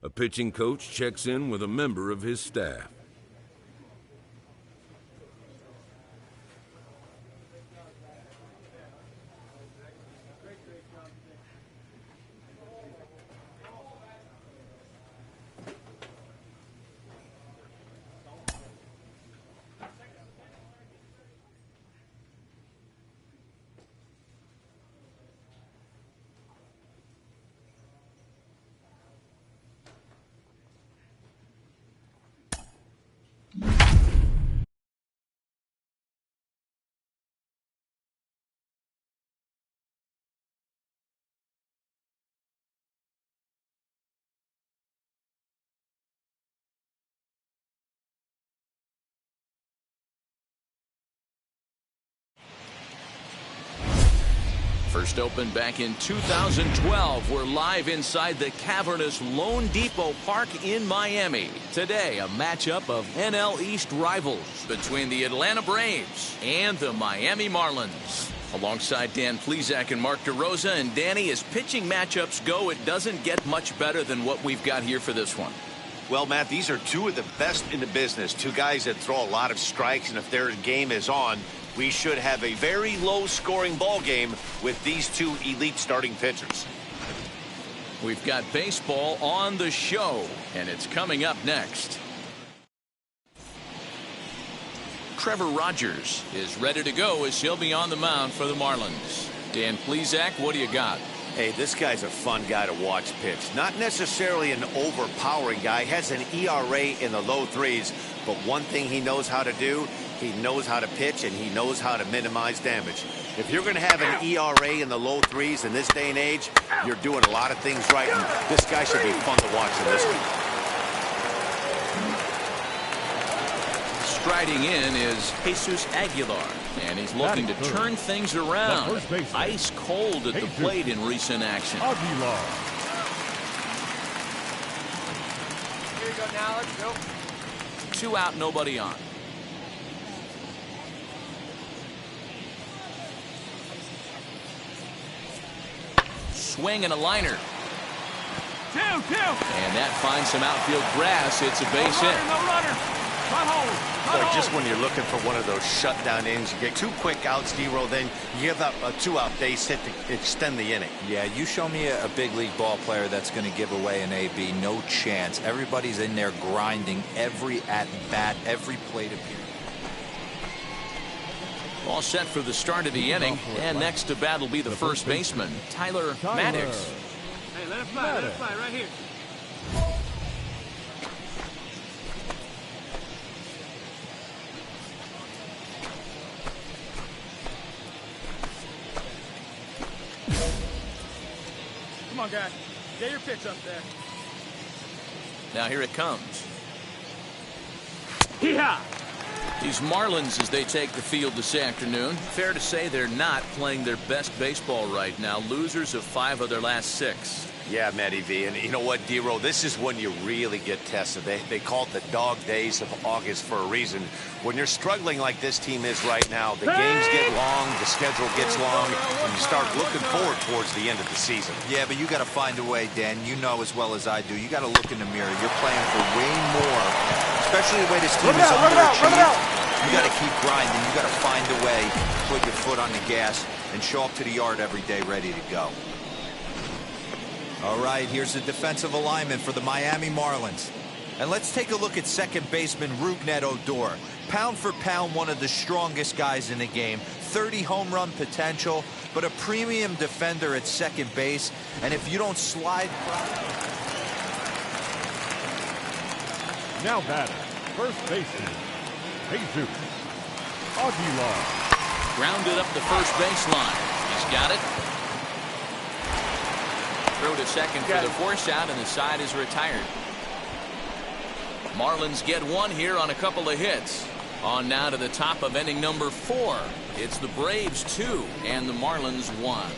A pitching coach checks in with a member of his staff. First opened back in 2012. We're live inside the cavernous Lone Depot Park in Miami. Today, a matchup of NL East rivals between the Atlanta Braves and the Miami Marlins. Alongside Dan Plesac and Mark DeRosa, and Danny, as pitching matchups go, it doesn't get much better than what we've got here for this one. Well, Matt, these are two of the best in the business. Two guys that throw a lot of strikes, and if their game is on, we should have a very low-scoring ball game with these two elite starting pitchers. We've got baseball on the show, and it's coming up next. Trevor Rogers is ready to go as he'll be on the mound for the Marlins. Dan Plesac, what do you got? Hey, this guy's a fun guy to watch pitch. Not necessarily an overpowering guy. Has an ERA in the low threes, but one thing he knows how to do, he knows how to pitch, and he knows how to minimize damage. If you're going to have an ERA in the low threes in this day and age, you're doing a lot of things right, and this guy should be fun to watch in this one. Striding in is Jesus Aguilar, and he's looking to turn things around. Ice cold at the plate in recent action. Aguilar. Here you go now, let's go. 2 out, nobody on. Swing and a liner. 2-2. And that finds some outfield grass. It's a base hit. No runner. Boy, just when you're looking for one of those shutdown innings, you get 2 quick outs, D-Roll, then you give up a 2-out base hit to extend the inning. Yeah, you show me a big league ball player that's going to give away an AB. No chance. Everybody's in there grinding every at-bat, every plate appearance. All set for the start of the inning, and next to bat will be the first baseman, Tyler Marcotte. Hey, let it fly right here. Come on, guys. Get your pitch up there. Now here it comes. Hee-haw! These Marlins, as they take the field this afternoon, fair to say they're not playing their best baseball right now. Losers of 5 of their last 6. Yeah, Matty V, and you know what, D-Roll, this is when you really get tested. They call it the dog days of August for a reason. When you're struggling like this team is right now, the games get long, the schedule gets long, and you start looking forward towards the end of the season. Yeah, but you got to find a way, Dan. You know as well as I do. You got to look in the mirror. You're playing for way more, especially the way this team is underachieved. You got to keep grinding. You got to find a way to put your foot on the gas and show up to the yard every day ready to go. All right, here's the defensive alignment for the Miami Marlins. And let's take a look at second baseman Rougned Odor. Pound for pound, one of the strongest guys in the game. 30 home run potential, but a premium defender at second base. And if you don't slide... Now batting, first baseman, Jesus Aguilar. Grounded up the first baseline. He's got it. Throw to second for the force out, and the side is retired. Marlins get one here on a couple of hits. On now to the top of inning number 4. It's the Braves 2 and the Marlins 1.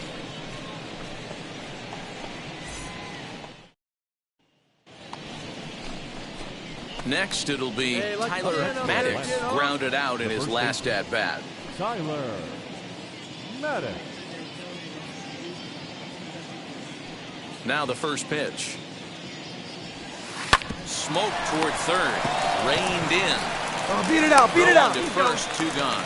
Next, it'll be Tyler Marcotte, grounded out in his last at-bat. Tyler Marcotte. Now the first pitch. smoke toward third. Reined in. Oh, beat it out, beat it out. To first, 2 gone.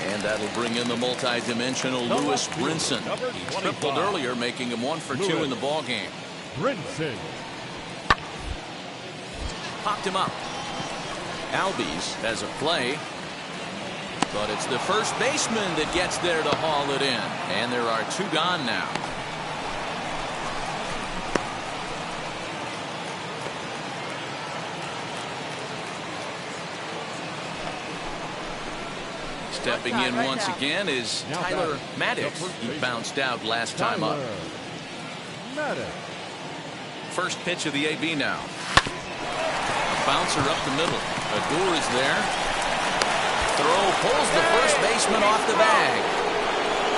And that'll bring in the multi-dimensional Lewis Brinson. He tripled earlier, making him 1 for 2 in the ballgame. Brinson. Popped him up. Albies has a play. But it's the first baseman that gets there to haul it in. And there are 2 gone now. Stepping in once again is Tyler Marcotte. He bounced out last time up. First pitch of the AB now. A bouncer up the middle. Odor is there. Throw pulls the first baseman off the bag.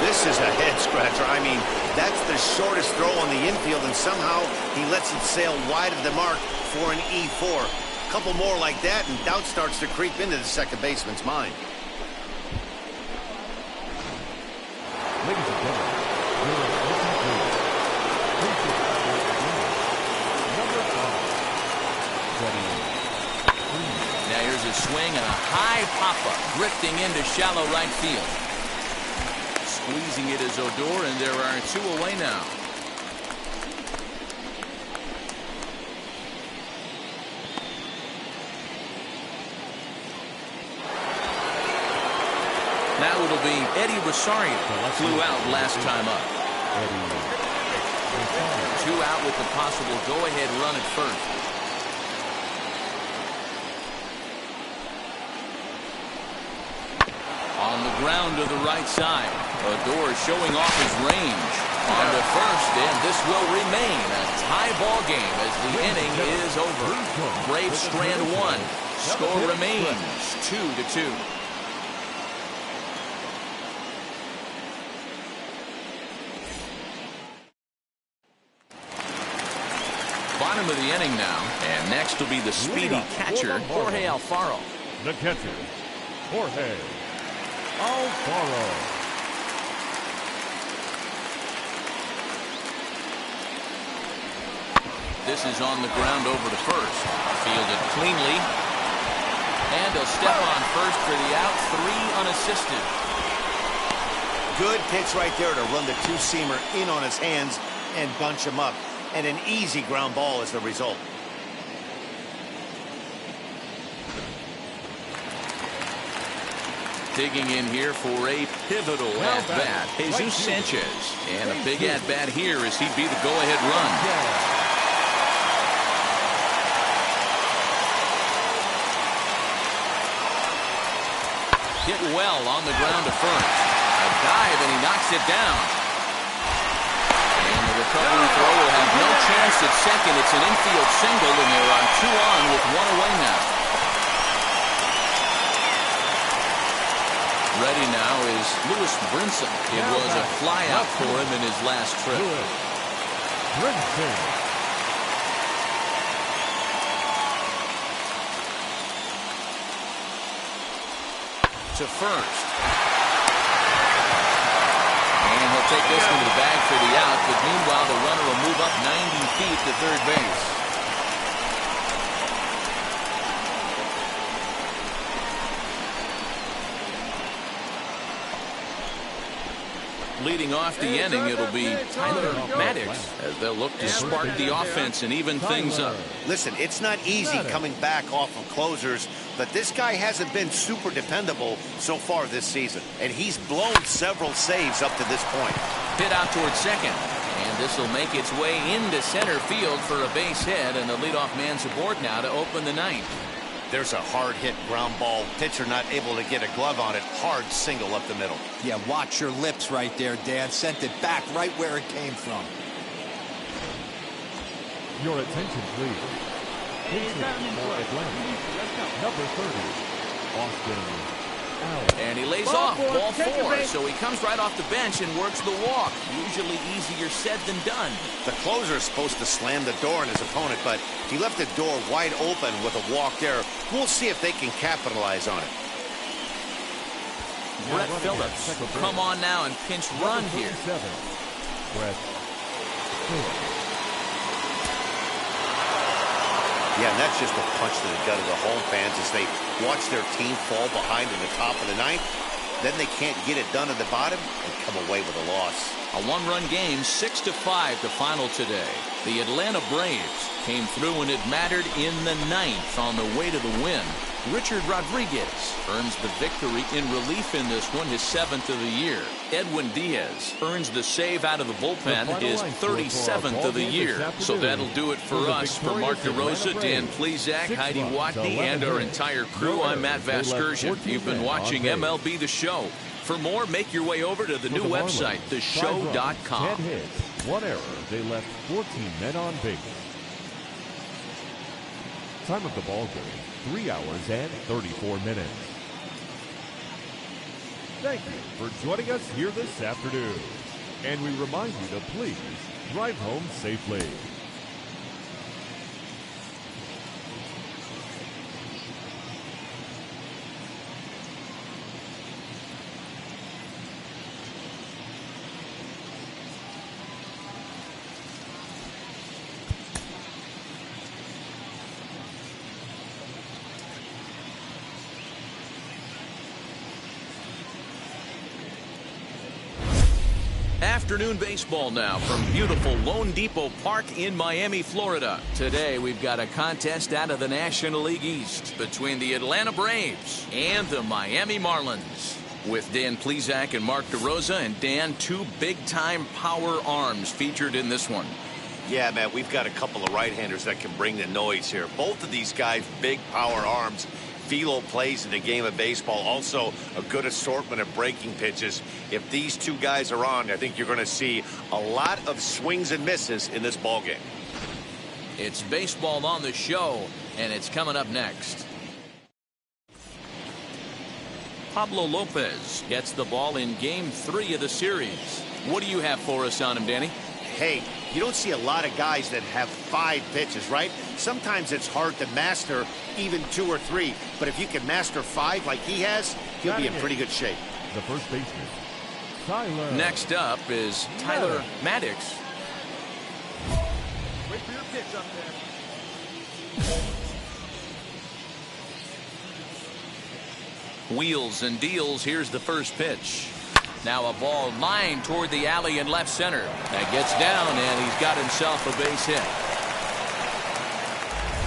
This is a head scratcher. I mean, that's the shortest throw on the infield, and somehow he lets it sail wide of the mark for an E4. A couple more like that, and doubt starts to creep into the second baseman's mind. Ladies and gentlemen, now here's a swing and a high pop-up, drifting into shallow right field. Squeezing it is Odor, and there are 2 away now. Now it'll be Eddie Rosario. Flew out last time up. 2 out with the possible go-ahead run at first. On the ground to the right side. Odor showing off his range. On to first, and this will remain a tie ball game as the inning is over. Braves strand 1. Score remains 2-2. Bottom of the inning now, and next will be the speedy catcher, Jorge Alfaro. The catcher, Jorge Alfaro. This is on the ground over to first. Fielded cleanly. And he'll step on first for the out, 3 unassisted. Good pitch right there to run the 2-seamer in on his hands and bunch him up. And an easy ground ball as the result. Digging in here for a pivotal at-bat, Jesus Sanchez. And a big at-bat here as he'd be the go-ahead run. Hit well on the ground to first. A dive, and he knocks it down. And the recovery throw will have no chance at second. It's an infield single, and there are 2 on with 1 away now. Ready now is Lewis Brinson. It was a flyout for him in his last trip. Brinson. To first. And he'll take this one to the bag for the out, but meanwhile the runner will move up 90 feet to third base. Leading off the inning, it'll be Tyler Marcotte as they'll look to spark the offense and even things up. Listen, it's not easy coming back off of closers, but this guy hasn't been super dependable so far this season, and he's blown several saves up to this point. Hit out towards second, and this will make its way into center field for a base hit, and the leadoff man's aboard now to open the ninth. There's a hard hit ground ball. Pitcher not able to get a glove on it. Hard single up the middle. Yeah, watch your lips right there, Dan. Sent it back right where it came from. Your attention, please. Pitcher for Atlanta, number 30, Austin And he lays off. Ball 4. So he comes right off the bench and works the walk. Usually easier said than done. The closer is supposed to slam the door on his opponent, but he left the door wide open with a walk there. We'll see if they can capitalize on it. Brett Phillips will come on now and pinch run here. Yeah, and that's just a punch to the gut of the home fans as they watch their team fall behind in the top of the ninth. Then they can't get it done at the bottom and come away with a loss. A one-run game, 6-5 the final today. The Atlanta Braves came through when it mattered in the ninth on the way to the win. Richard Rodriguez earns the victory in relief in this one, his 7th of the year. Edwin Diaz earns the save out of the bullpen, his 37th of the year. So that'll do it for us. For Mark DeRosa, Dan Plezak, Heidi Watney, and our entire crew, I'm Matt Vasgersian. You've been watching MLB The Show. For more, make your way over to the new website, theshow.com. 10 hits, 1 error. They left 14 men on base. Time of the ball game, 3 hours and 34 minutes. Thank you for joining us here this afternoon. And we remind you to please drive home safely. Afternoon baseball now from beautiful Lone Depot Park in Miami, Florida. Today we've got a contest out of the National League East between the Atlanta Braves and the Miami Marlins. With Dan Plezak and Mark DeRosa, and Dan, 2 big-time power arms featured in this one. Yeah, man, we've got a couple of right-handers that can bring the noise here. Both of these guys, big power arms. Velo plays in the game of baseball. Also, a good assortment of breaking pitches. If these 2 guys are on, I think you're going to see a lot of swings and misses in this ball game. It's baseball on the show, and it's coming up next. Pablo Lopez gets the ball in Game 3 of the series. What do you have for us on him, Danny? Hey, you don't see a lot of guys that have 5 pitches, right? Sometimes it's hard to master even 2 or 3. But if you can master 5 like he has, he'll be in pretty good shape. The first baseman, Tyler. Next up is Tyler Marcotte. Wait for your pitch up there. Wheels and deals. Here's the first pitch. Now a ball lined toward the alley in left center. That gets down, and he's got himself a base hit.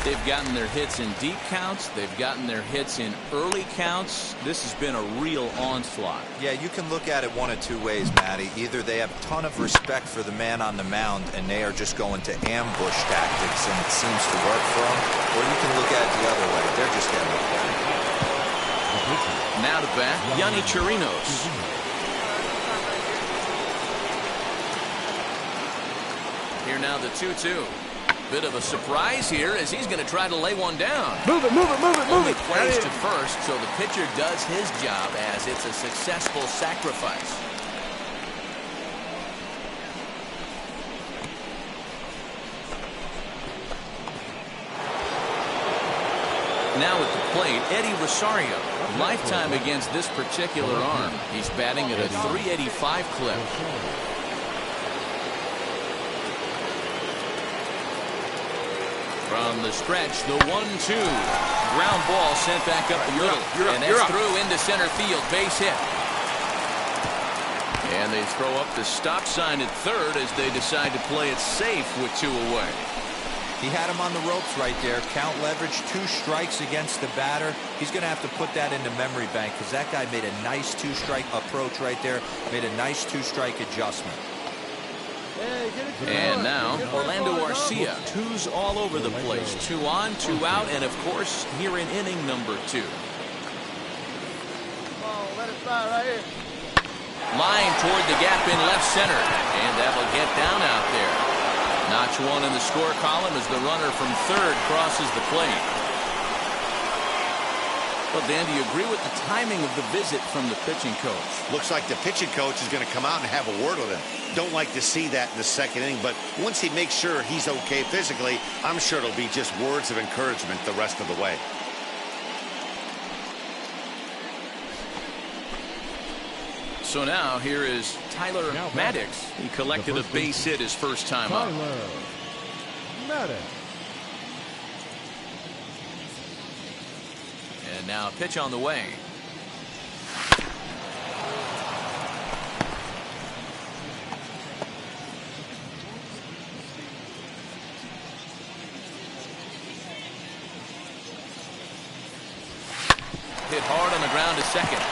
They've gotten their hits in deep counts. They've gotten their hits in early counts. This has been a real onslaught. Yeah, you can look at it one of 2 ways, Matty. Either they have a ton of respect for the man on the mound, and they are just going to ambush tactics, and it seems to work for them. Or you can look at it the other way. They're just getting looked at. Now to bat, Yonny Chirinos. Here now the 2-2. Bit of a surprise here as he's going to try to lay one down. Move it, move it, move it, move Only it. plays to first, so the pitcher does his job as it's a successful sacrifice. Now at the plate, Eddie Rosario. Lifetime against this particular arm. He's batting at a .385 clip. From the stretch, the 1-2. Ground ball sent back up the middle. And that's through into center field. Base hit. And they throw up the stop sign at third as they decide to play it safe with 2 away. He had him on the ropes right there. Count leverage, 2 strikes against the batter. He's going to have to put that into memory bank because that guy made a nice 2-strike approach right there. Made a nice 2-strike adjustment. And now, Orlando Arcia. 2s all over the place. 2 on, 2 out, and of course, here in inning number 2. Let it fly right here. Line toward the gap in left center. And that will get down out there. Notch 1 in the score column as the runner from third crosses the plate. Well, Dan, do you agree with the timing of the visit from the pitching coach? Looks like the pitching coach is going to come out and have a word with him. Don't like to see that in the second inning, but once he makes sure he's okay physically, I'm sure it'll be just words of encouragement the rest of the way. So now here is Tyler Marcotte. He collected a base hit his first time up. Tyler Marcotte. And now a pitch on the way. Hit hard on the ground to second.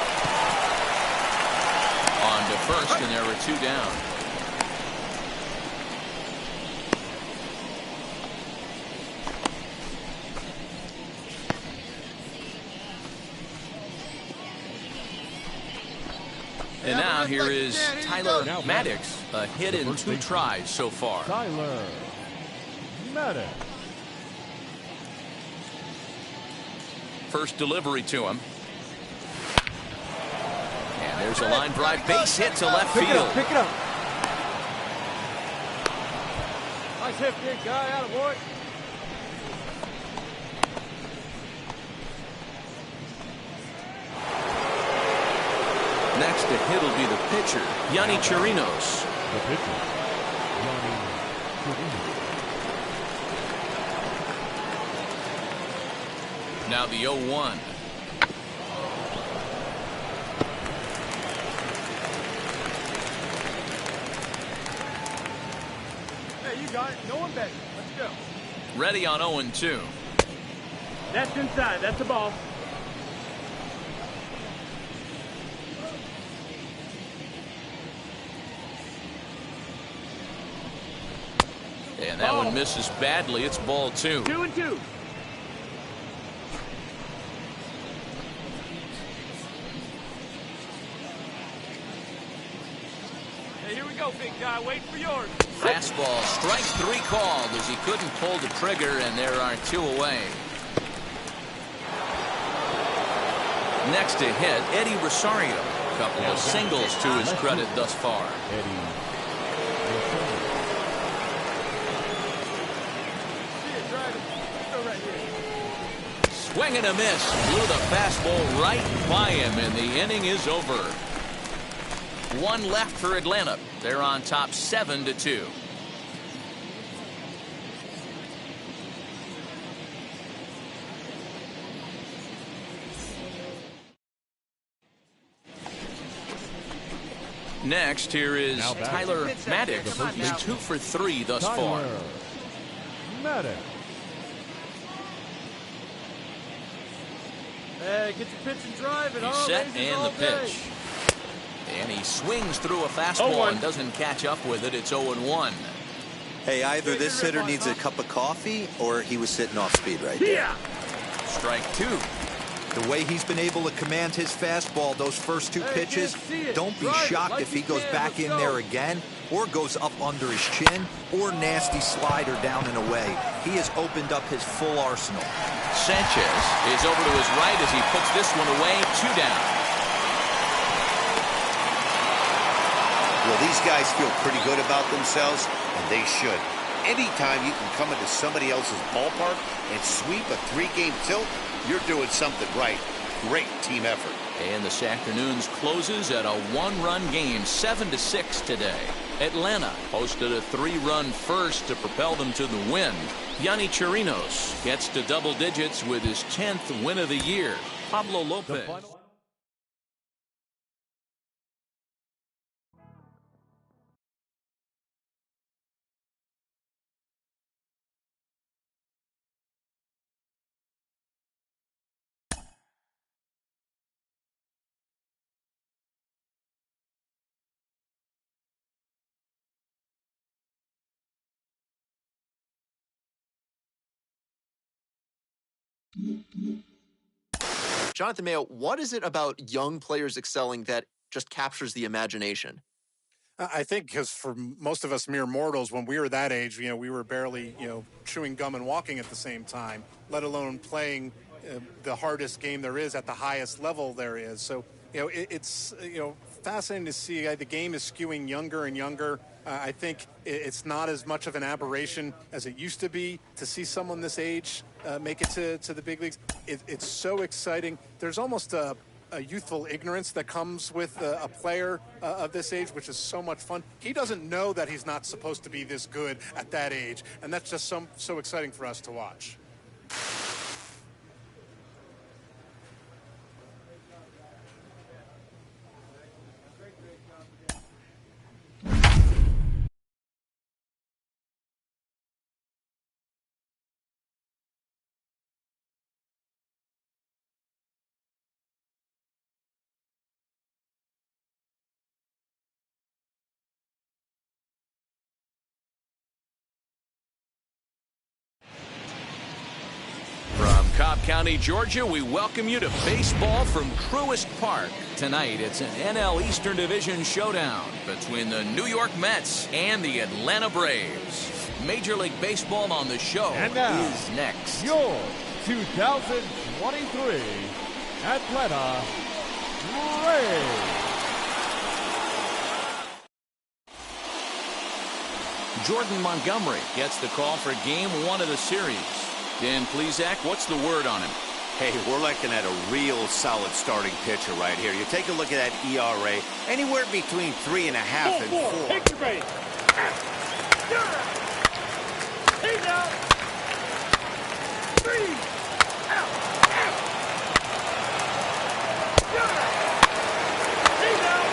On to first, and there were 2 down. And now here is Tyler Marcotte, a hit in 2 tries so far. Tyler Marcotte. First delivery to him. And there's a line drive base hit to left field. Pick it up. Nice hit, big guy. Out of boy. Next to hit will be the pitcher, Yonny Chirinos. The pitcher, Yonny Chirinos. Now the 0-1. Hey, you got it. No one better. Let's go. Ready on 0-2. That's inside. That's the ball. And that one misses badly. It's ball 2. 2-2. Hey, here we go, big guy. Wait for yours. Fastball, strike 3 called as he couldn't pull the trigger, and there are 2 away. Next to hit, Eddie Rosario. A couple of singles to his credit thus far. Swing and a miss. Blew the fastball right by him, and the inning is over. 1 left for Atlanta. They're on top 7-2. Next, here is Tyler Marcotte. He's 2 for 3 thus far. Marcotte. Hey, get your pitch and drive it. He's set and the pitch. And he swings through a fastball and doesn't catch up with it. It's 0-1. Hey, either this hitter needs a cup of coffee or he was sitting off speed right there. Yeah. Strike 2. The way he's been able to command his fastball those first 2 pitches, don't be shocked if he goes back in there again or goes up under his chin or nasty slider down and away. He has opened up his full arsenal. Sanchez is over to his right as he puts this one away. 2 down. Well, these guys feel pretty good about themselves, and they should. Anytime you can come into somebody else's ballpark and sweep a 3-game tilt, you're doing something right. Great team effort. And this afternoon's closes at a 1-run game, 7-6 today. Atlanta posted a 3-run first to propel them to the win. Yonny Chirinos gets to double digits with his 10th win of the year. Pablo Lopez. Jonathan Mayo, what is it about young players excelling that just captures the imagination? I think because for most of us mere mortals, when we were that age, we were barely, chewing gum and walking at the same time, let alone playing, the hardest game there is at the highest level there is. So, it's fascinating to see. The game is skewing younger and younger. I think it's not as much of an aberration as it used to be to see someone this age make it to the big leagues. It's so exciting. There's almost a youthful ignorance that comes with a player of this age, which is so much fun. He doesn't know that he's not supposed to be this good at that age, and that's just so exciting for us to watch. Cobb County, Georgia, we welcome you to baseball from Truist Park. Tonight, it's an NL Eastern Division showdown between the New York Mets and the Atlanta Braves. Major League Baseball on the show and now, is next. Your 2023 Atlanta Braves. Jordan Montgomery gets the call for Game 1 of the series. Dan Plesac, what's the word on him? Hey, we're looking at a real solid starting pitcher right here. You take a look at that ERA, anywhere between 3.5 and 4. Take your base. He's out. 3 out. He's out.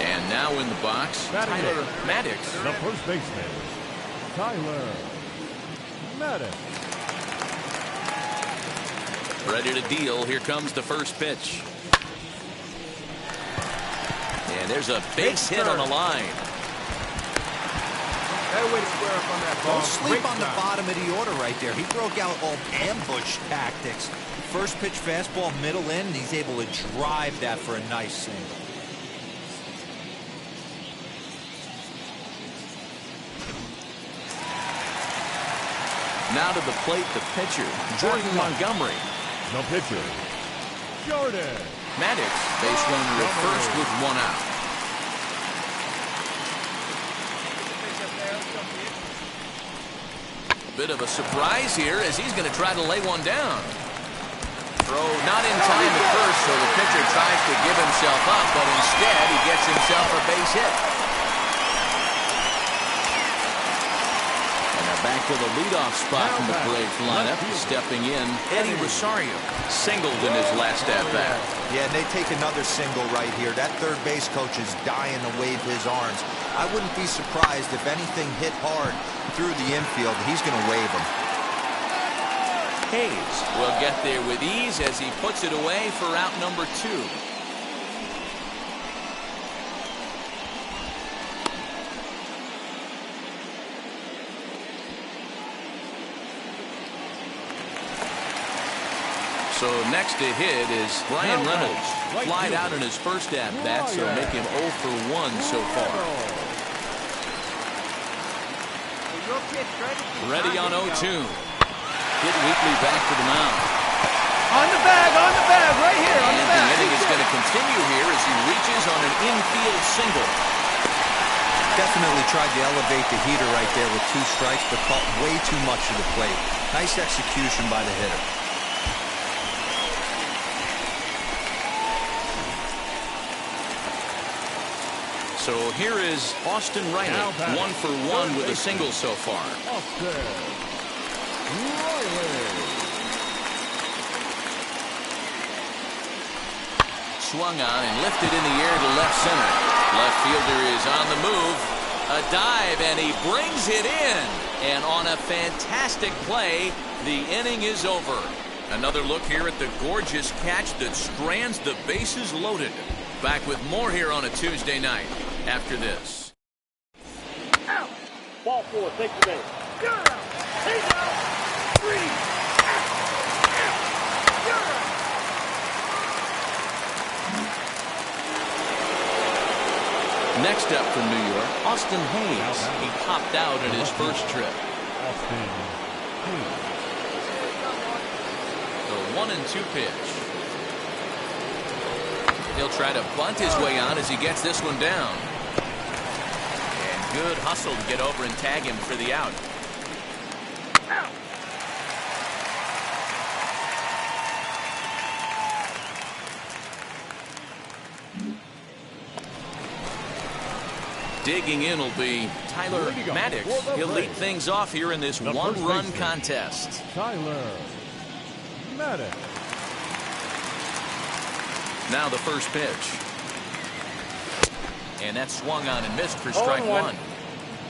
And now in the box, Tyler Marcotte. The first baseman, Tyler Marcotte. Ready to deal. Here comes the first pitch. And there's a base hit on the line. That way to square up on that ball. Don't sleep on the bottom of the order right there. He broke out all ambush tactics. First pitch fastball, middle in, and he's able to drive that for a nice single. Now to the plate, the pitcher, Jordan Montgomery. The pitcher, Jordan. Maddox, base runner at first with 1 out. Bit of a surprise here as he's going to try to lay one down. Throw not in time at first, so the pitcher tries to give himself up, but instead he gets himself a base hit. Back to the leadoff spot from the Braves lineup. Stepping in, Eddie Rosario singled in his last at-bat. Yeah, and they take another single right here. That third base coach is dying to wave his arms. I wouldn't be surprised if anything hit hard through the infield. He's going to wave them. Hayes will get there with ease as he puts it away for out number 2. So next to hit is Brian Reynolds. Flied out in his first at-bat, so make him 0 for 1 so far. Ready on 0-2. Hit Weekly back to the mound. On the bag, right here, on the bag. And the inning is going to continue here as he reaches on an infield single. Definitely tried to elevate the heater right there with 2 strikes, but caught way too much of the plate. Nice execution by the hitter. So here is Austin Riley, 1 for 1 with a single so far. Austin Riley. Swung on and lifted in the air to left center. Left fielder is on the move. A dive, and he brings it in. And on a fantastic play, the inning is over. Another look here at the gorgeous catch that strands the bases loaded. Back with more here on a Tuesday night after this. Out. Ball 4, take the base. You're out. He's out. 3 out. You're out. Next up from New York, Austin Hayes. He popped out in his first trip. Austin Hayes. The 1-2 pitch. He'll try to bunt his way on as he gets this one down. And good hustle to get over and tag him for the out. Digging in will be Tyler Marcotte. He'll lead things off here in this one-run contest. Tyler Marcotte. Now the first pitch. And that swung on and missed for strike one.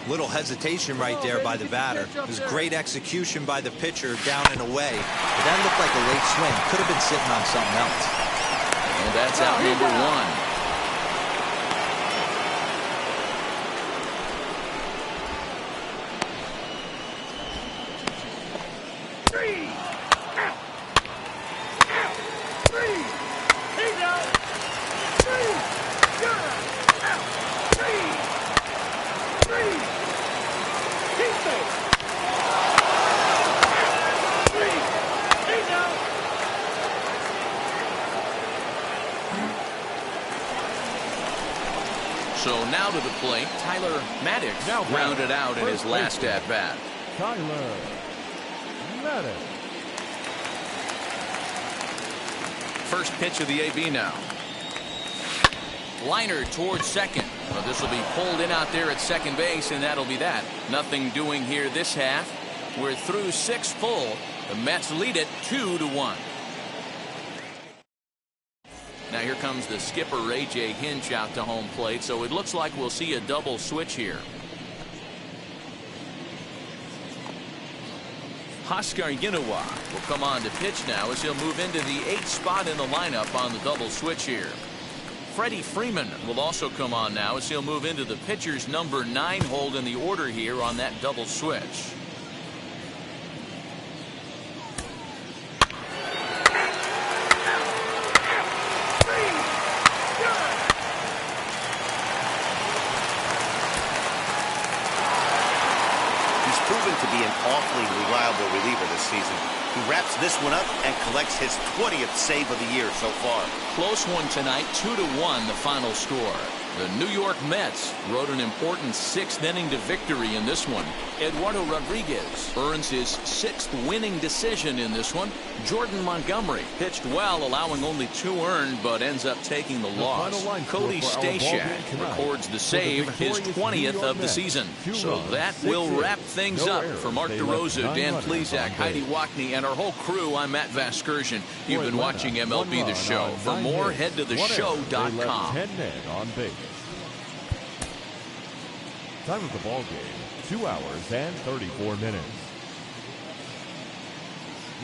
Little hesitation right there by the batter. It was great execution by the pitcher down and away. But that looked like a late swing. Could have been sitting on something else. And that's out number one. So now to the plate, Tyler Marcotte now grounded out in his last at-bat. Tyler Marcotte. First pitch of the AB now. Liner towards second. Well, this will be pulled in out there at second base, and that'll be that. Nothing doing here this half. We're through 6 full. The Mets lead it 2-1. Now here comes the skipper, A.J. Hinch, out to home plate, so it looks like we'll see a double switch here. Huascar Ynoa will come on to pitch now as he'll move into the 8th spot in the lineup on the double switch here. Freddie Freeman will also come on now as he'll move into the pitcher's number 9 hold in the order here on that double switch. To be an awfully reliable reliever this season. He wraps this one up and collects his 20th save of the year so far. Close one tonight, 2-1 the final score. The New York Mets rode an important 6th inning to victory in this one. Eduardo Rodriguez earns his 6th winning decision in this one. Jordan Montgomery pitched well, allowing only 2 earned, but ends up taking the loss. Cody Stashak records the save, his 20th of the season. So that will wrap things up. For Mark DeRosa, Dan Plesac, Heidi Wackney, and our whole crew, I'm Matt Vasgersian. You've been watching MLB The Show. For more, head to theshow.com. 10 men on base. Time of the ball game, 2 hours and 34 minutes.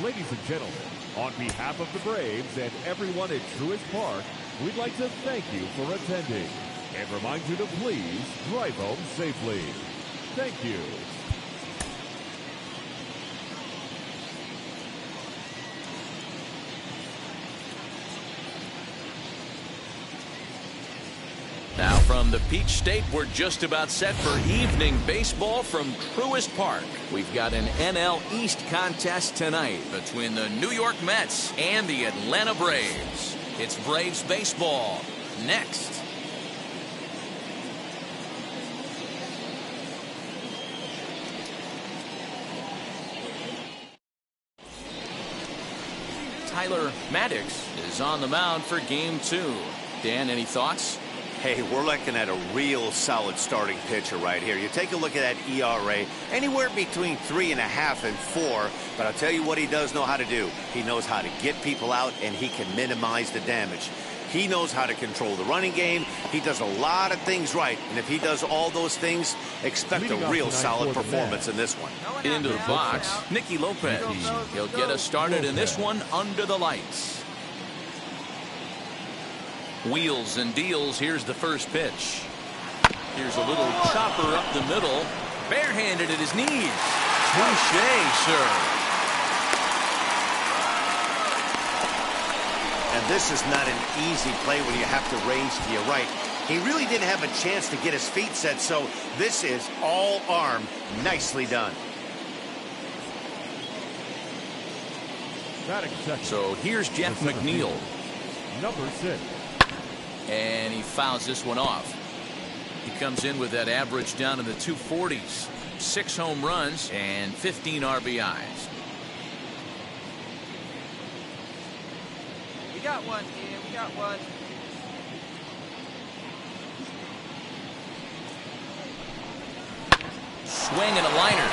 Ladies and gentlemen, on behalf of the Braves and everyone at Truist Park, we'd like to thank you for attending and remind you to please drive home safely. Thank you. Now from the Peach State, we're just about set for evening baseball from Truist Park. We've got an NL East contest tonight between the New York Mets and the Atlanta Braves. It's Braves baseball next. Tyler Marcotte is on the mound for game 2. Dan, any thoughts? Hey, we're looking at a real solid starting pitcher right here. You take a look at that ERA, anywhere between 3.5 and 4. But I'll tell you what he does know how to do. He knows how to get people out, and he can minimize the damage. He knows how to control the running game. He does a lot of things right. And if he does all those things, expect a real solid performance in this one. Into the box, Nicky Lopez. He'll get us started in this one under the lights. Wheels and deals. Here's the first pitch. Here's a little chopper up the middle. Barehanded at his knees. Touché, sir. And this is not an easy play when you have to range to your right. He really didn't have a chance to get his feet set, so this is all arm. Nicely done. So here's Jeff McNeil. Number 6. And he fouls this one off. He comes in with that average down in the 240s. 6 home runs and 15 RBIs. We got one, Ian. We got one. Swing and a liner.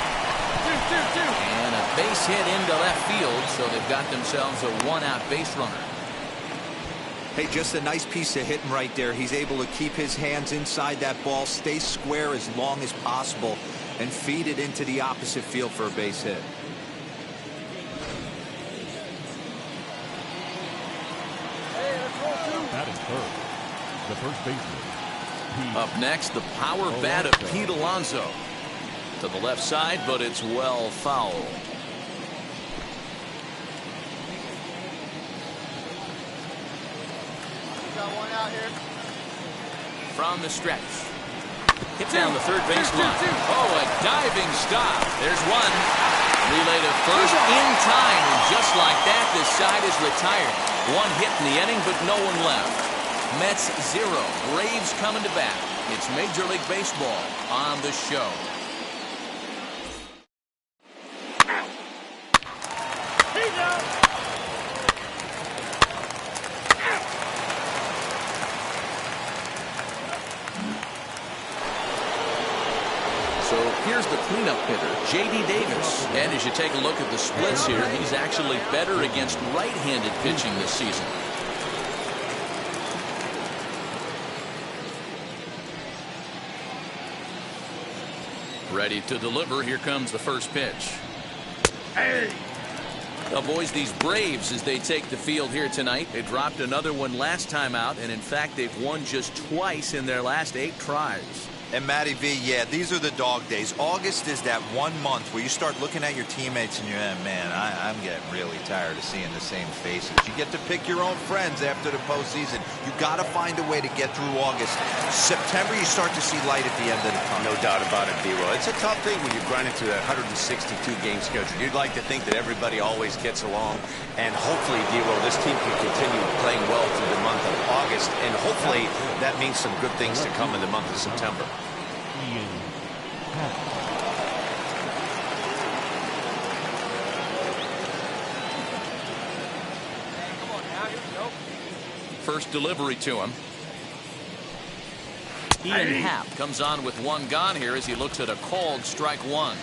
And a base hit into left field, so they've got themselves a 1-out base runner. Hey, just a nice piece of hitting right there. He's able to keep his hands inside that ball, stay square as long as possible, and feed it into the opposite field for a base hit. That is third. The first baseman. Up next, the power bat of Pete Alonso. To the left side, but it's well fouled. Got one out here. From the stretch. Hit down the third baseline. Oh, a diving stop. There's one. Relay to first in time. And just like that, this side is retired. One hit in the inning, but no one left. Mets 0. Braves coming to bat. It's Major League Baseball on the show. So here's the cleanup hitter, J.D. Davis. And as you take a look at the splits here, he's actually better against right-handed pitching this season. Ready to deliver. Here comes the first pitch. Hey! Now, boys, these Braves, as they take the field here tonight, they dropped another one last time out, and in fact, they've won just twice in their last 8 tries. And Matty V, yeah, these are the dog days. August is that 1 month where you start looking at your teammates and you're, man, I'm getting really tired of seeing the same faces. You get to pick your own friends after the postseason. You got to find a way to get through August. September, you start to see light at the end of the tunnel. No doubt about it, B-Roll. It's a tough thing when you're grinding through that 162-game schedule. You'd like to think that everybody always gets along, and hopefully, D-Roll, this team can continue playing well through the month of August, and hopefully that means some good things to come in the month of September. First delivery to him. Ian Happ comes on with 1 gone here as he looks at a called strike 1.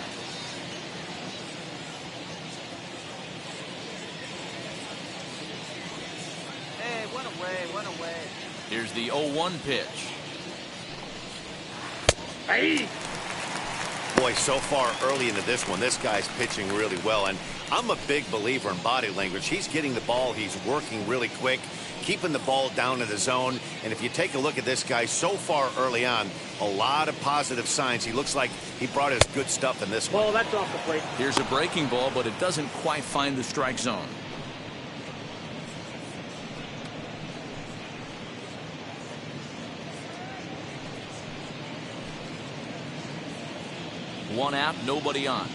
Hey, one away. Here's the 0-1 pitch. Hey! Boy, so far early into this one, this guy's pitching really well, and I'm a big believer in body language. He's getting the ball, he's working really quick, keeping the ball down in the zone, and if you take a look at this guy so far early on, a lot of positive signs. He looks like he brought his good stuff in this one. Ball, that's off the plate. Here's a breaking ball, but it doesn't quite find the strike zone. One out, nobody on.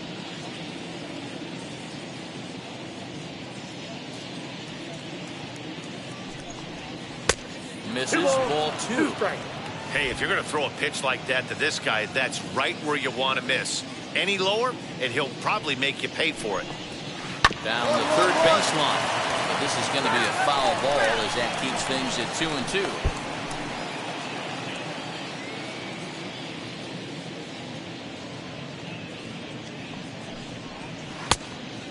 Misses, ball 2. Hey, if you're going to throw a pitch like that to this guy, that's right where you want to miss. Any lower, and he'll probably make you pay for it. Down the third baseline. But this is going to be a foul ball as that keeps things at 2-2.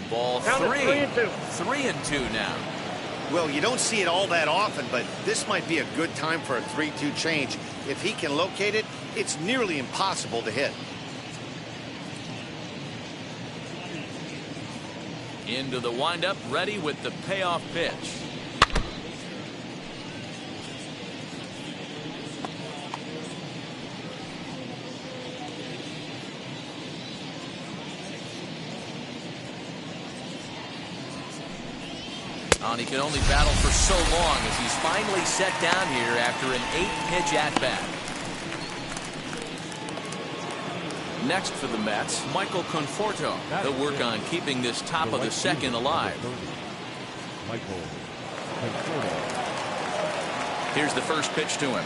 Ball 3. 3-2 now. Well, you don't see it all that often, but this might be a good time for a 3-2 change. If he can locate it, it's nearly impossible to hit. Into the windup, ready with the payoff pitch. And he can only battle for so long as he's finally set down here after an 8-pitch at-bat. Next for the Mets, Michael Conforto. He'll work on keeping this top of the second alive. Michael Conforto. Here's the first pitch to him.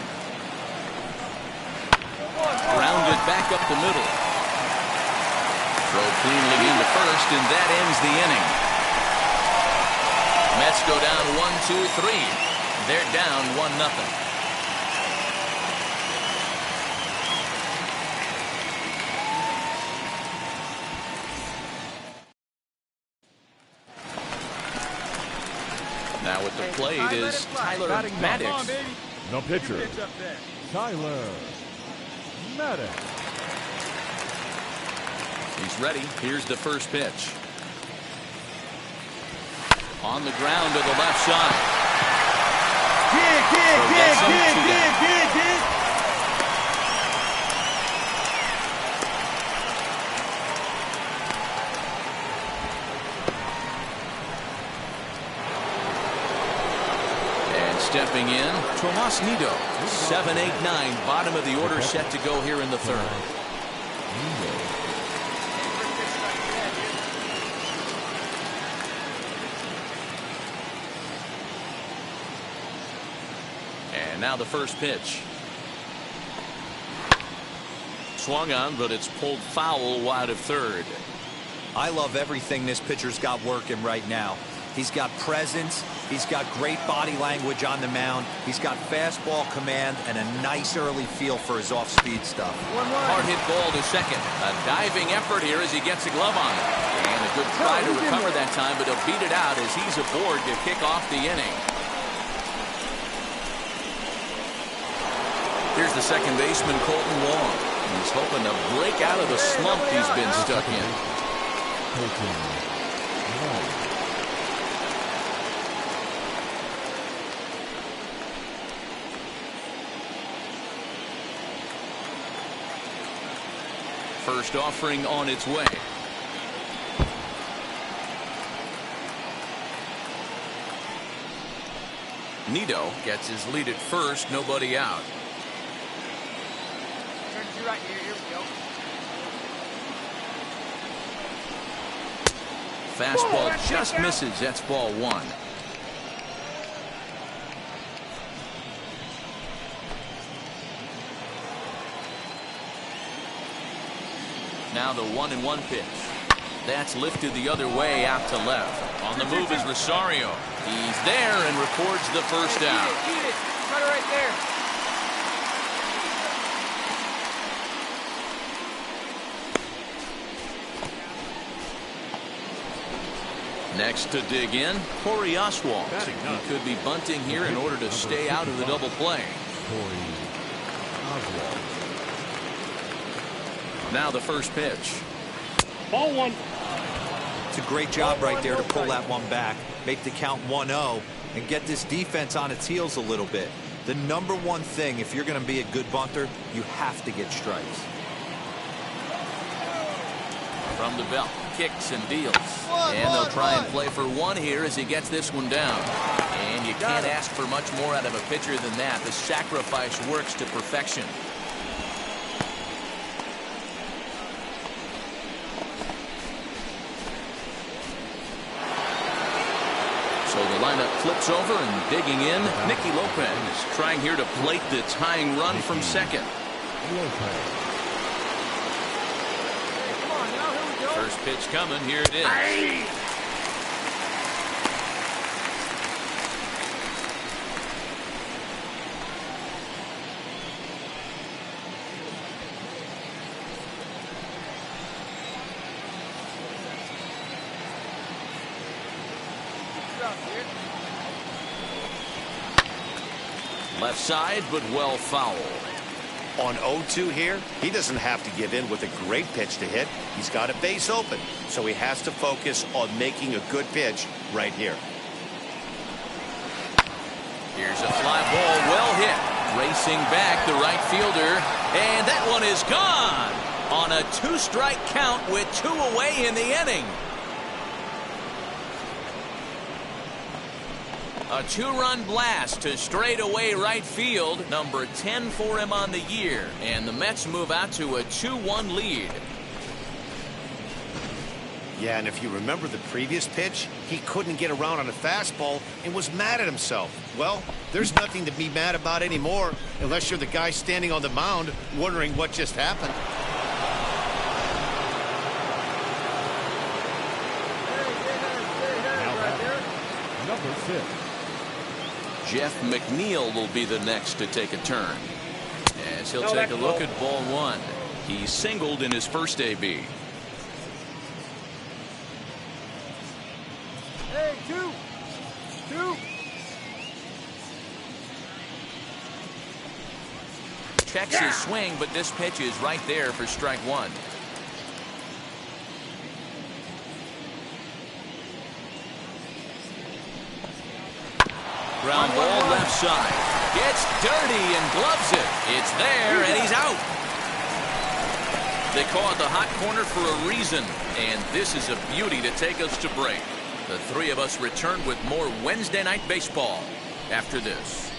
Grounded back up the middle. Throw cleanly into first, and that ends the inning. Mets go down 1-2-3. They're down 1-0. Now at the plate is Tyler Marcotte. The pitcher, Tyler Marcotte. He's ready. Here's the first pitch. On the ground to the left side. Dig. Stepping in, Tomas Nido. 7-8-9, bottom of the order, set to go here in the third. And now the first pitch. Swung on, but it's pulled foul wide of third. I love everything this pitcher's got working right now. He's got presence. He's got great body language on the mound. He's got fastball command and a nice early feel for his off-speed stuff. Hard hit ball to second. A diving effort here as he gets a glove on it. And a good try to recover that time, but he'll beat it out as he's aboard to kick off the inning. Here's the second baseman, Colton Wong. He's hoping to break out of the slump he's been stuck in. Colton Wong. First offering on its way. Nido gets his lead at first, nobody out. Turn to right here. Here we go. Fastball just misses. That's ball one. Now the 1-1 pitch. That's lifted the other way out to left. On the move is Rosario. He's there and records the first out. Eat it. Cut it right there. Next to dig in, Corey Oswalt. He could be bunting here in order to stay out of the double play. Corey Oswalt. Now the first pitch. Ball one. It's a great job right there to pull that one back, make the count 1-0, and get this defense on its heels a little bit. The number one thing, if you're going to be a good bunter, you have to get strikes. From the belt, kicks and deals. And they'll try and play for one here as he gets this one down. And you can't ask for much more out of a pitcher than that. The sacrifice works to perfection. So the lineup flips over and digging in, Nicky Lopez trying here to plate the tying run from second. First pitch coming, here it is. Left side, but well foul. On 0-2 here, he doesn't have to give in with a great pitch to hit. He's got a base open, so he has to focus on making a good pitch right here. Here's a fly ball, well hit. Racing back, the right fielder, and that one is gone on a 2-strike count with 2 away in the inning. A two-run blast to straightaway right field, number 10 for him on the year, and the Mets move out to a 2-1 lead. Yeah, and if you remember the previous pitch, he couldn't get around on a fastball and was mad at himself. Well, there's nothing to be mad about anymore unless you're the guy standing on the mound wondering what just happened. Number 6. Jeff McNeil will be the next to take a turn, as he'll take a look at ball one. He singled in his first AB. Hey, two. Checks his swing, but this pitch is right there for strike one. Ground ball left side. Gets dirty and gloves it. It's there, and he's out. They call it the hot corner for a reason, and this is a beauty to take us to break. The three of us return with more Wednesday Night Baseball after this.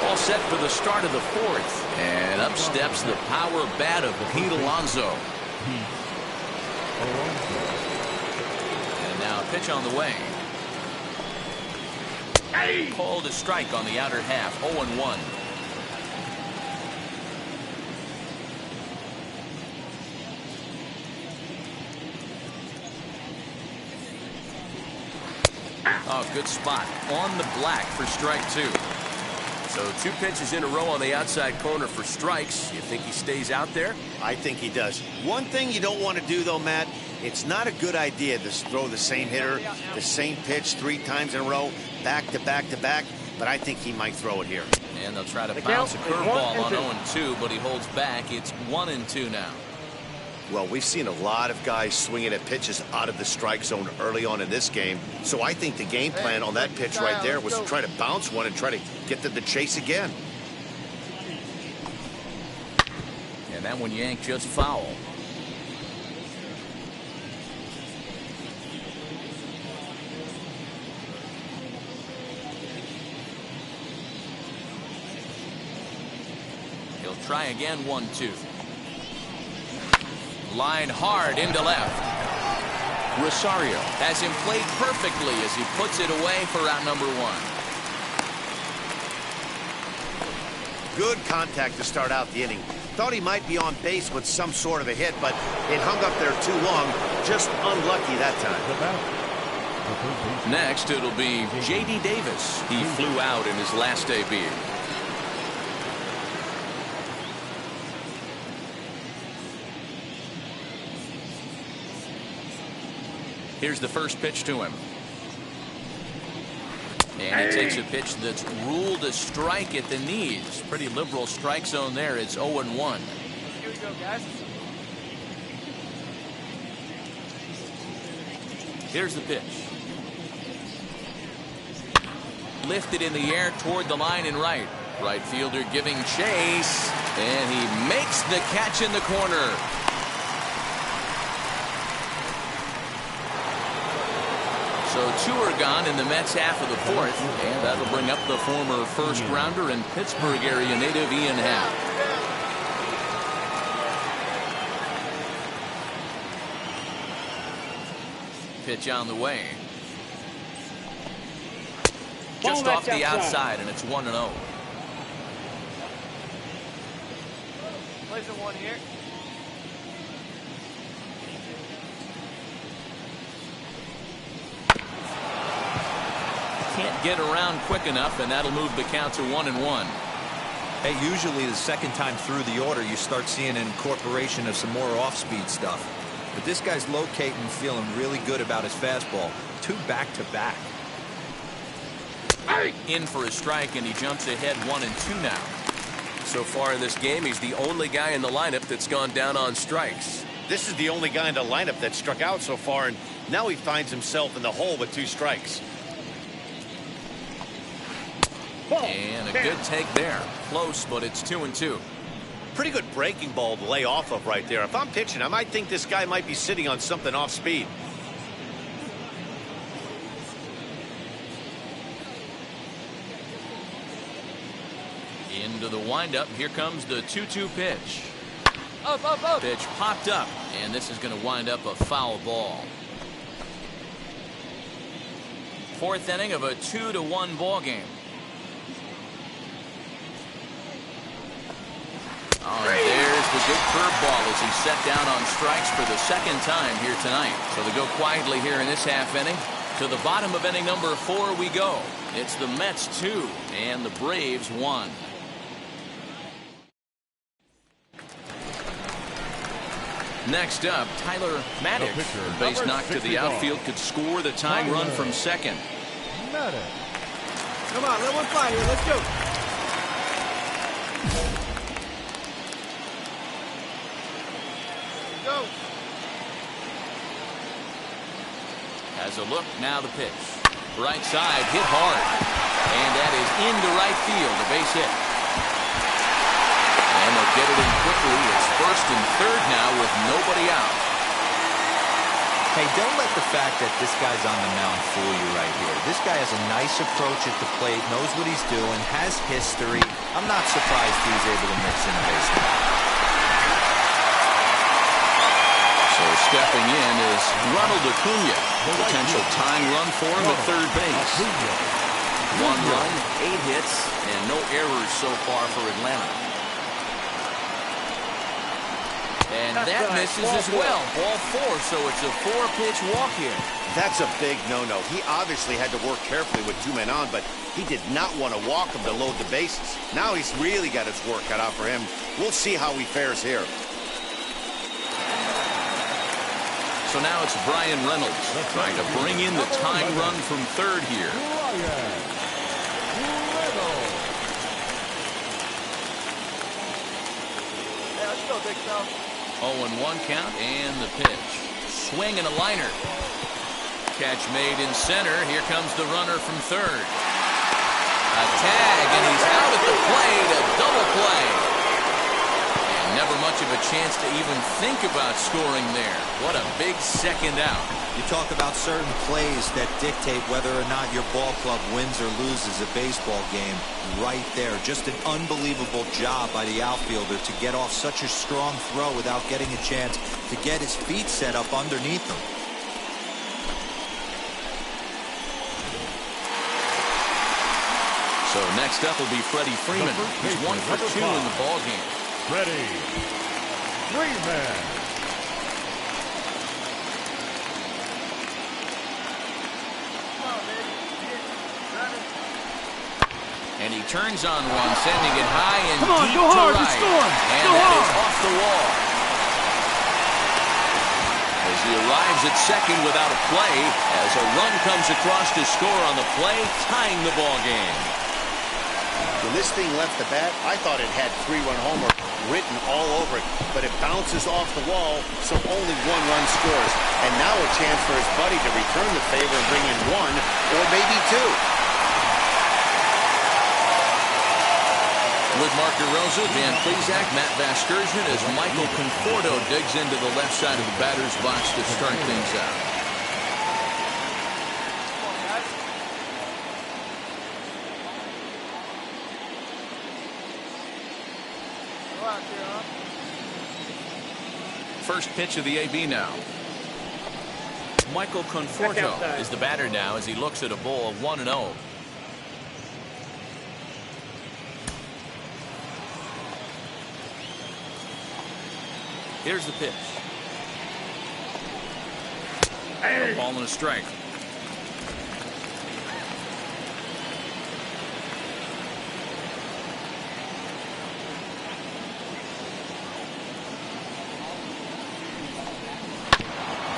All set for the start of the fourth, and up steps the power bat of Pete Alonso. And now a pitch on the way. Called a strike on the outer half, 0-1. Oh, good spot on the black for strike two. So two pitches in a row on the outside corner for strikes. You think he stays out there? I think he does. One thing you don't want to do, though, Matt, it's not a good idea to throw the same hitter, the same pitch 3 times in a row, back to back to back, but I think he might throw it here. And they'll try to bounce a curveball on 0-2, but he holds back. It's 1-2 now. Well, we've seen a lot of guys swinging at pitches out of the strike zone early on in this game. So I think the game plan on that pitch right there was to try to bounce one and try to get them to chase again. And that one yanked just foul. He'll try again, 1-2. Line hard into left. Rosario has him played perfectly as he puts it away for out number one. Good contact to start out the inning. Thought he might be on base with some sort of a hit, but it hung up there too long. Just unlucky that time. Next, it'll be J.D. Davis. He flew out in his last debut. Here's the first pitch to him. And he takes a pitch that's ruled a strike at the knees. Pretty liberal strike zone there. It's 0-1. Here we go, guys. Here's the pitch. Lifted in the air toward the line and right. Right fielder giving chase. And he makes the catch in the corner. So two are gone in the Mets half of the fourth, and that'll bring up the former first rounder and Pittsburgh area native Ian Happ. Pitch on the way. Just off the outside, and it's 1-0. Plays a one here. Can't get around quick enough, and that'll move the count to 1-1. Hey, usually the second time through the order, you start seeing an incorporation of some more off-speed stuff. But this guy's locating, feeling really good about his fastball. 2 back-to-back. In for a strike, and he jumps ahead 1-2 now. So far in this game, he's the only guy in the lineup that's gone down on strikes. This is the only guy in the lineup that struck out so far, and now he finds himself in the hole with 2 strikes. And a good take there. Close, but it's 2-2. pretty good breaking ball to lay off of right there. If I'm pitching, I might think this guy might be sitting on something off speed. Into the windup. Here comes the 2-2 pitch. Up, up, up. Pitch popped up, and this is going to wind up a foul ball. Fourth inning of a 2-1 ball game. Oh, there's the good curveball as he's set down on strikes for the second time here tonight. So they go quietly here in this half inning. To the bottom of inning number 4 we go. It's the Mets 2 and the Braves 1. Next up, Tyler Marcotte. Base knock to the outfield could score the tying run from second. Come on, let one fly here. Let's go. Go. Has a look, now the pitch. Right side, hit hard. And that is into right field, a base hit. And they'll get it in quickly. It's first and third now with nobody out. Hey, don't let the fact that this guy's on the mound fool you right here. This guy has a nice approach at the plate, knows what he's doing, has history. I'm not surprised he's able to mix in a base hit. So stepping in is Ronald Acuna. Potential tying run for him at third base. 1 run, 8 hits, and no errors so far for Atlanta. And that misses as well. Ball 4, so it's a 4-pitch walk here. That's a big no-no. He obviously had to work carefully with 2 men on, but he did not want to walk him to load the bases. Now he's really got his work cut out for him. We'll see how he fares here. So now it's Brian Reynolds trying to bring in the tying run from third here. Hey, let's go, big fella. 0-1 count and the pitch. Swing and a liner. Catch made in center. Here comes the runner from third. A tag, and he's out at the plate. A double play. And never much of a chance to even think about scoring there. What a big second out. You talk about certain plays that dictate whether or not your ball club wins or loses a baseball game. Right there. Just an unbelievable job by the outfielder to get off such a strong throw without getting a chance to get his feet set up underneath him. So next up will be Freddie Freeman. He's 1 for 2 in the ball game. Freddie Freeman. And he turns on one, sending it high and Come on, deep go to hard, right. let's score. And Go that hard. is off the wall. As he arrives at second without a play, as a run comes across to score on the play, tying the ball game. When this thing left the bat, I thought it had 3-run homer written all over it, but it bounces off the wall, so only 1 run scores. And now a chance for his buddy to return the favor and bring in 1 or maybe 2. With Mark DeRosa, Dan Plesac, Matt Vasgersian as Michael Conforto digs into the left side of the batter's box to start things out. Come on, guys. Go out there, huh? First pitch of the AB now. Michael Conforto is the batter now as he looks at a ball of 1-0. Here's the pitch. A ball and a strike.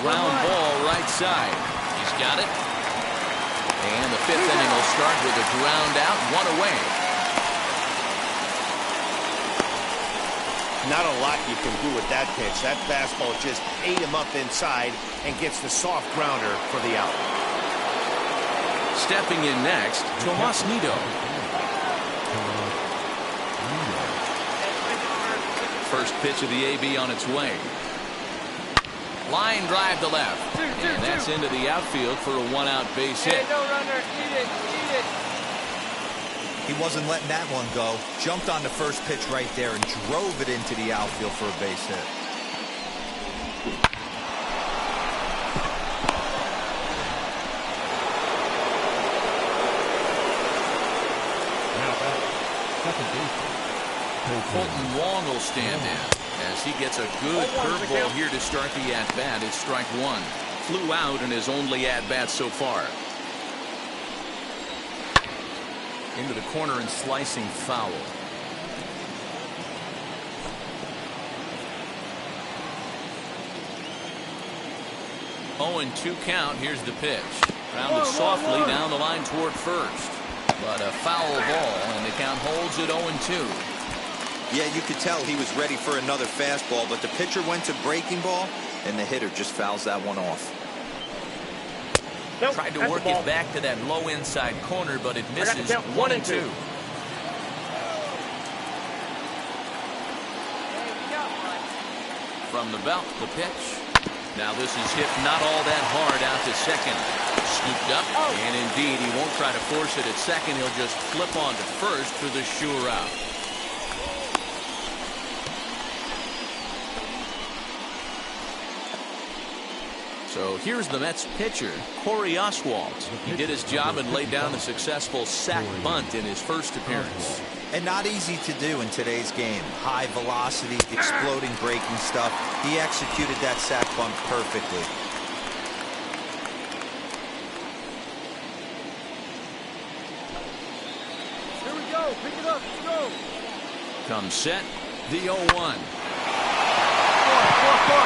Ground ball right side. He's got it. And the 5th inning will start with a ground out, 1 away. Not a lot you can do with that pitch. That fastball just ate him up inside and gets the soft grounder for the out. Stepping in next, Tomas Nido. first pitch of the AB on its way. Line drive to left. And that's into the outfield for a one-out base hit. Hey, no runner. Eat it. Eat it. He wasn't letting that one go. Jumped on the first pitch right there and drove it into the outfield for a base hit. Colton Wong will stand in as he gets a good curveball here to start the at-bat. It's strike one. Flew out in his only at-bat so far. Into the corner and slicing foul. 0-2 count. Here's the pitch. Grounded softly down the line toward first. But a foul ball, and the count holds at 0-2. Yeah, you could tell he was ready for another fastball, but the pitcher went to breaking ball, and the hitter just fouls that one off. Nope, tried to work it back to that low inside corner, but it misses. 1-2. From the belt, the pitch. Now this is hit not all that hard out to second. Scooped up, and indeed he won't try to force it at second. He'll just flip on to first for the sure out. So here's the Mets pitcher, Corey Oswalt. He did his job and laid down a successful sac bunt in his first appearance. And not easy to do in today's game. High velocity, exploding breaking stuff. He executed that sac bunt perfectly. Here we go. Pick it up. Let's go. Comes set. The 0-1.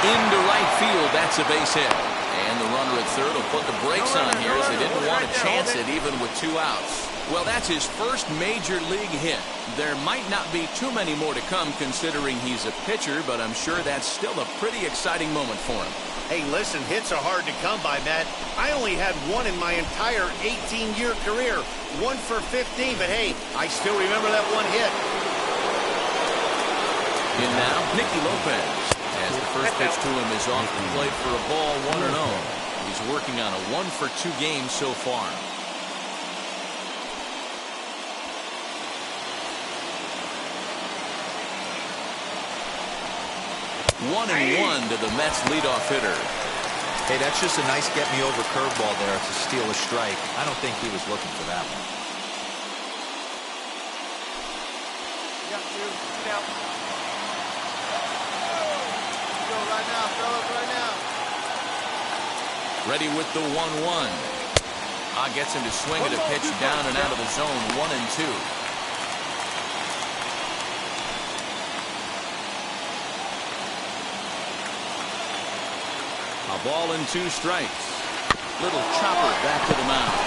Into right field. That's a base hit. And the runner at third will put the brakes on here as they didn't want to chance it even with 2 outs. Well, that's his first major league hit. There might not be too many more to come considering he's a pitcher, but I'm sure that's still a pretty exciting moment for him. Hey, listen, hits are hard to come by, Matt. I only had one in my entire 18-year career. 1 for 15, but hey, I still remember that one hit. In now, Nicky Lopez. As the first pitch to him is off the plate for a ball, 1-0. He's working on a 1 for 2 game so far. 1-1 to the Mets leadoff hitter. Hey, that's just a nice get-me-over curveball there to steal a strike. I don't think he was looking for that one. You got 2. Get out. Go right now, fellas, right now. Ready with the 1-1. Gets him to swing at a pitch down and out of the zone. 1-2. A ball and 2 strikes. Little chopper back to the mound.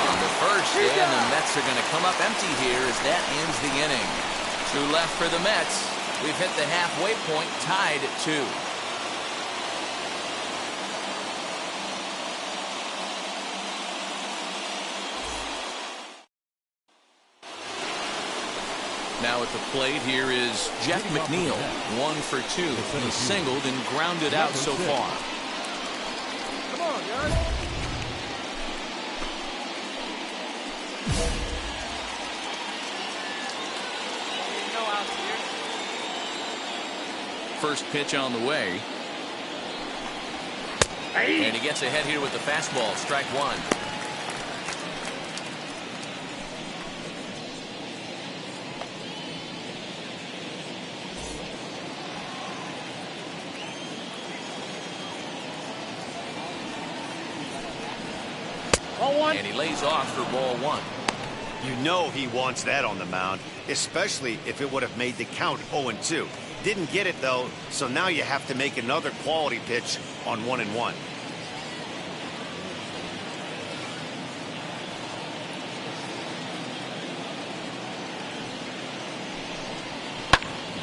On the first, and the Mets are going to come up empty here as that ends the inning. 2 left for the Mets. We've hit the halfway point, tied at 2. Now at the plate here is Jeff McNeil, 1 for 2. He's singled and grounded out so far. Come on, guys. No outs here. First pitch on the way. And he gets ahead here with the fastball, strike 1. And he lays off for ball 1. You know he wants that on the mound, especially if it would have made the count 0-2. Didn't get it, though, so now you have to make another quality pitch on 1-1.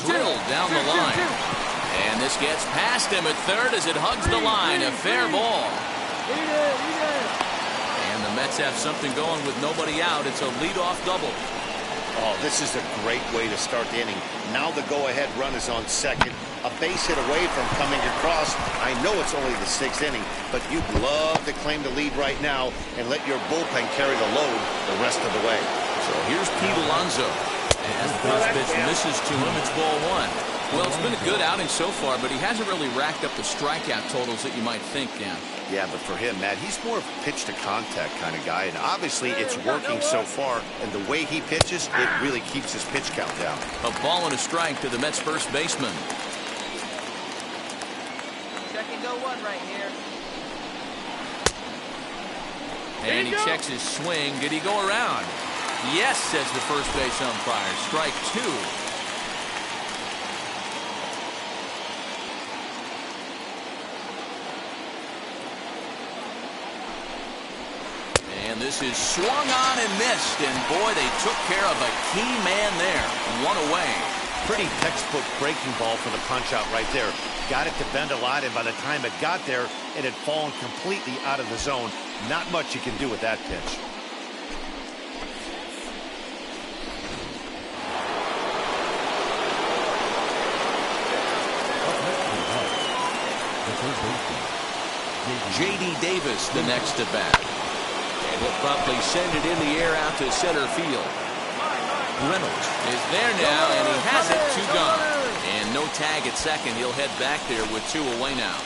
Drilled down the line. And this gets past him at third as it hugs the line. A fair ball. Eat it. And the Mets have something going with nobody out. It's a leadoff double. Oh, this is a great way to start the inning. Now the go-ahead run is on second. A base hit away from coming across. I know it's only the 6th inning, but you'd love to claim the lead right now and let your bullpen carry the load the rest of the way. So here's Pete Alonso. As the first pitch misses to him, it's ball 1. Well, it's been a good outing so far, but he hasn't really racked up the strikeout totals that you might think, Dan. Yeah, but for him, Matt, he's more of a pitch-to-contact kind of guy, and obviously it's working so far, and the way he pitches, it really keeps his pitch count down. A ball and a strike to the Mets first baseman. Second go one right here. And he checks his swing. Did he go around? Yes, says the first base umpire. Strike 2. And this is swung on and missed. And boy, they took care of a key man there. 1 away. Pretty textbook breaking ball for the punch out right there. Got it to bend a lot, and by the time it got there, it had fallen completely out of the zone. Not much you can do with that pitch. J.D. Davis, the next at bat. And he'll promptly send it in the air out to center field. Reynolds is there now, and he has it. 2 gone. And no tag at second. He'll head back there with 2 away now.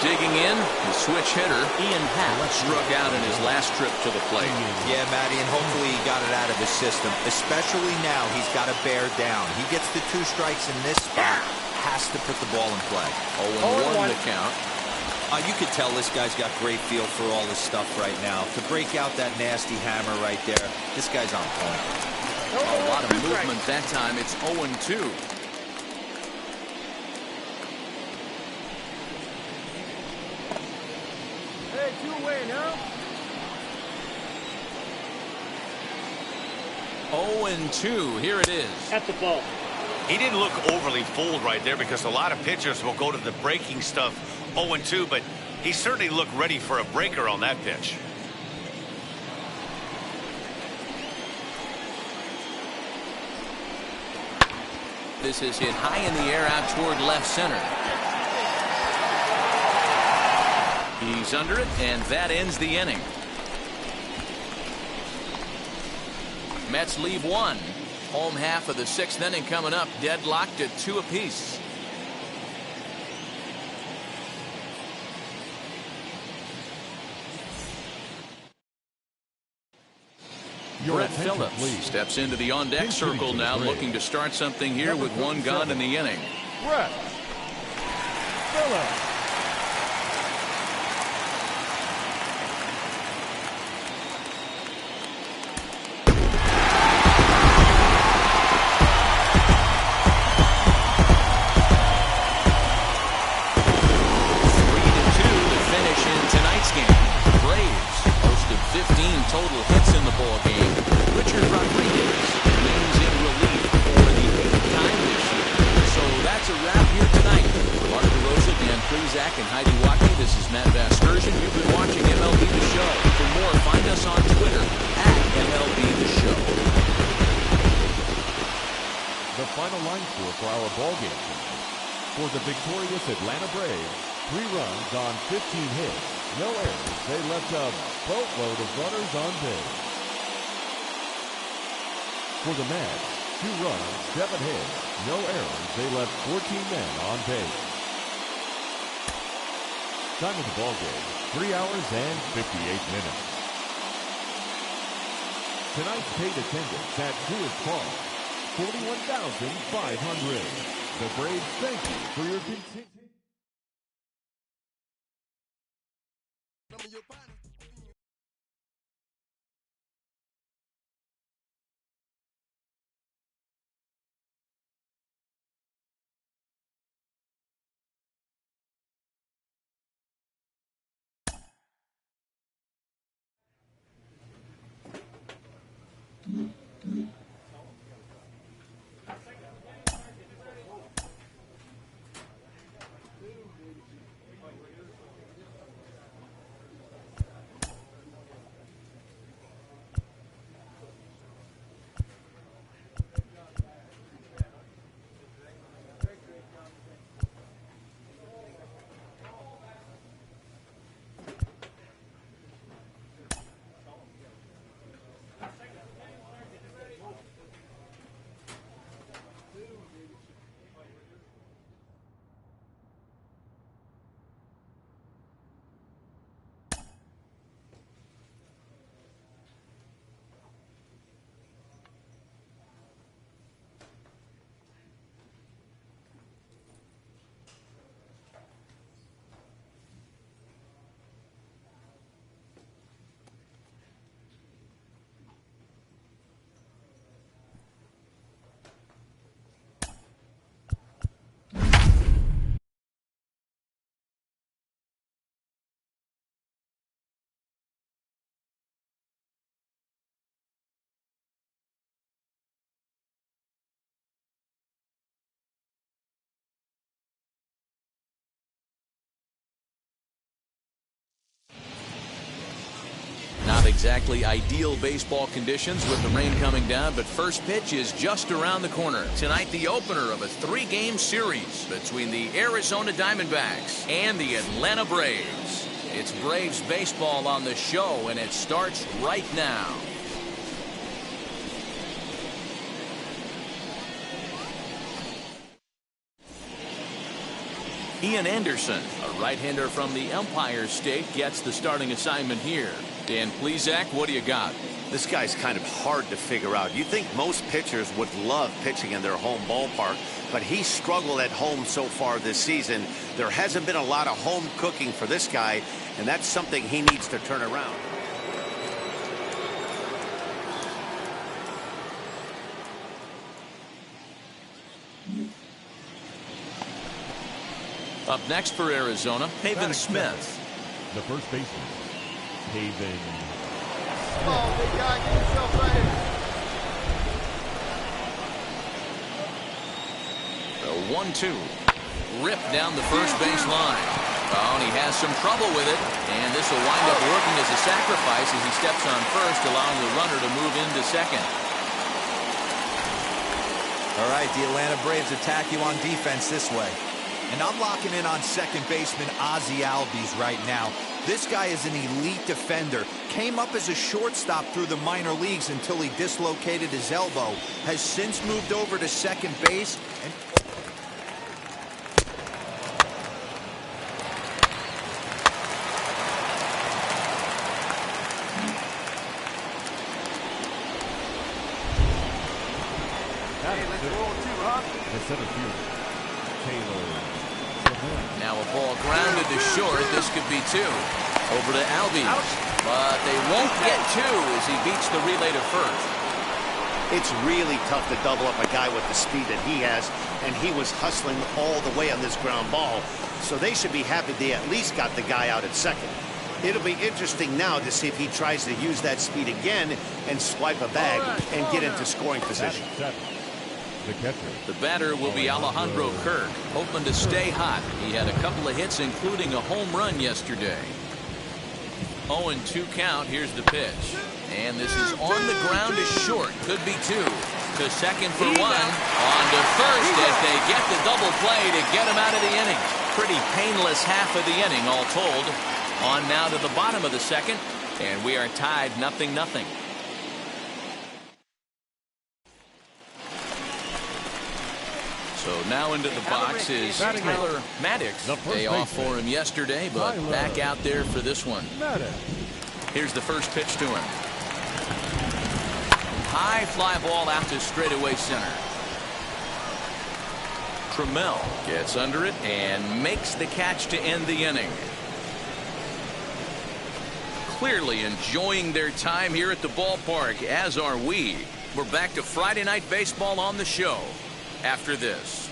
Digging in, the switch hitter, Ian Happ, struck out in his last trip to the plate. Yeah, Matty, and hopefully he got it out of his system. Especially now, he's got to bear down. He gets the 2 strikes in this spot. Has to put the ball in play. 0-1 the count. You could tell this guy's got great feel for all this stuff right now. To break out that nasty hammer right there, this guy's on point. A lot of movement that time. It's 0-2. Hey, 2 away now. 0-2. Here it is. At the ball. He didn't look overly fooled right there because a lot of pitchers will go to the breaking stuff 0-2, but he certainly looked ready for a breaker on that pitch. This is hit high in the air out toward left center. He's under it, and that ends the inning. Mets leave 1. Home half of the 6th inning coming up, deadlocked at 2 apiece. Brett Phillips steps into the on-deck circle now, looking to start something here with 1 gone in the inning. Brett Phillips. Total hits in the ball game. Richard Rodriguez remains in relief for the 8th time this year. So that's a wrap here tonight. For Mark DeRosa, Dan Plezak, and Heidi Watkey, this is Matt Vasgersian. You've been watching MLB The Show. For more, find us on Twitter at MLB The Show. The final line score for our ball game tonight. For the victorious Atlanta Braves, 3 runs on 15 hits. No errors. They left a boatload of runners on base. For the Mets, 2 runs, 7 hits. No errors. They left 14 men on base. Time of the ball game, 3 hours and 58 minutes. Tonight's paid attendance at Truist Park, 41,500. The Braves thank you for your continued. exactly ideal baseball conditions with the rain coming down, but first pitch is just around the corner. Tonight, the opener of a 3-game series between the Arizona Diamondbacks and the Atlanta Braves. It's Braves baseball on the show, and it starts right now. Ian Anderson, a right-hander from the Empire State, gets the starting assignment here. Dan Plesac, what do you got? This guy's kind of hard to figure out. You think most pitchers would love pitching in their home ballpark, but he struggled at home so far this season. There hasn't been a lot of home cooking for this guy, and that's something he needs to turn around. Up next for Arizona, Pavin Smith. The first baseman, Pavin. Come on, big guy, get yourself ready. The 1-2. Rip down the first base line. Oh, and he has some trouble with it. And this will wind up working as a sacrifice as he steps on first, allowing the runner to move into second. All right, the Atlanta Braves attack you on defense this way. And I'm locking in on second baseman Ozzie Albies right now. This guy is an elite defender. Came up as a shortstop through the minor leagues until he dislocated his elbow. Has since moved over to second base and... Hey, let's roll too, huh? The center fielder, Tyler. Now a ball grounded to short. This could be 2. Over to Albies. But they won't get 2 as he beats the relay to first. It's really tough to double up a guy with the speed that he has, and he was hustling all the way on this ground ball. So they should be happy they at least got the guy out at second. It'll be interesting now to see if he tries to use that speed again and swipe a bag and get into scoring position. The catcher. The batter will be Alejandro Kirk, hoping to stay hot. He had a couple of hits, including a home run yesterday. 0-2 count. Here's the pitch. And this is on the ground to short. Could be 2. To second for 1. On to first as they get the double play to get him out of the inning. Pretty painless half of the inning, all told. On now to the bottom of the second. And we are tied 0-0. So now into the box is Tyler Marcotte. Day off for him yesterday, but back out there for this one. Here's the first pitch to him. High fly ball out to straightaway center. Trammell gets under it and makes the catch to end the inning. Clearly enjoying their time here at the ballpark, as are we. We're back to Friday Night Baseball on the show after this.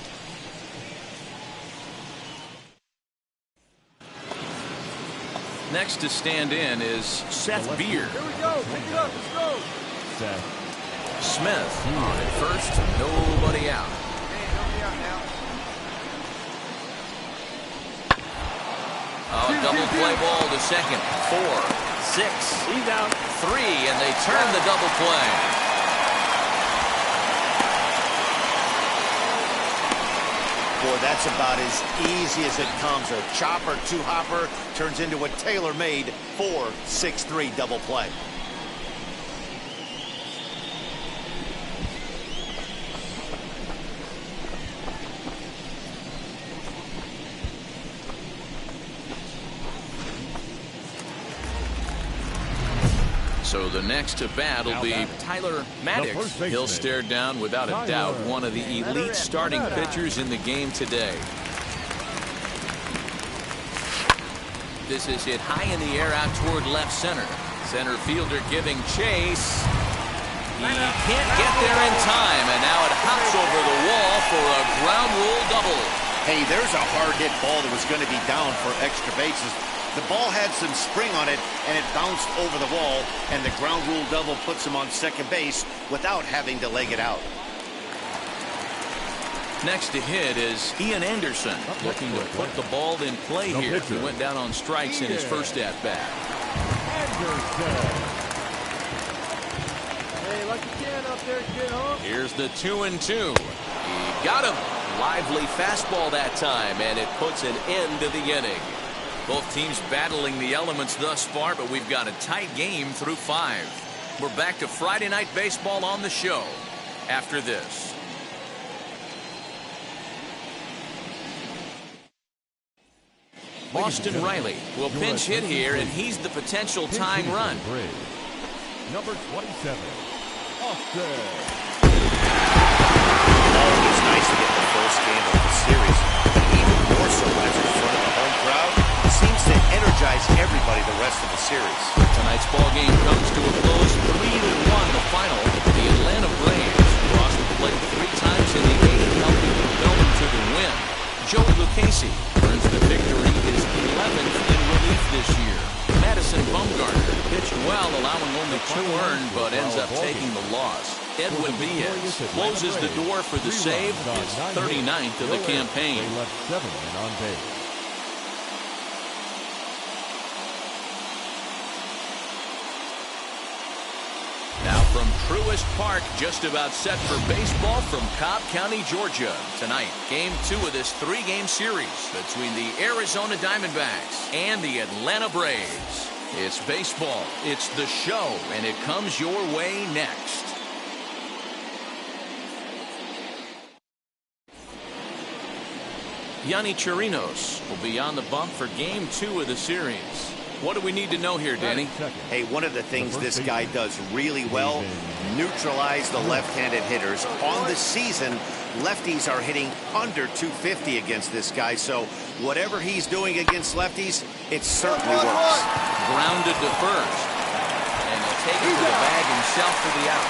Next to stand in is Seth Beer. Here we go. Pick it up. Let's go. Seth. Smith on at first. Nobody out. Hey, nobody out now. Oh, double play ball to second. 4, 6. He's out. 3, and they turn the double play. Boy, that's about as easy as it comes. A chopper, 2-hopper turns into a tailor-made 4-6-3 double play. So the next to bat will be Tyler Marcotte. He'll stare down without a doubt one of the elite starting pitchers in the game today. This is hit high in the air out toward left center. Center fielder giving chase. He can't get there in time, and now it hops over the wall for a ground rule double. Hey, there's a hard hit ball that was going to be down for extra bases. The ball had some spring on it, and it bounced over the wall, and the ground rule double puts him on second base without having to leg it out. Next to hit is Ian Anderson, looking to put the ball in play here. He went down on strikes in his first at-bat. out there, kid, huh? Here's the 2-2. He got him. Lively fastball that time, and it puts an end to the inning. Both teams battling the elements thus far, but we've got a tight game through 5. We're back to Friday Night Baseball on the show after this. Austin Riley will pinch hit here, and he's the potential tying run. Number 27, Austin. Always nice to get the first game of the series, but even more so when it's in front of the home crowd. It seems to energize everybody the rest of the series. Tonight's ball game comes to a close, 3-1 the final. The Atlanta Braves crossed the plate 3 times in the 8th, helping propel them to the win. Joey Lucchesi earns the victory, his 11th in relief this year. Madison Bumgarner pitched well, allowing only 2 earned, but ends up taking the loss. Edwin Diaz closes the door for the save, his 39th of the campaign. They left 7 men on base. Now from Truist Park, just about set for baseball from Cobb County, Georgia. Tonight, Game 2 of this 3-game series between the Arizona Diamondbacks and the Atlanta Braves. It's baseball, it's the show, and it comes your way next. Yonny Chirinos will be on the bump for Game 2 of the series. What do we need to know here, Danny? Hey, one of the things this guy does really well, neutralize the left-handed hitters. On the season, lefties are hitting under 250 against this guy, so whatever he's doing against lefties, it certainly works. Grounded to first, and he'll take it to the bag himself for the out.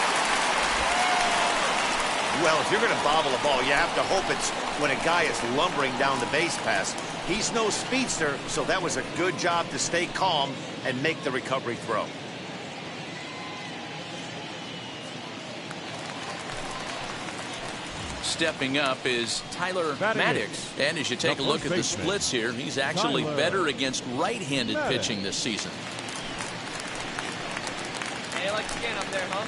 Well, if you're going to bobble a ball, you have to hope it's when a guy is lumbering down the base pass. He's no speedster, so that was a good job to stay calm and make the recovery throw. Stepping up is Tyler Marcotte. And as you take a look at the splits here, he's actually better against right-handed pitching this season. Hey, I like to get up there, huh?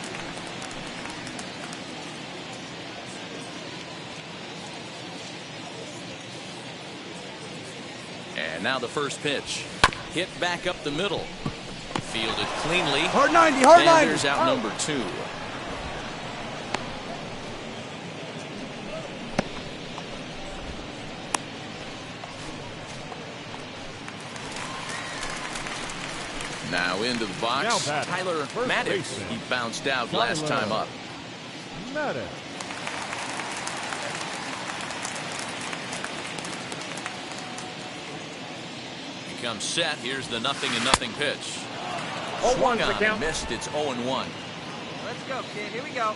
And now the first pitch. Hit back up the middle. Fielded cleanly. Hard 90, hard 90. Sanders out number 2. Now into the box, Tyler Marcotte. He bounced out last time up. Marcotte. Comes set. Here's the 0-0 pitch. Swung on, count. missed. It's 0-1. Let's go, kid. Here we go.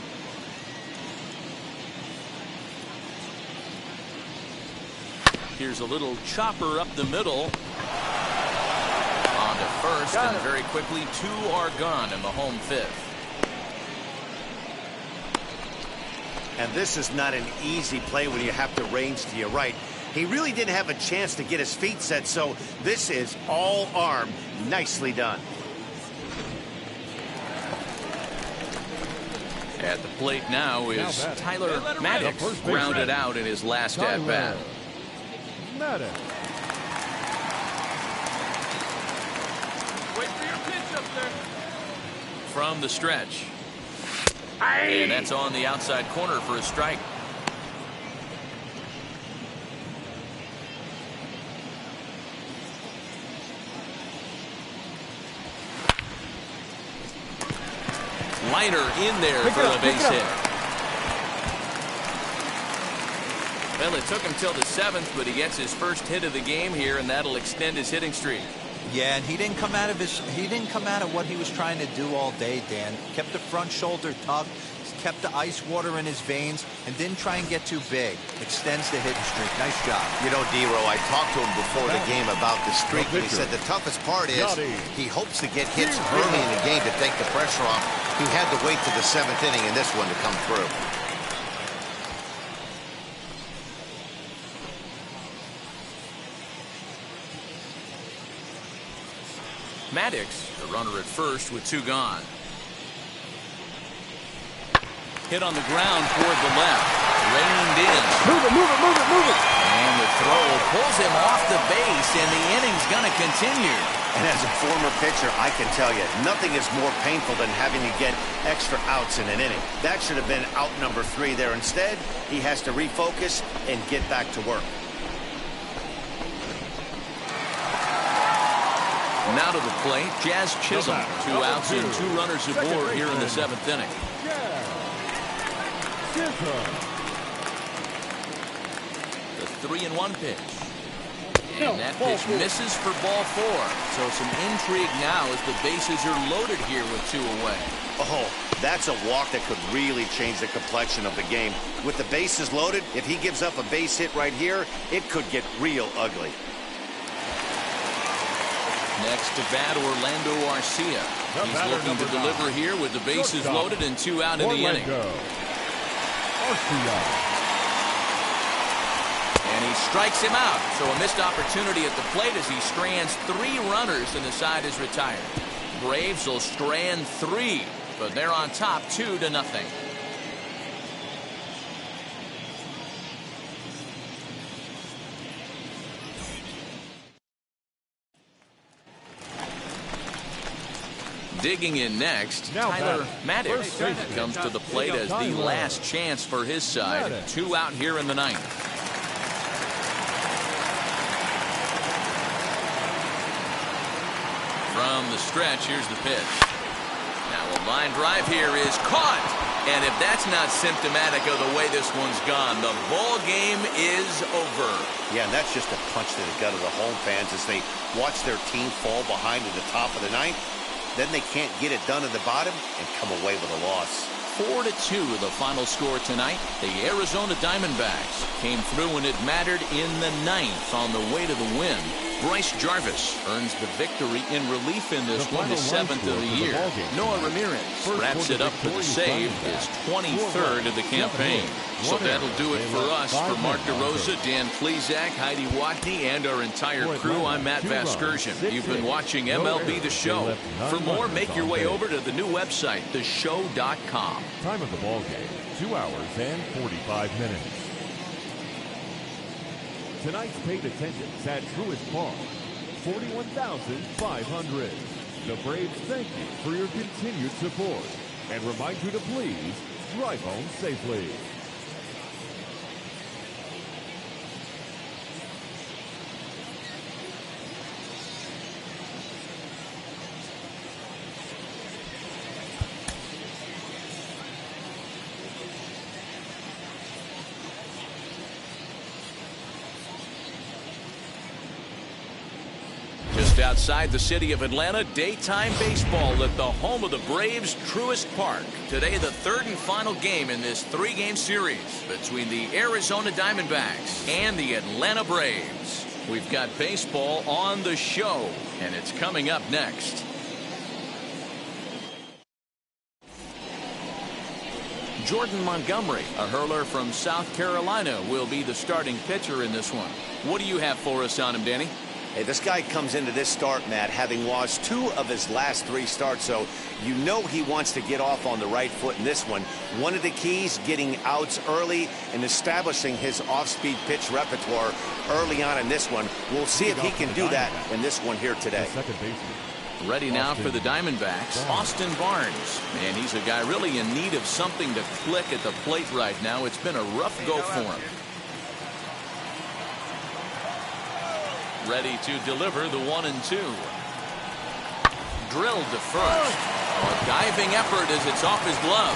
Here's a little chopper up the middle. On to first, and very quickly 2 are gone in the home 5th. And this is not an easy play when you have to range to your right. He really didn't have a chance to get his feet set, so this is all arm. Nicely done. At the plate now is Tyler Marcotte, grounded out in his last at-bat. Marcotte. Wait for your pitch up there. From the stretch. And that's on the outside corner for a strike. Liner in there for the base hit. Well, it took him till the 7th, but he gets his first hit of the game here, and that'll extend his hitting streak. Yeah, and he didn't come out of what he was trying to do all day, Dan. Kept the front shoulder tucked, kept the ice water in his veins, and didn't try and get too big. Extends the hitting streak. Nice job. You know, D-Row, I talked to him before the game about the streak, and he said the toughest part is he hopes to get hits early in the game to take the pressure off. He had to wait to the 7th inning in this one to come through. Maddox, the runner at first with 2 gone. hit on the ground toward the left. Reined in. Move it, move it, move it, move it. And the throw pulls him off the base, and the inning's going to continue. And as a former pitcher, I can tell you, nothing is more painful than having to get extra outs in an inning. That should have been out number 3 there. Instead, he has to refocus and get back to work. Now to the plate, Jazz Chisholm. 2 outs and 2 runners aboard here in the 7th inning. The 3-1 pitch. And that pitch misses for ball 4. So some intrigue now as the bases are loaded here with 2 away. Oh, that's a walk that could really change the complexion of the game. With the bases loaded, if he gives up a base hit right here, it could get real ugly. Next to bat, Orlando Arcia. He's looking to deliver here with the bases loaded and 2 out in the inning. And he strikes him out. So a missed opportunity at the plate as he strands 3 runners and the side is retired. Braves will strand 3, but they're on top 2-0. Digging in next, Tyler Marcotte comes to the plate as the last chance for his side. 2 out here in the 9th. From the stretch, here's the pitch. Now a line drive here is caught. And if that's not symptomatic of the way this one's gone, the ball game is over. Yeah, and that's just a punch to the gut of the home fans as they watch their team fall behind at the top of the 9th. Then they can't get it done at the bottom and come away with a loss. 4-2 the final score tonight. The Arizona Diamondbacks came through when it mattered in the 9th on the way to the win. Bryce Jarvis earns the victory in relief in this one, his 7th of the year. Noah Ramirez wraps it up for the save, his 23rd of the campaign. So that'll do it for us. For Mark DeRosa, Dan Plezak, Heidi Watney, and our entire crew, I'm Matt Vasgersian. You've been watching MLB The Show. For more, make your way over to the new website, theshow.com. Time of the ball game, 2 hours and 45 minutes. Tonight's paid attendance at Truist Park, 41,500. The Braves thank you for your continued support and remind you to please drive home safely. Outside the city of Atlanta, daytime baseball at the home of the Braves, Truist Park. Today, the 3rd and final game in this 3-game series between the Arizona Diamondbacks and the Atlanta Braves. We've got baseball on the show, and it's coming up next. Jordan Montgomery, a hurler from South Carolina, will be the starting pitcher in this one. What do you have for us on him, Danny? Hey, this guy comes into this start, Matt, having lost 2 of his last 3 starts, so you know he wants to get off on the right foot in this one. One of the keys, getting outs early and establishing his off-speed pitch repertoire early on in this one. We'll see if he can do that in this one here today. Ready now for the Diamondbacks, Austin Barnes. Man, he's a guy really in need of something to click at the plate right now. It's been a rough go for him. Ready to deliver the 1-2. Drilled to first. A diving effort as it's off his glove.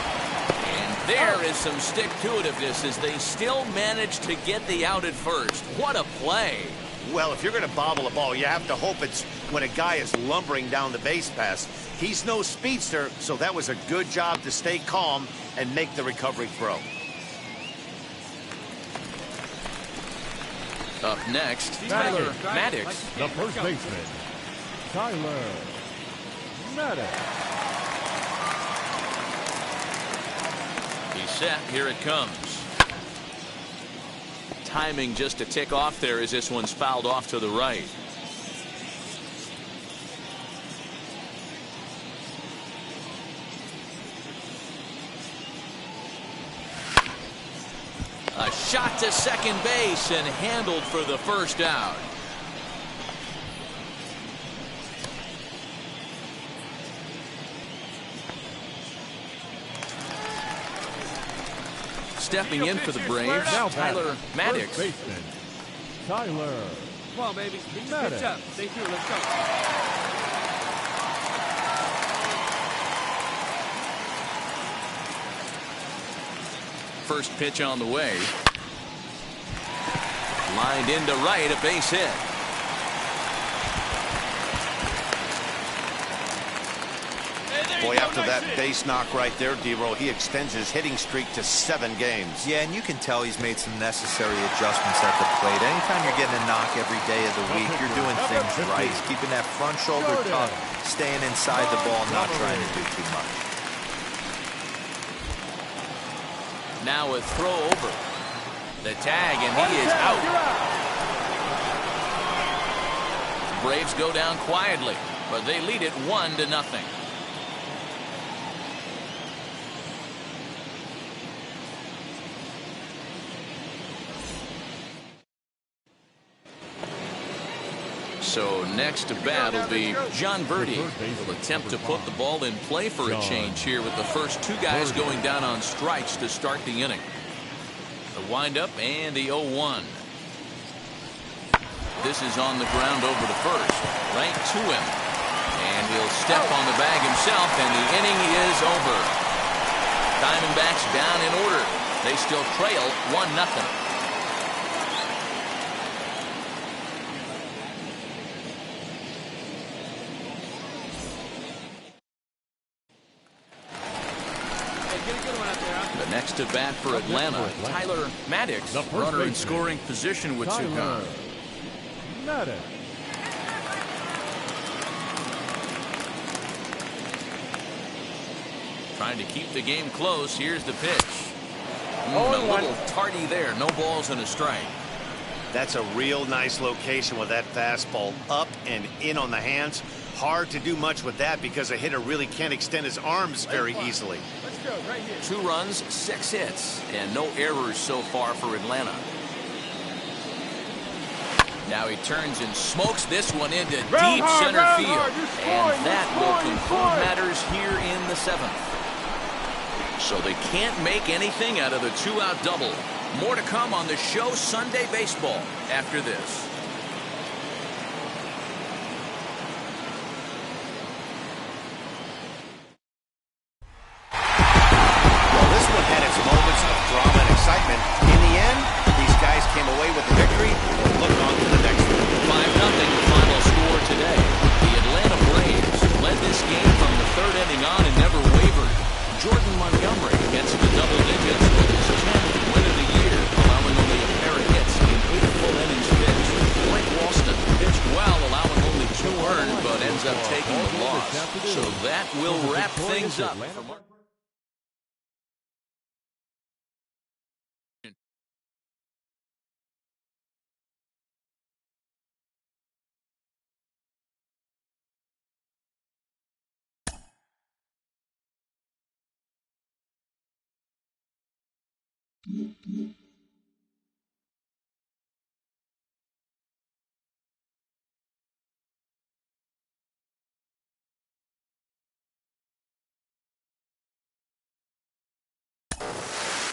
And there is some stick-to-itiveness as they still manage to get the out at first. What a play. Well, if you're going to bobble a ball, you have to hope it's when a guy is lumbering down the base pass. He's no speedster, so that was a good job to stay calm and make the recovery throw. Up next, Tyler Marcotte. The first baseman, Tyler Marcotte. He's set. Here it comes. Timing just a tick off there as this one's fouled off to the right. hit to second base and handled for the first out. Stepping in for the Braves, Now Tyler Marcotte. Tyler. Come on, baby. Pitch up. Stay through. Let's go. First pitch on the way. Lined into right, a base hit. Boy, after that base knock right there, D-Roll, he extends his hitting streak to 7 games. Yeah, and you can tell he's made some necessary adjustments at the plate. Anytime you're getting a knock every day of the week, you're doing things right. He's keeping that front shoulder tucked, staying inside the ball, not trying to do too much. Now a throw over. The tag, and he is out. Braves go down quietly, but they lead it 1-0. So next to bat will be John Verdi. Will attempt to put the ball in play for a change here with the first 2 guys going down on strikes to start the inning. The windup and the 0-1. This is on the ground over to first, right to him. And he'll step on the bag himself, and the inning is over. Diamondbacks down in order. They still trail 1-0. Next to bat for Atlanta, Tyler Marcotte, runner in scoring position with 2 gone. Trying to keep the game close. Here's the pitch. A little tardy there. No balls and a strike. That's a real nice location with that fastball up and in on the hands. Hard to do much with that because a hitter really can't extend his arms very easily. 2 runs, 6 hits, and no errors so far for Atlanta. Now he turns and smokes this one into deep center field. And that will conclude matters here in the 7th. So they can't make anything out of the 2-out double. More to come on the show Sunday Baseball after this. In the end, these guys came away with the victory and looked on to the next one. 5-0 final score today. The Atlanta Braves led this game from the 3rd inning on and never wavered. Jordan Montgomery gets to double digits with his 10th win of the year, allowing only a pair of hits in 8 full innings pitched. Blake Walston pitched well, allowing only 2 earned, but ends up taking the loss. So that will wrap things up.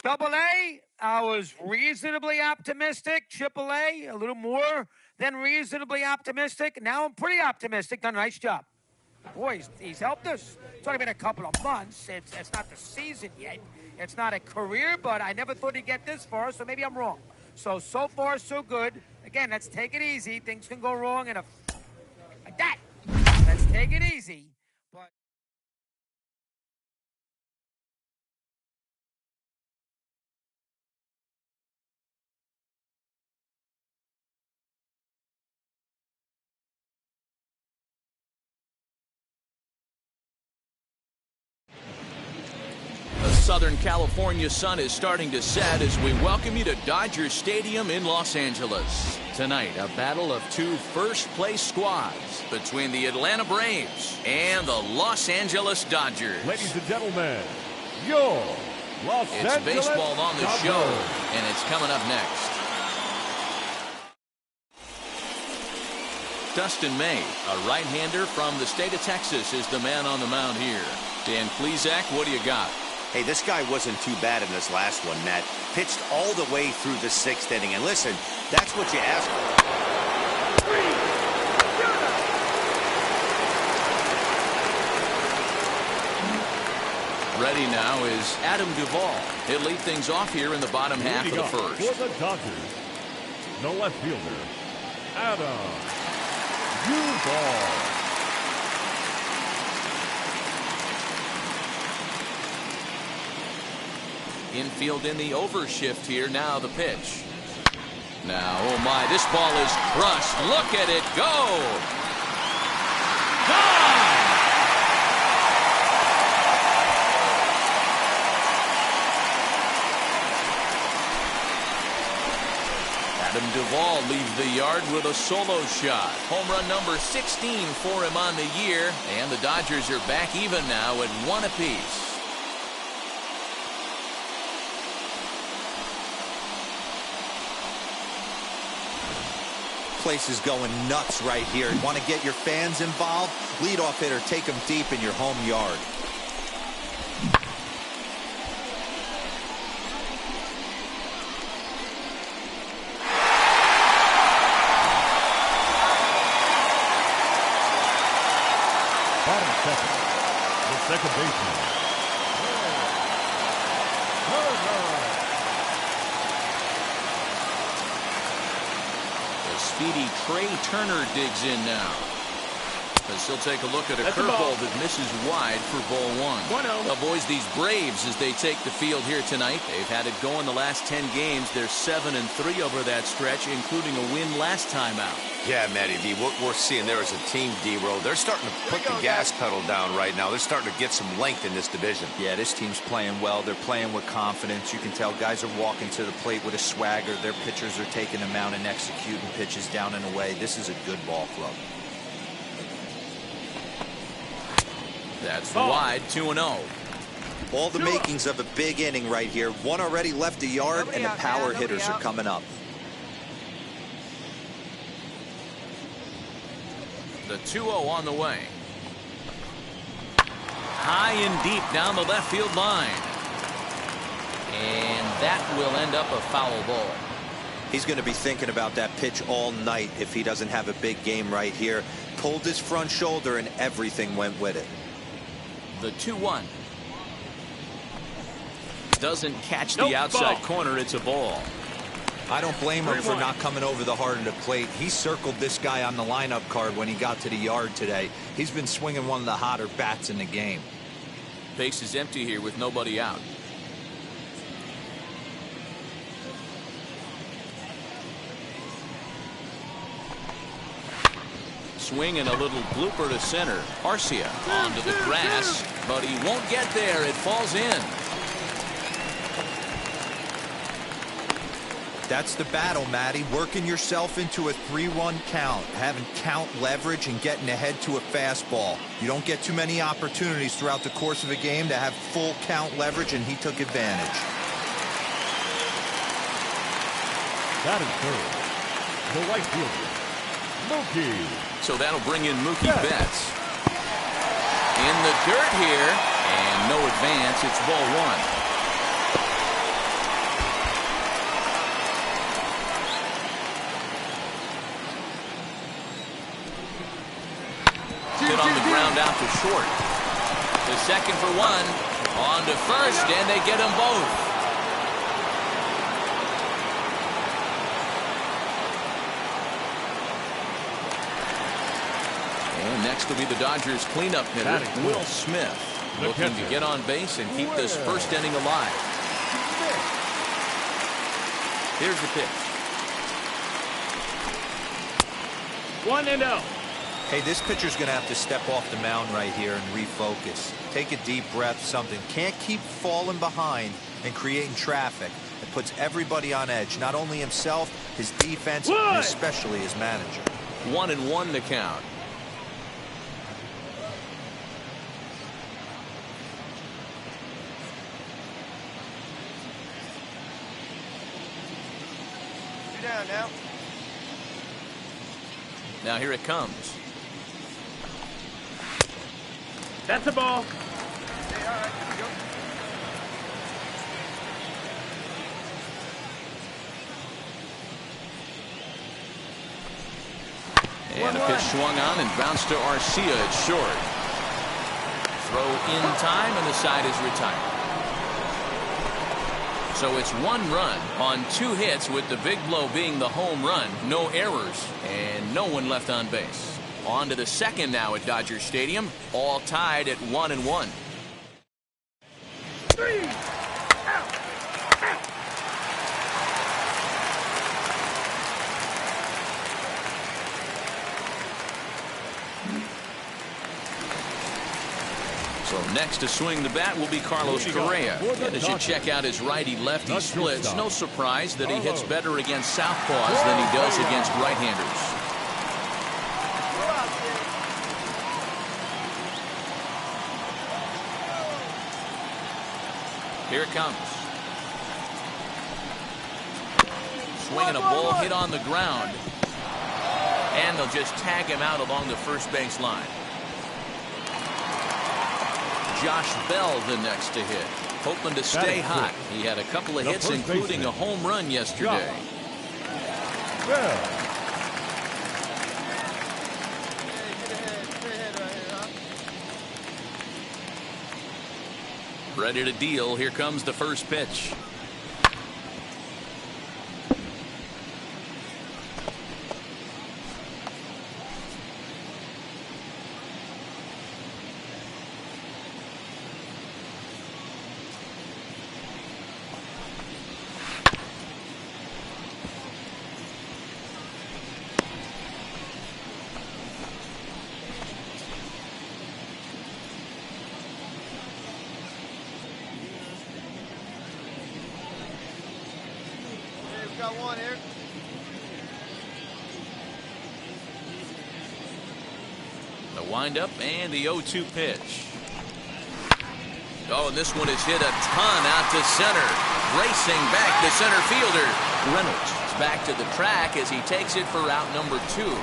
AA, I was reasonably optimistic. AAA, a little more than reasonably optimistic. Now I'm pretty optimistic. Done a nice job. Boy, he's helped us. It's only been a couple of months. It's not the season yet. It's not a career, but I never thought he'd get this far, so maybe I'm wrong. So far, so good. Again, let's take it easy. Things can go wrong in like that. Let's take it easy. But Southern California sun is starting to set as we welcome you to Dodger Stadium in Los Angeles. Tonight, a battle of 2 first-place squads between the Atlanta Braves and the Los Angeles Dodgers. Ladies and gentlemen, your It's baseball on the show, and it's coming up next. Dustin May, a right-hander from the state of Texas, is the man on the mound here. Dan Plesac, what do you got? Hey, this guy wasn't too bad in this last one, Matt. Pitched all the way through the 6th inning. And listen, that's what you ask for. Ready now is Adam Duvall. He'll lead things off here in the bottom half of the first. For the Dodgers, the left fielder, Adam Duvall. Infield in the overshift here. Now the pitch. Now, oh my, this ball is crushed. Look at it go. Gone! Adam Duvall leaves the yard with a solo shot. Home run number 16 for him on the year. And the Dodgers are back even now at 1 apiece. Place is going nuts right here. Want to get your fans involved? Leadoff hitter, take them deep in your home yard. Bottom second, the second baseman. Speedy Trey Turner digs in now. As he'll take a look at a curveball that misses wide for ball 1. Well, boys, these Braves, as they take the field here tonight, they've had it going the last 10 games. They're 7-3 over that stretch, including a win last time out. Yeah, Matty V, what we're seeing there is a team, D-Row. They're starting to put the gas pedal down right now. They're starting to get some length in this division. Yeah, this team's playing well. They're playing with confidence. You can tell guys are walking to the plate with a swagger. Their pitchers are taking them out and executing pitches down and away. This is a good ball club. That's wide, 2-0. All the makings of a big inning right here. One already left the yard, and the power hitters are coming up. The 2-0 on the way. High and deep down the left field line. And that will end up a foul ball. He's going to be thinking about that pitch all night if he doesn't have a big game right here. Pulled his front shoulder, and everything went with it. The 2-1. Doesn't catch the outside corner. It's a ball. I don't blame him for not coming over the heart of the plate. He circled this guy on the lineup card when he got to the yard today. He's been swinging one of the hotter bats in the game. Base is empty here with nobody out. Swing and a little blooper to center. Arcia onto the grass, but he won't get there. It falls in. That's the battle, Matty. Working yourself into a 3-1 count, having count leverage and getting ahead to a fastball. You don't get too many opportunities throughout the course of a game to have full count leverage, and he took advantage. That is third. The right fielder, Mookie. So that'll bring in Mookie Betts. In the dirt here, and no advance. It's ball 1. Hit on the ground out to short. The second for 1. On to first, and they get them both. And next will be the Dodgers cleanup hitter, Will Smith, looking to get on base and keep this first inning alive. Here's the pitch. 1-0. Hey, this pitcher's going to have to step off the mound right here and refocus. Take a deep breath, something. Can't keep falling behind and creating traffic. It puts everybody on edge, not only himself, his defense, and especially his manager. 1-1 to count. out now. Now here it comes. That's a ball. Hey, all right, here we go. And a pitch swung on and bounced to Arcia. It's short. Throw in time, and the side is retired. So it's 1 run on 2 hits, with the big blow being the home run. No errors and no one left on base. On to the second now at Dodger Stadium. All tied at 1-1. 3 out. So next to swing the bat will be Carlos Correa. And as you check out his righty-lefty splits, no surprise that he hits better against southpaws than he does against right-handers. Here it comes. Swinging a ball hit on the ground. And they'll just tag him out along the first base line. Josh Bell the next to hit, hoping to stay hot. He had a couple of hits, including a home run yesterday. Ready to deal. Here comes the first pitch. Got one here. The windup and the 0-2 pitch. Oh, and this one is hit a ton out to center. Racing back to center fielder. Reynolds is back to the track as he takes it for out number 2.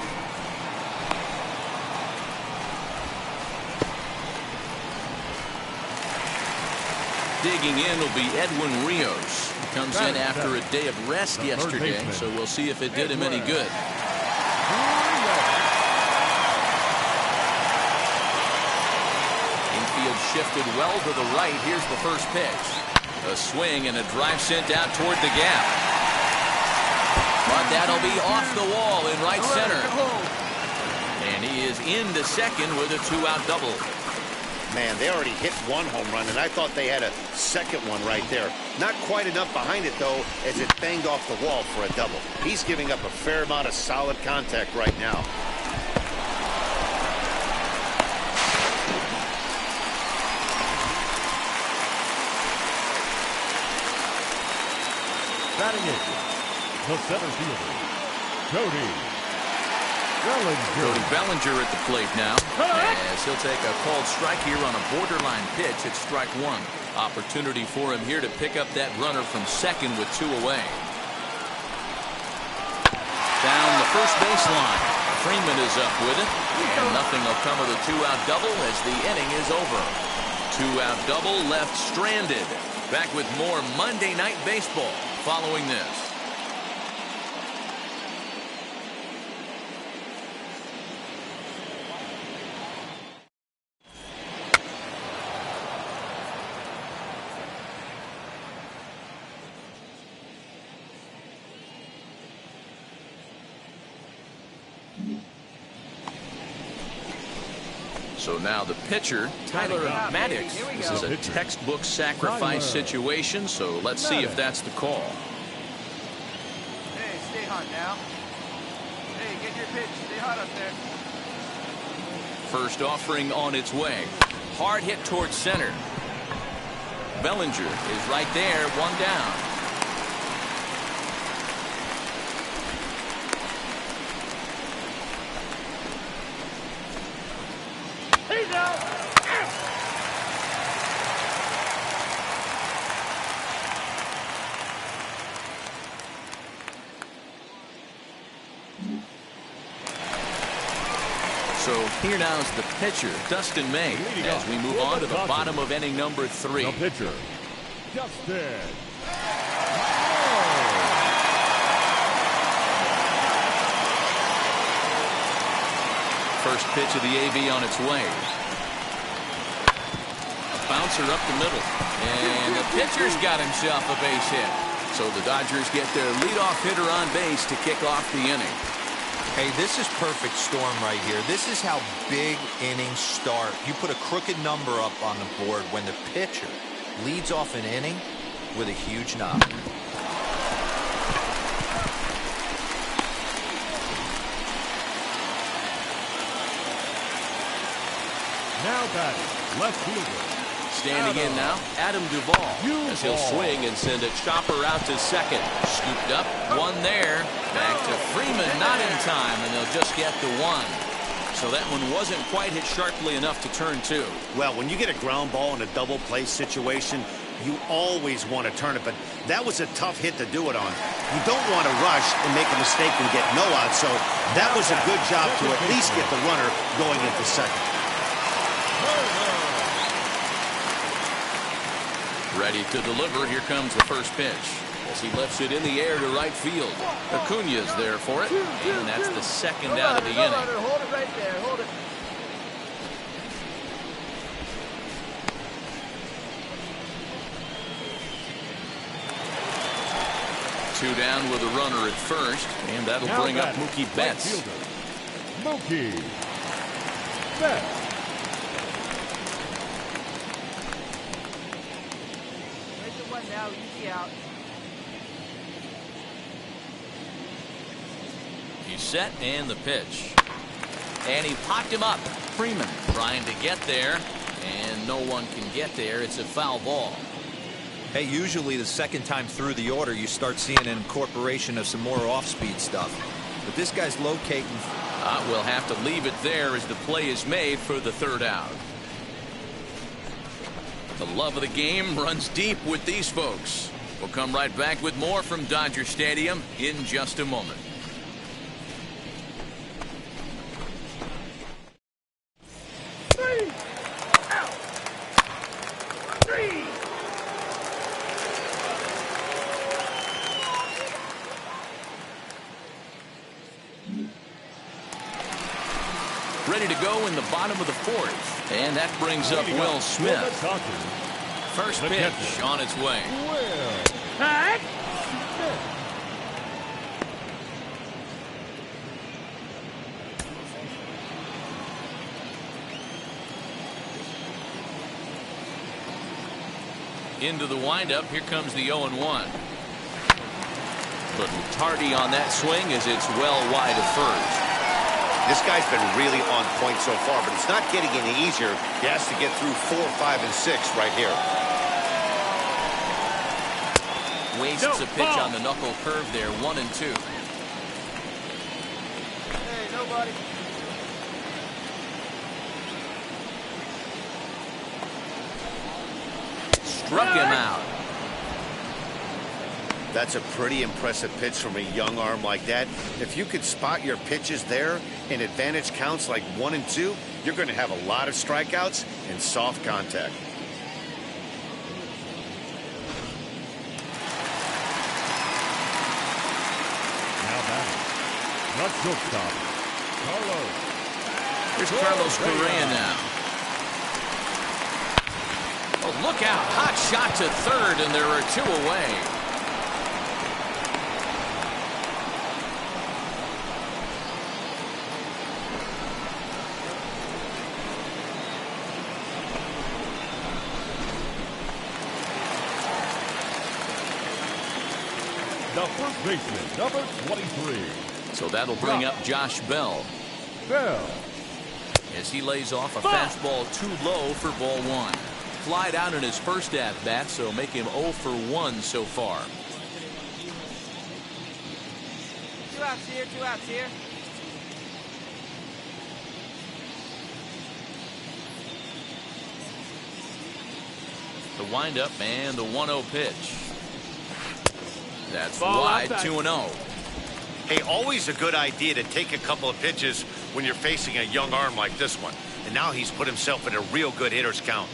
Digging in will be Edwin Rios. He comes in after a day of rest yesterday, so we'll see if it did him any good. Infield shifted well to the right. Here's the first pitch. A swing and a drive sent out toward the gap. But that'll be off the wall in right center. And he is into second with a 2-out double. Man, they already hit 1 home run, and I thought they had a second one right there. Not quite enough behind it, though, as it banged off the wall for a double. He's giving up a fair amount of solid contact right now. Batting it, the center fielder, Cody Bellinger at the plate now, as he'll take a called strike here on a borderline pitch at strike 1. Opportunity for him here to pick up that runner from second with 2 away. Down the first baseline. Freeman is up with it, and nothing will come of the 2-out double as the inning is over. 2-out double left stranded. Back with more Monday Night Baseball following this. So now the pitcher, Tyler Marcotte. This is a textbook sacrifice situation, so let's see if that's the call. Hey, stay hot now. Hey, get your pitch. Stay hot up there. First offering on its way. Hard hit towards center. Bellinger is right there, 1 down. He's out. So here now is the pitcher, Dustin May, as we move on to the bottom of inning number 3. The pitcher, Dustin. First pitch of the AV on its way. A bouncer up the middle. And the pitcher's got himself a base hit. So the Dodgers get their leadoff hitter on base to kick off the inning. Hey, this is perfect storm right here. This is how big innings start. You put a crooked number up on the board when the pitcher leads off an inning with a huge knock. Now batting, left fielder. Standing in now, Adam Duvall, as he'll swing and send a chopper out to second. Scooped up, one there. Back to Freeman, not in time, and they'll just get the 1. So that one wasn't quite hit sharply enough to turn 2. Well, when you get a ground ball in a double play situation, you always want to turn it, but that was a tough hit to do it on. You don't want to rush and make a mistake and get no out, so that was a good job to at least get the runner going into second. Ready to deliver. Here comes the first pitch as he lifts it in the air to right field. Acuna's there for it, and that's the second out of the inning. Hold it right there. Hold it. Two down with a runner at first, and that'll bring up Mookie Betts. Mookie Betts. Now, easy out. He's set, and the pitch. And he popped him up. Freeman trying to get there, and no one can get there. It's a foul ball. Hey, usually the second time through the order, you start seeing an incorporation of some more off-speed stuff. But this guy's locating. We'll have to leave it there as the play is made for the third out. The love of the game runs deep with these folks. We'll come right back with more from Dodger Stadium in just a moment. Ready to go in the bottom of the 4th. And that brings up Will Smith. First pitch on its way. Into the windup. Here comes the 0-1. But tardy on that swing as it's well wide of first. This guy's been really on point so far, but it's not getting any easier. He has to get through 4, 5, and 6 right here. Wastes a pitch on the knuckle curve there, 1 and 2. Hey, nobody. Struck him out. That's a pretty impressive pitch from a young arm like that. If you could spot your pitches there in advantage counts like 1 and 2, you're going to have a lot of strikeouts and soft contact. Now batting, the shortstop, Carlos. Here's Carlos Correa now. Oh, look out. Hot shot to third, and there are 2 away. The first baseman, number 23. So that'll bring up Josh Bell. Bell. As he lays off a fastball too low for ball 1. Flied out in his first at-bat, so make him 0 for 1 so far. 2 outs here, 2 outs here. The windup and the 1-0 pitch. That's Ball wide, outside. 2-0. Hey, always a good idea to take a couple of pitches when you're facing a young arm like this one. And now he's put himself in a real good hitter's count.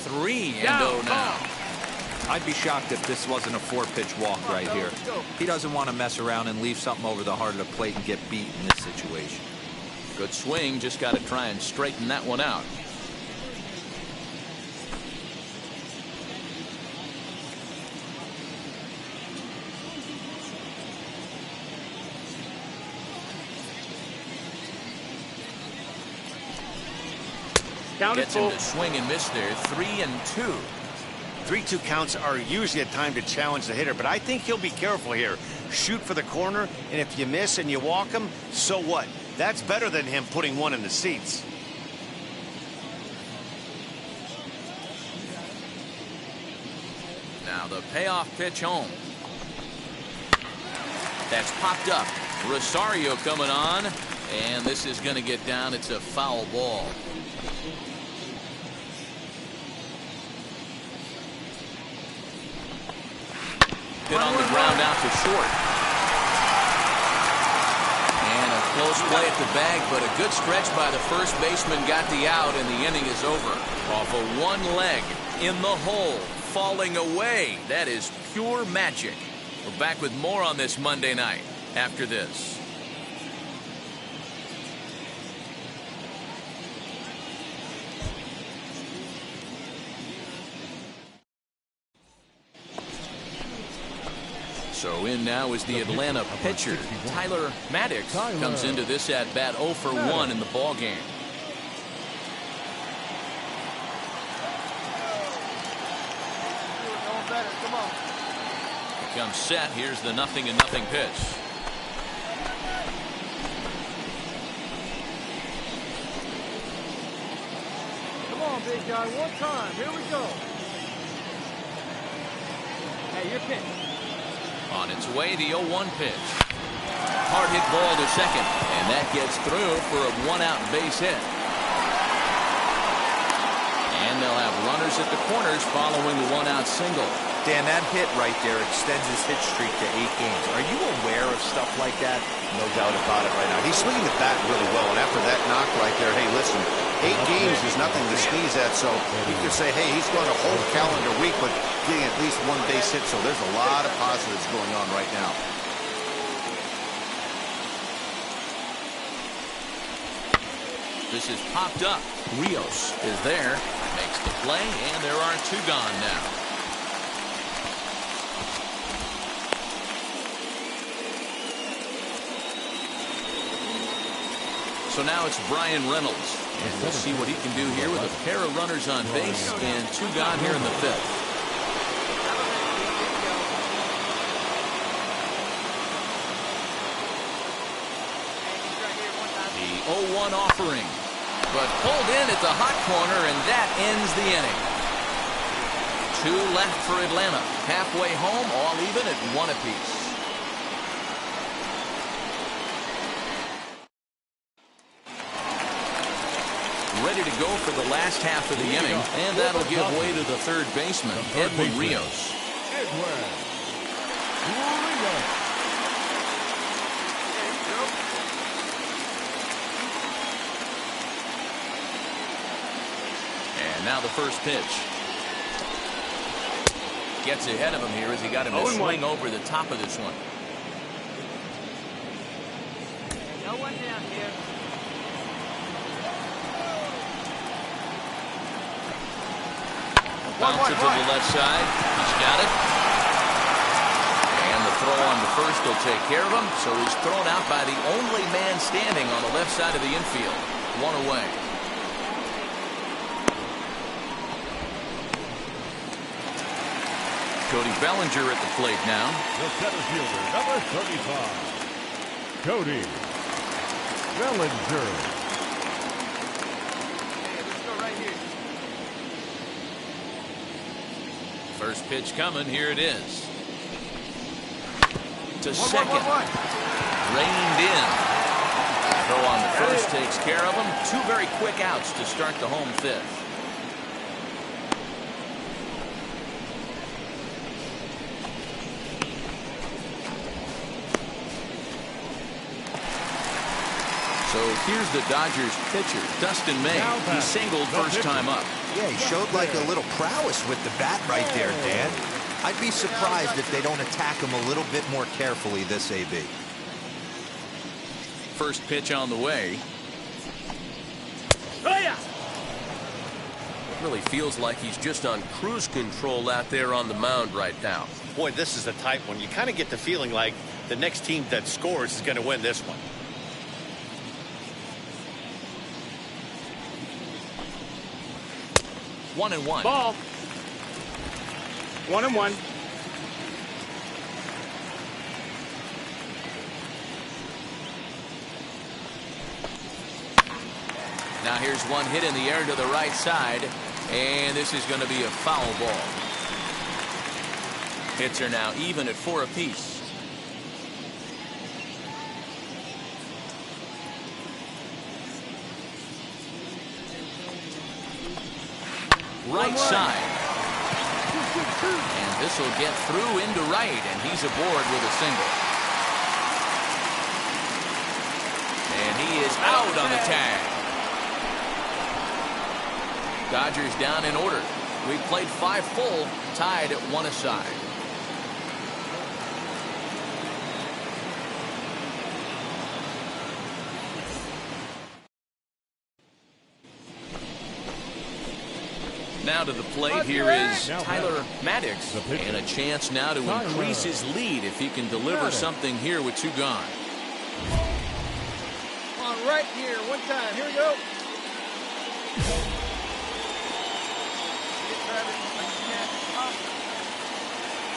Three and oh now. I'd be shocked if this wasn't a 4-pitch walk right here. He doesn't want to mess around and leave something over the heart of the plate and get beat in this situation. Good swing, just got to try and straighten that one out. Gets him to swing and miss there. 3-2. 3-2 counts are usually a time to challenge the hitter, but I think he'll be careful here. Shoot for the corner, and if you miss and you walk him, so what? That's better than him putting one in the seats. Now the payoff pitch home. That's popped up. Rosario coming on, and this is going to get down. It's a foul ball. Hit on the ground out to short. And a close play at the bag, but a good stretch by the first baseman got the out, and the inning is over. Off of one leg in the hole, falling away. That is pure magic. We're back with more on this Monday night after this. So in now is the Atlanta pitcher. Tyler Marcotte comes into this at bat 0 for 1 in the ball game. He comes set. Here's the 0-0 pitch. Come on, big guy. One time. Here we go. Hey, your pitch. On its way, the 0-1 pitch. Hard hit ball to second, and that gets through for a 1-out base hit. And they'll have runners at the corners following the 1-out single. Dan, that hit right there extends his hit streak to 8 games. Are you aware of stuff like that? No doubt about it right now. He's swinging the bat really well, and after that knock right there, hey, listen, 8 games is nothing to sneeze at, so you could say, hey, he's going a whole calendar week with getting at least 1 base hit, so there's a lot of positives going on right now. This is popped up. Rios is there, makes the play, and there are 2 gone now. So now it's Brian Reynolds, and we'll see what he can do here with a pair of runners on base and 2 gone here in the 5th. The 0-1 offering, but pulled in at the hot corner, and that ends the inning. 2 left for Atlanta. Halfway home, all even at 1 apiece. Ready to go for the last half of the inning, and that'll give way to the third baseman, Edwin Rios. And now the first pitch. Gets ahead of him here as he got him to swing over the top of this one. No one down here. Bounce it to the left side. He's got it. And the throw on the first will take care of him. So he's thrown out by the only man standing on the left side of the infield. 1 away. Cody Bellinger at the plate now. The center fielder, number 35, Cody Bellinger. First pitch coming. Here it is. To second. Reined in. Throw on the first takes care of him. 2 very quick outs to start the home 5th. So here's the Dodgers pitcher, Dustin May. He singled first time up. Yeah, he showed like a little prowess with the bat right there, Dan. I'd be surprised if they don't attack him a little bit more carefully this AB. First pitch on the way. Oh, yeah. It really feels like he's just on cruise control out there on the mound right now. Boy, this is a tight one. You kind of get the feeling like the next team that scores is going to win this one. One and one. Ball. 1-1. Now here's one hit in the air to the right side, and this is going to be a foul ball. Hits are now even at 4 apiece. Right side. And this will get through into right, and he's aboard with a single. And he is out on the tag. Dodgers down in order. We played 5 full, tied at 1 aside. Now to the plate, here is Tyler Marcotte, and a chance now to increase his lead if he can deliver something here with 2 gone. On right here, one time. Here we go.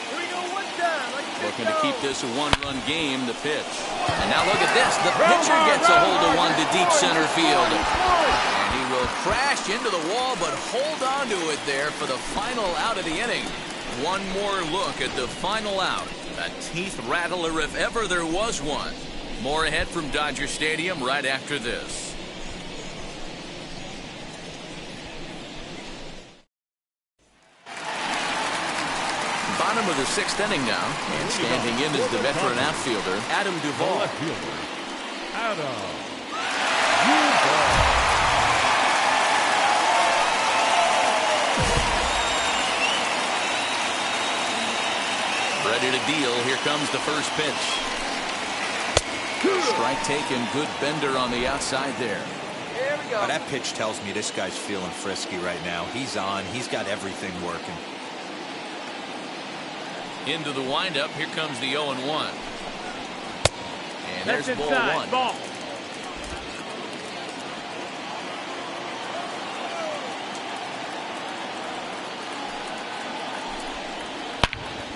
Here we go, one time. Looking to keep this a 1-run game, the pitch. And now look at this. The pitcher gets a hold of one to deep center field. And he will crash into the wall, but hold on to it there for the final out of the inning. One more look at the final out. A teeth rattler if ever there was one. More ahead from Dodger Stadium right after this. Bottom of the 6th inning now, and standing in is the veteran outfielder, Adam Duvall. Adam. Ready to deal. Here comes the first pitch. Strike taken. Good bender on the outside there. Here we go. That pitch tells me this guy's feeling frisky right now. He's on. He's got everything working. Into the windup. Here comes the 0-1. And there's ball 1. Ball.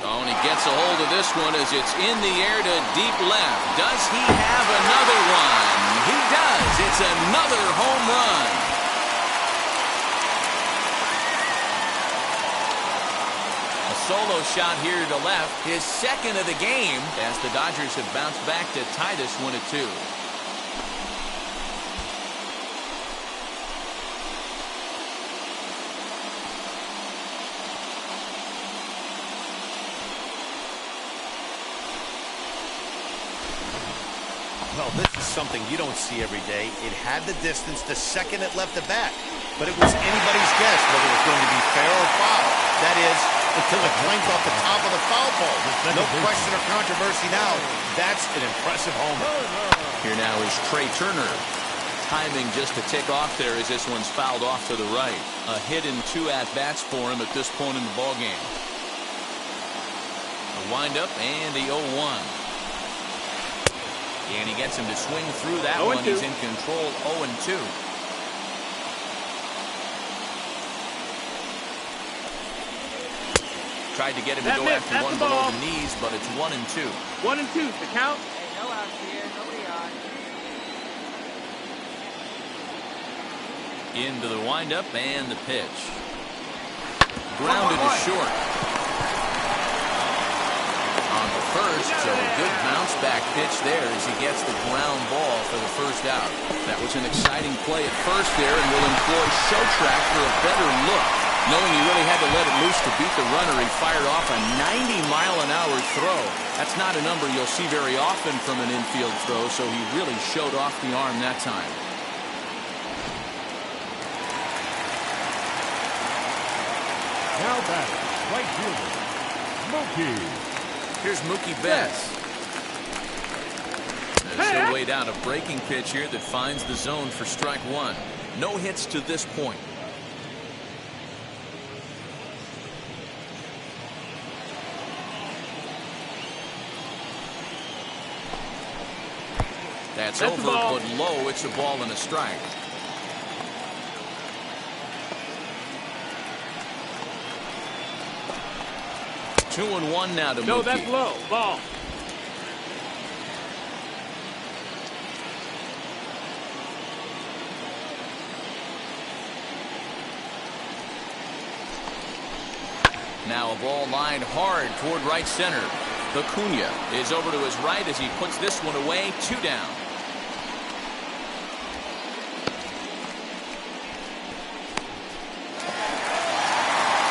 Oh, and he gets a hold of this one as it's in the air to deep left. Does he have another one? He does. It's another home run. Solo shot here to left, his second of the game, as the Dodgers have bounced back to tie this one at 2. Well, this is something you don't see every day. It had the distance the second it left the bat, but it was anybody's guess whether it was going to be fair or foul. That is, until it clanked off the top of the foul pole. No question or controversy now. That's an impressive homer. Here now is Trey Turner. Timing just to tick off there as this one's fouled off to the right. A hit and 2 at-bats for him at this point in the ballgame. A windup and the 0-1. And he gets him to swing through that one. He's in control, 0-2. Tried to get him to go after one below the knees, but it's 1-2. 1-2, the count. Hey, no outs here, nobody on. Into the windup and the pitch. Grounded to short. On the first, so a good bounce back pitch there as he gets the ground ball for the first out. That was an exciting play at first there, and will employ Shotrack for a better look. Knowing he really had to let it loose to beat the runner, he fired off a 90-mile-an-hour throw. That's not a number you'll see very often from an infield throw, so he really showed off the arm that time. Now back, right fielder, Mookie. Here's Mookie Betts. As he'll wait out a breaking pitch here that finds the zone for strike one. No hits to this point. That's over, but low. It's a ball and a strike. Two and one now to Mookie. No, that's low. Ball. Now a ball lined hard toward right center. Acuna is over to his right as he puts this one away. 2 down.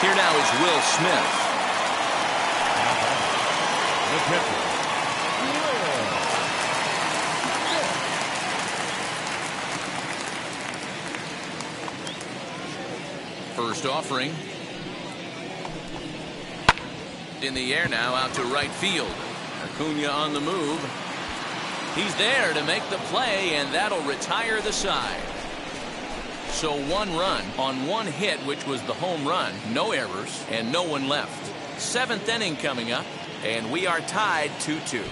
Here now is Will Smith. The pitcher, First offering. In the air now, out to right field. Acuna on the move. He's there to make the play, and that'll retire the side. So 1 run on 1 hit, which was the home run. No errors, and no one left. 7th inning coming up, and we are tied 2-2.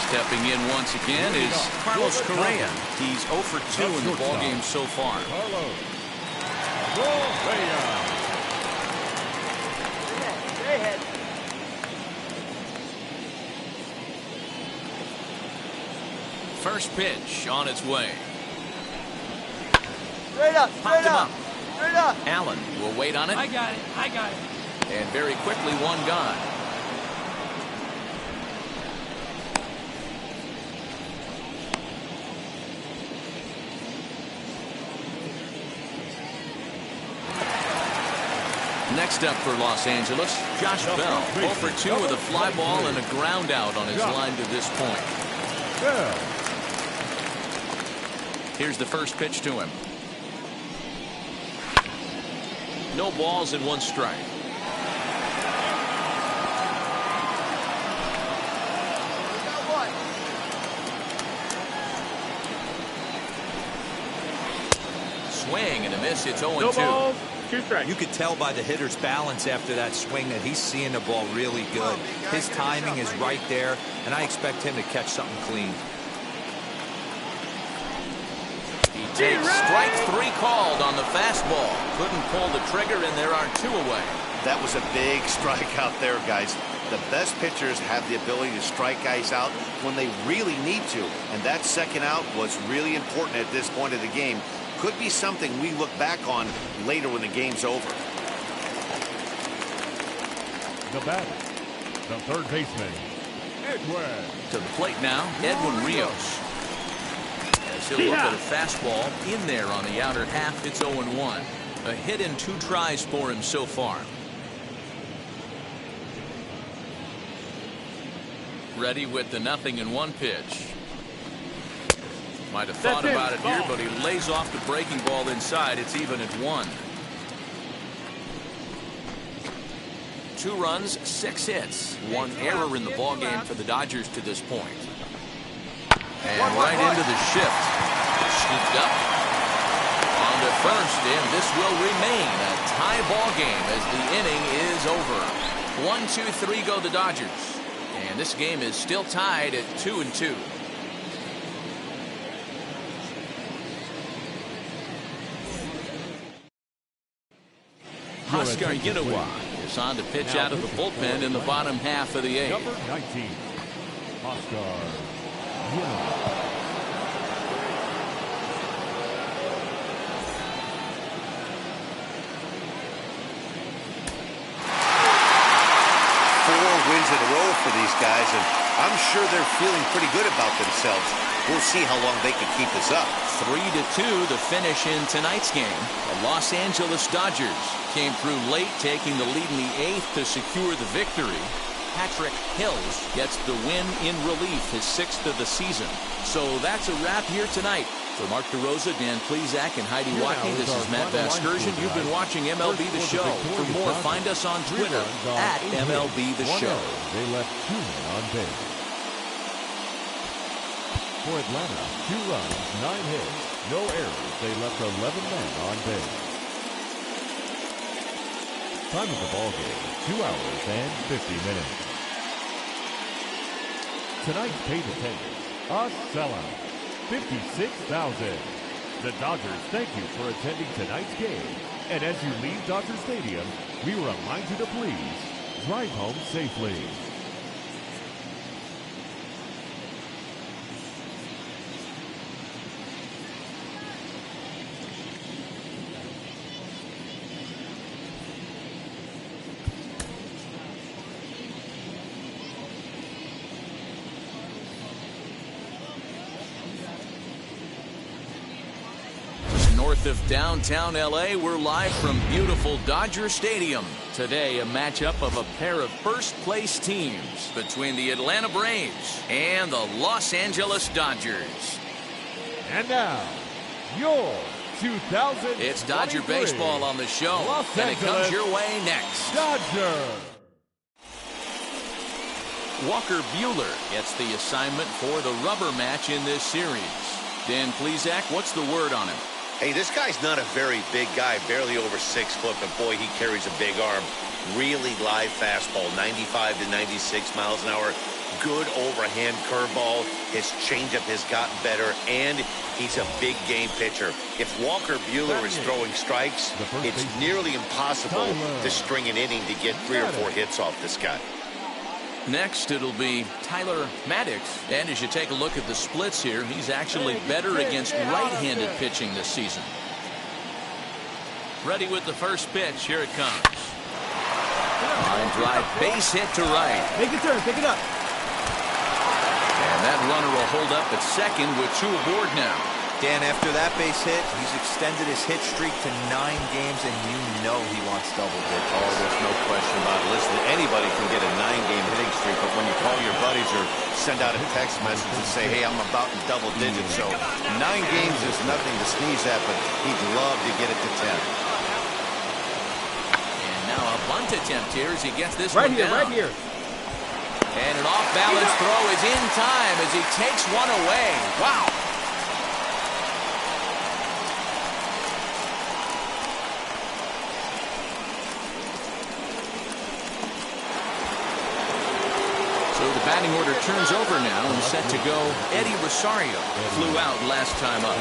Stepping in once again is Carlos Correa. He's 0 for 2 in the ballgame so far. Carlos Correa. Stay ahead. First pitch on its way. Straight up, Popped him up. straight up. Allen will wait on it. I got it. And very quickly, 1 gone. Next up for Los Angeles, Josh Bell. 0 for 2 with a fly ball and a ground out on his line to this point. Here's the first pitch to him. No balls and 1 strike. Swing and a miss. It's 0-2. No balls, 2 strikes. You could tell by the hitter's balance after that swing that he's seeing the ball really good. His timing is right there, and I expect him to catch something clean. He takes strike 3 called on the fastball. Couldn't pull the trigger, and there are 2 away. That was a big strike out there, guys. The best pitchers have the ability to strike guys out when they really need to, and that second out was really important at this point of the game. Could be something we look back on later when the game's over. The batter, the third baseman, Edwin. To the plate now, Edwin Rios. As he'll look at a fastball in there on the outer half. It's 0-1. A hit in 2 tries for him so far. Ready with the 0-1 pitch. Might have thought about it here, but he lays off the breaking ball inside. It's even at 1. 2 runs, 6 hits. 1 error in the ballgame for the Dodgers to this point. And right into the shift. Scooped up on to first, and this will remain a tie ball game as the inning is over. 1, 2, 3 go the Dodgers, and this game is still tied at 2-2. Oscar Yinowa is on to pitch out of the bullpen in the bottom half of the 8th. Number 19, Oscar Yinowa. for these guys, and I'm sure they're feeling pretty good about themselves. We'll see how long they can keep this up. 3-2 the finish in tonight's game. The Los Angeles Dodgers came through late, taking the lead in the 8th to secure the victory. Patrick Hills gets the win in relief, his 6th of the season. So that's a wrap here tonight. For Mark DeRosa, Dan Plesac, and Heidi Watkey, this is Matt Vasgersian. You've been watching MLB The Show. For more, find us on Twitter at MLB The Show. They left 2 men on base. For Atlanta, 2 runs, 9 hits, no errors. They left 11 men on base. Time of the ball game, 2 hours and 50 minutes. Tonight's paid attendance, a sellout, 56,000. The Dodgers thank you for attending tonight's game. And as you leave Dodger Stadium, we remind you to please drive home safely. North of downtown LA, we're live from beautiful Dodger Stadium. Today, a matchup of a pair of first-place teams between the Atlanta Braves and the Los Angeles Dodgers. And now, your 2000. It's Dodger baseball on the show, and it comes your way next. Dodger. Walker Buehler gets the assignment for the rubber match in this series. Dan Plesac, what's the word on him? Hey, this guy's not a very big guy, barely over 6 foot, but boy, he carries a big arm. Really live fastball, 95 to 96 miles an hour. Good overhand curveball. His changeup has gotten better, and he's a big game pitcher. If Walker Buehler is throwing strikes, it's nearly impossible to string an inning to get 3 or 4 hits off this guy. Next, it'll be Tyler Marcotte. And as you take a look at the splits here, he's actually better against right-handed pitching this season. Ready with the first pitch. Here it comes. Line drive, base hit to right. Make a turn, pick it up. And that runner will hold up at second with 2 aboard now. Dan, after that base hit, he's extended his hit streak to 9 games, and you know he wants double digits. Oh, there's no question about it. Listen, anybody can get a 9-game hitting streak, but when you call your buddies or send out a text message and say, hey, I'm about in double digits, so 9 games is nothing to sneeze at, but he'd love to get it to 10. And now a bunt attempt here as he gets this one down. Right here. And an off-balance throw is in time as he takes one away. Wow. So the batting order turns over now and set to go. Eddie Rosario flew out last time up.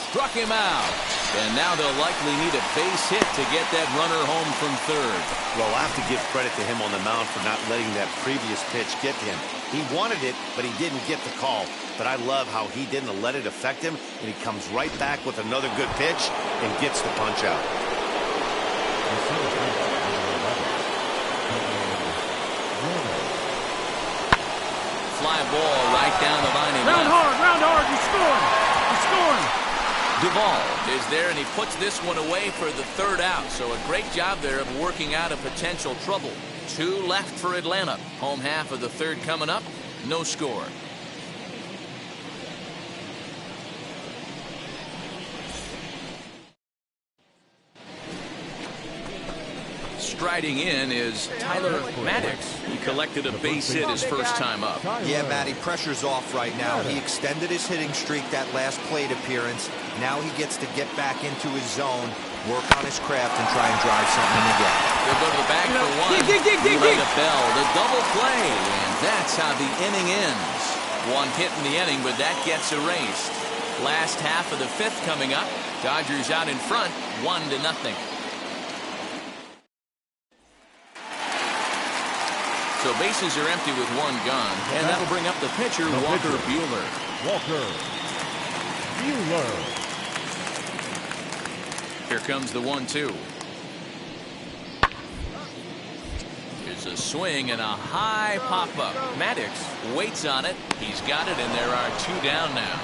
Struck him out. And now they'll likely need a base hit to get that runner home from third. Well, I'll have to give credit to him on the mound for not letting that previous pitch get to him. He wanted it, but he didn't get the call. But I love how he didn't let it affect him, and he comes right back with another good pitch and gets the punch out. Fly ball right down the line. Round hard, he's scoring. He's scoring. Duvall is there, and he puts this one away for the third out. So a great job there of working out a potential trouble. 2 left for Atlanta. Home half of the third coming up. No score. Striding in is Tyler Marcotte. He collected a base hit his first time up. Yeah, Matty, pressure's off right now. He extended his hitting streak that last plate appearance. Now he gets to get back into his zone, work on his craft, and try and drive something in again. He'll go to the bag for one. Dig. The bell, the double play, and that's how the inning ends. 1 hit in the inning, but that gets erased. Last half of the 5th coming up. Dodgers out in front, 1-0. So bases are empty with 1 gone, and that'll bring up the pitcher, Walker Buehler. Walker Buehler. Here comes the 1-2. Here's a swing and a high pop-up. Maddox waits on it. He's got it, and there are 2 down now.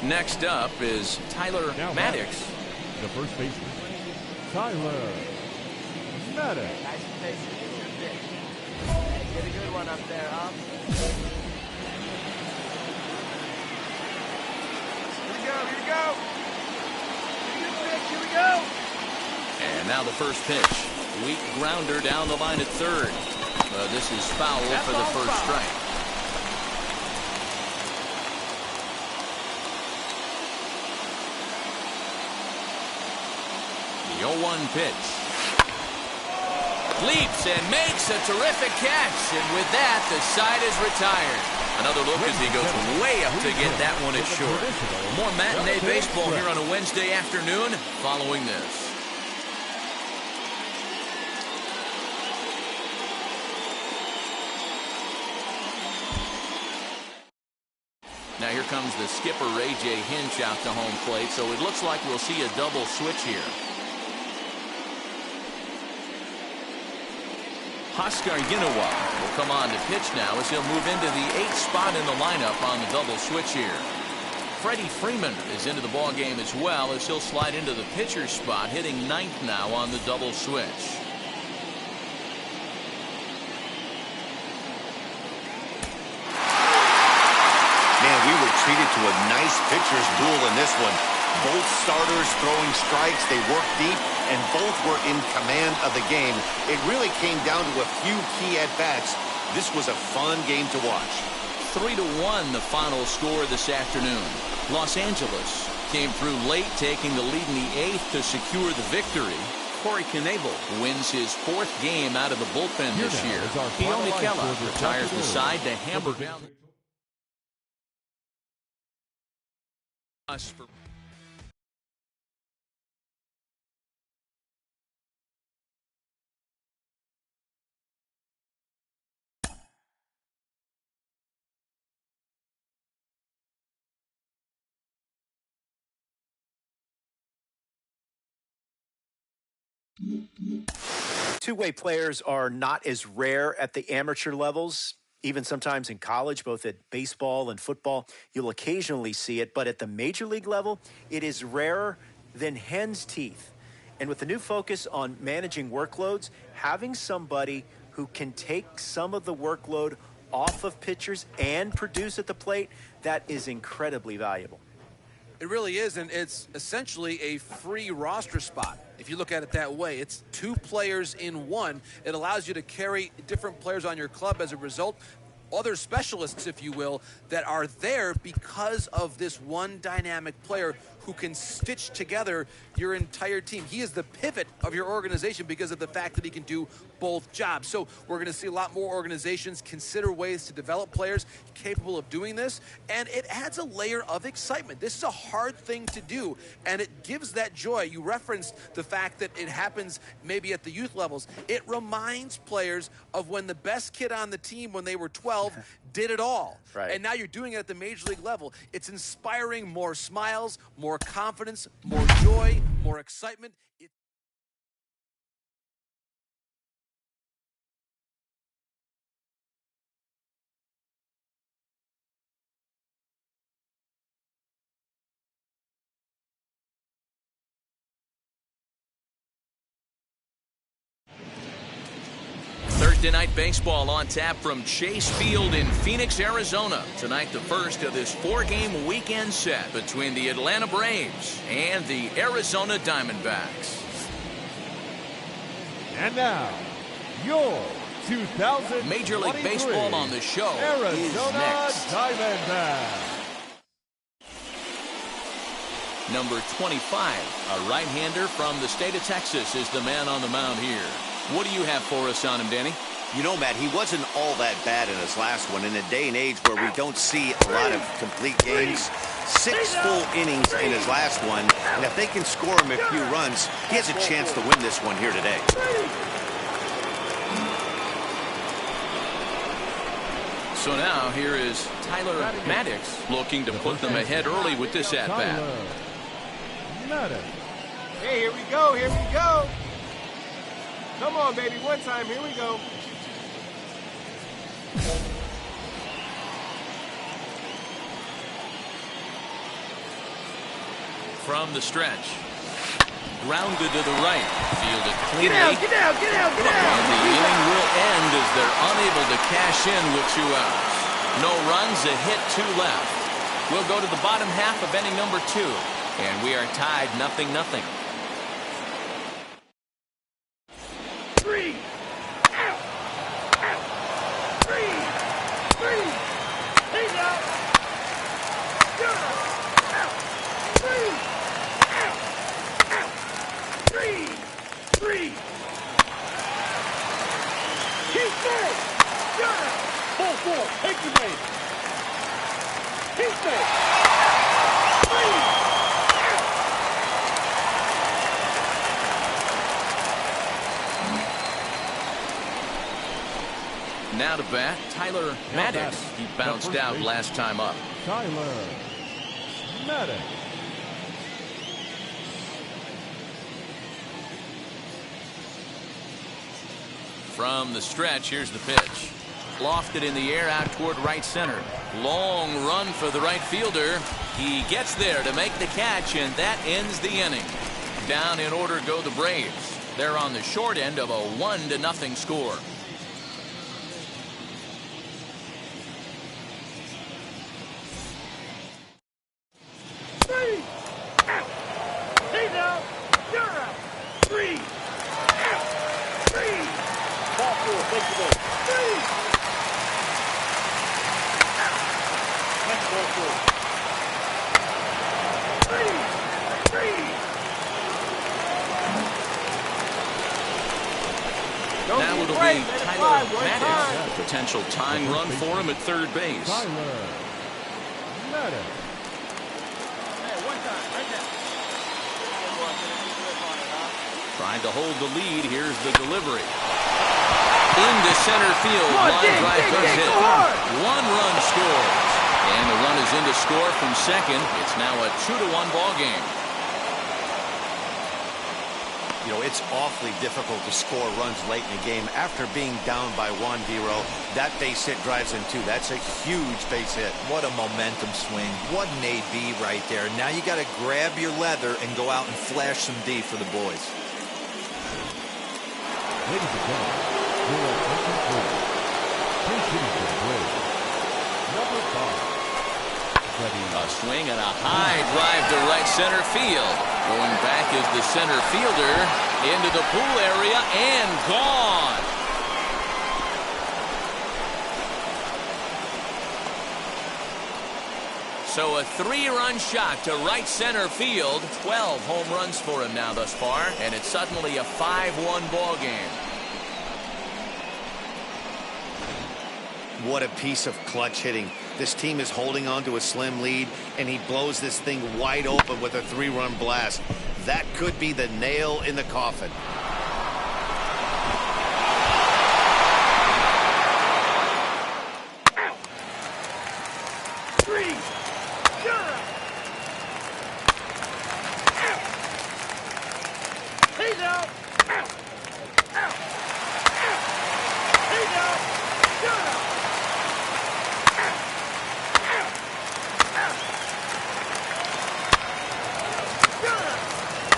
Next up is Tyler Maddox. The first baseman, Tyler Marcotte. Nice place to get your pitch. Get a good one up there, huh? Here we go, here we go. Good pitch, here we go. And now the first pitch. Weak grounder down the line at third. This is foul for the first strike. The 0-1 pitch. Leaps and makes a terrific catch. And with that, the side is retired. Another look as he goes way up to get that one at short. More matinee baseball here on a Wednesday afternoon following this. Now here comes the skipper, A.J. Hinch, out to home plate. So it looks like we'll see a double switch here. Huskar Yinawa will come on to pitch now as he'll move into the 8th spot in the lineup on the double switch here. Freddie Freeman is into the ball game as well as he'll slide into the pitcher's spot, hitting 9th now on the double switch. Man, we were treated to a nice pitcher's duel in this one. Both starters throwing strikes. They worked deep, and both were in command of the game. It really came down to a few key at-bats. This was a fun game to watch. 3-1 the final score this afternoon. Los Angeles came through late, taking the lead in the 8th to secure the victory. Corey Knebel wins his 4th game out of the bullpen this year. Keo Nikela retires the side to hammer down. Two-way players are not as rare at the amateur levels. Even sometimes in college, both at baseball and football, you'll occasionally see it. But at the major league level, it is rarer than hen's teeth. And with the new focus on managing workloads, having somebody who can take some of the workload off of pitchers and produce at the plate, that is incredibly valuable. It really is, and it's essentially a free roster spot. If you look at it that way, it's 2 players in one. It allows you to carry different players on your club as a result. Other specialists, if you will, that are there because of this one dynamic player who can stitch together your entire team. He is the pivot of your organization because of the fact that he can do both jobs. So we're going to see a lot more organizations consider ways to develop players capable of doing this, and it adds a layer of excitement. This is a hard thing to do, and it gives that joy. You referenced the fact that it happens maybe at the youth levels. It reminds players of when the best kid on the team when they were 12 did it all. Right. And now you're doing it at the major league level. It's inspiring more smiles, more confidence, more joy, more excitement. Thursday night baseball on tap from Chase Field in Phoenix, Arizona. Tonight, the first of this 4-game weekend set between the Atlanta Braves and the Arizona Diamondbacks. And now, your 2023 Major League Baseball on the show Arizona is next. Diamondbacks. Number 25, a right-hander from the state of Texas, is the man on the mound here. What do you have for us on him, Danny? You know, Matt, he wasn't all that bad in his last one. In a day and age where we don't see a lot of complete games, 6 full innings in his last one. And if they can score him a few runs, he has a chance to win this one here today. So now here is Tyler Marcotte looking to put them ahead early with this at-bat. Hey, here we go, here we go. Come on, baby, one time, here we go. From the stretch. Grounded to the right. Fielded cleanly. Get out, get out, get out, get out. And the inning will end as they're unable to cash in with 2 outs. No runs, a hit, 2 left. We'll go to the bottom half of inning number 2. And we are tied 0-0. 3 out, out, 3, 3. He's out. You're out. 3 out, out, 3, 3. He's dead. You're out. Ball 4, take the base. He's dead. 3. Now to bat, Tyler Marcotte. He bounced out last time up. Tyler Marcotte. From the stretch, here's the pitch. Lofted in the air out toward right center. Long run for the right fielder. He gets there to make the catch, and that ends the inning. Down in order go the Braves. They're on the short end of a 1-0 score. Now it'll be Tyler Marcotte. A potential tying run for him at third base. Tyler Marcotte. Trying to hold the lead. Here's the delivery. Into center field. Line drive goes hit. 1 run scores. And the run is in to score from second. It's now a 2-1 ball game. You know, it's awfully difficult to score runs late in the game. After being down by 1-0, that base hit drives in 2. That's a huge base hit. What a momentum swing. What an AB right there. Now you got to grab your leather and go out and flash some D for the boys. Ladies and gentlemen, your attention please. Please give it to the Braves. Number 5. A swing and a high drive to right center field. Going back is the center fielder into the pool area and gone. So a 3-run shot to right center field. 12 home runs for him now thus far, and it's suddenly a 5-1 ball game. What a piece of clutch hitting. This team is holding on to a slim lead, and he blows this thing wide open with a 3-run blast. That could be the nail in the coffin. Out. 3. Out. He's out. Out. Out. He's out.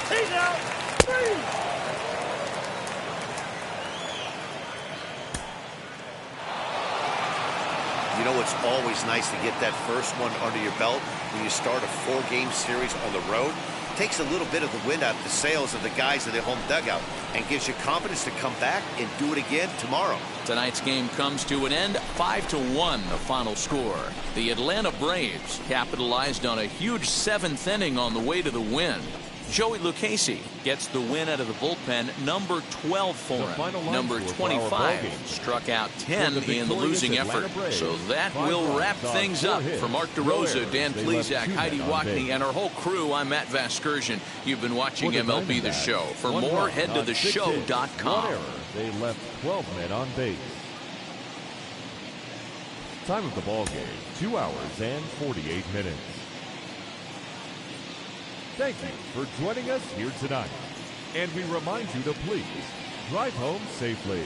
He's out. 3. You know, it's always nice to get that first one under your belt when you start a 4-game series on the road. It takes a little bit of the wind out of the sails of the guys in their home dugout and gives you confidence to come back and do it again tomorrow. Tonight's game comes to an end, 5-1 the final score. The Atlanta Braves capitalized on a huge 7th inning on the way to the win. Joey Lucchesi gets the win out of the bullpen, number 12 for him. Number 25 struck out 10 in the losing effort. So that will wrap things up. For Mark DeRosa, Dan Plesac, Heidi Wackney, and our whole crew, I'm Matt Vasgersian. You've been watching MLB The Show. For more, head to theshow.com. They left 12 men on base. Time of the ball game, 2 hours and 48 minutes. Thank you for joining us here tonight. And we remind you to please drive home safely.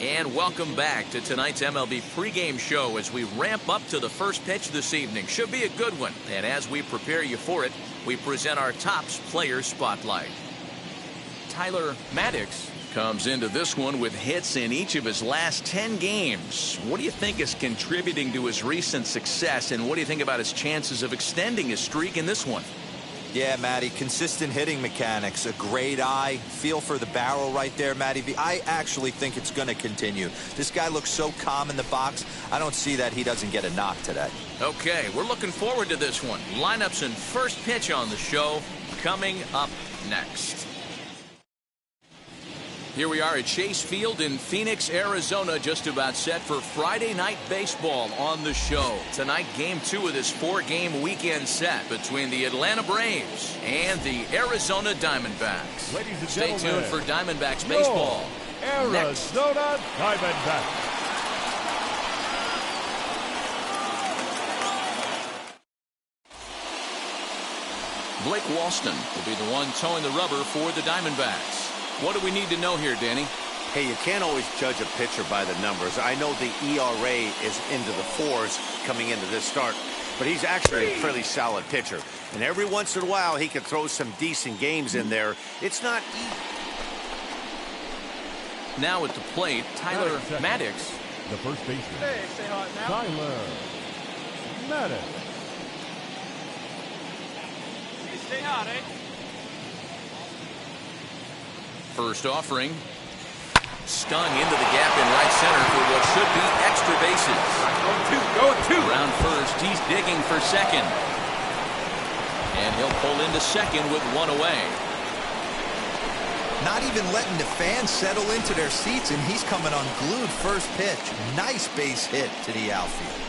And welcome back to tonight's MLB pregame show as we ramp up to the first pitch this evening. Should be a good one. And as we prepare you for it, we present our Topps Player Spotlight. Tyler Marcotte comes into this one with hits in each of his last 10 games. What do you think is contributing to his recent success, and what do you think about his chances of extending his streak in this one? Yeah, Matty, consistent hitting mechanics, a great eye, feel for the barrel right there, Matty. I actually think it's going to continue. This guy looks so calm in the box. I don't see that he doesn't get a knock today. Okay, we're looking forward to this one. Lineups and first pitch on the show coming up next. Here we are at Chase Field in Phoenix, Arizona, just about set for Friday night baseball on the show. Tonight, game 2 of this 4-game weekend set between the Atlanta Braves and the Arizona Diamondbacks. Ladies and Stay gentlemen, tuned for Diamondbacks baseball. Arizona Diamondbacks. Blake Walston will be the one towing the rubber for the Diamondbacks. What do we need to know here, Danny? Hey, you can't always judge a pitcher by the numbers. I know the ERA is into the 4s coming into this start, but he's actually a fairly solid pitcher. And every once in a while, he can throw some decent games in there. It's not easy. Now at the plate, Tyler Marcotte. The first baseman, Hey, stay hot now. Tyler Marcotte. Hey, stay hot, eh? First offering. Stung into the gap in right center for what should be extra bases. Go two. Around first, he's digging for second. And he'll pull into second with one away. Not even letting the fans settle into their seats, and he's coming unglued first pitch. Nice base hit to the outfield.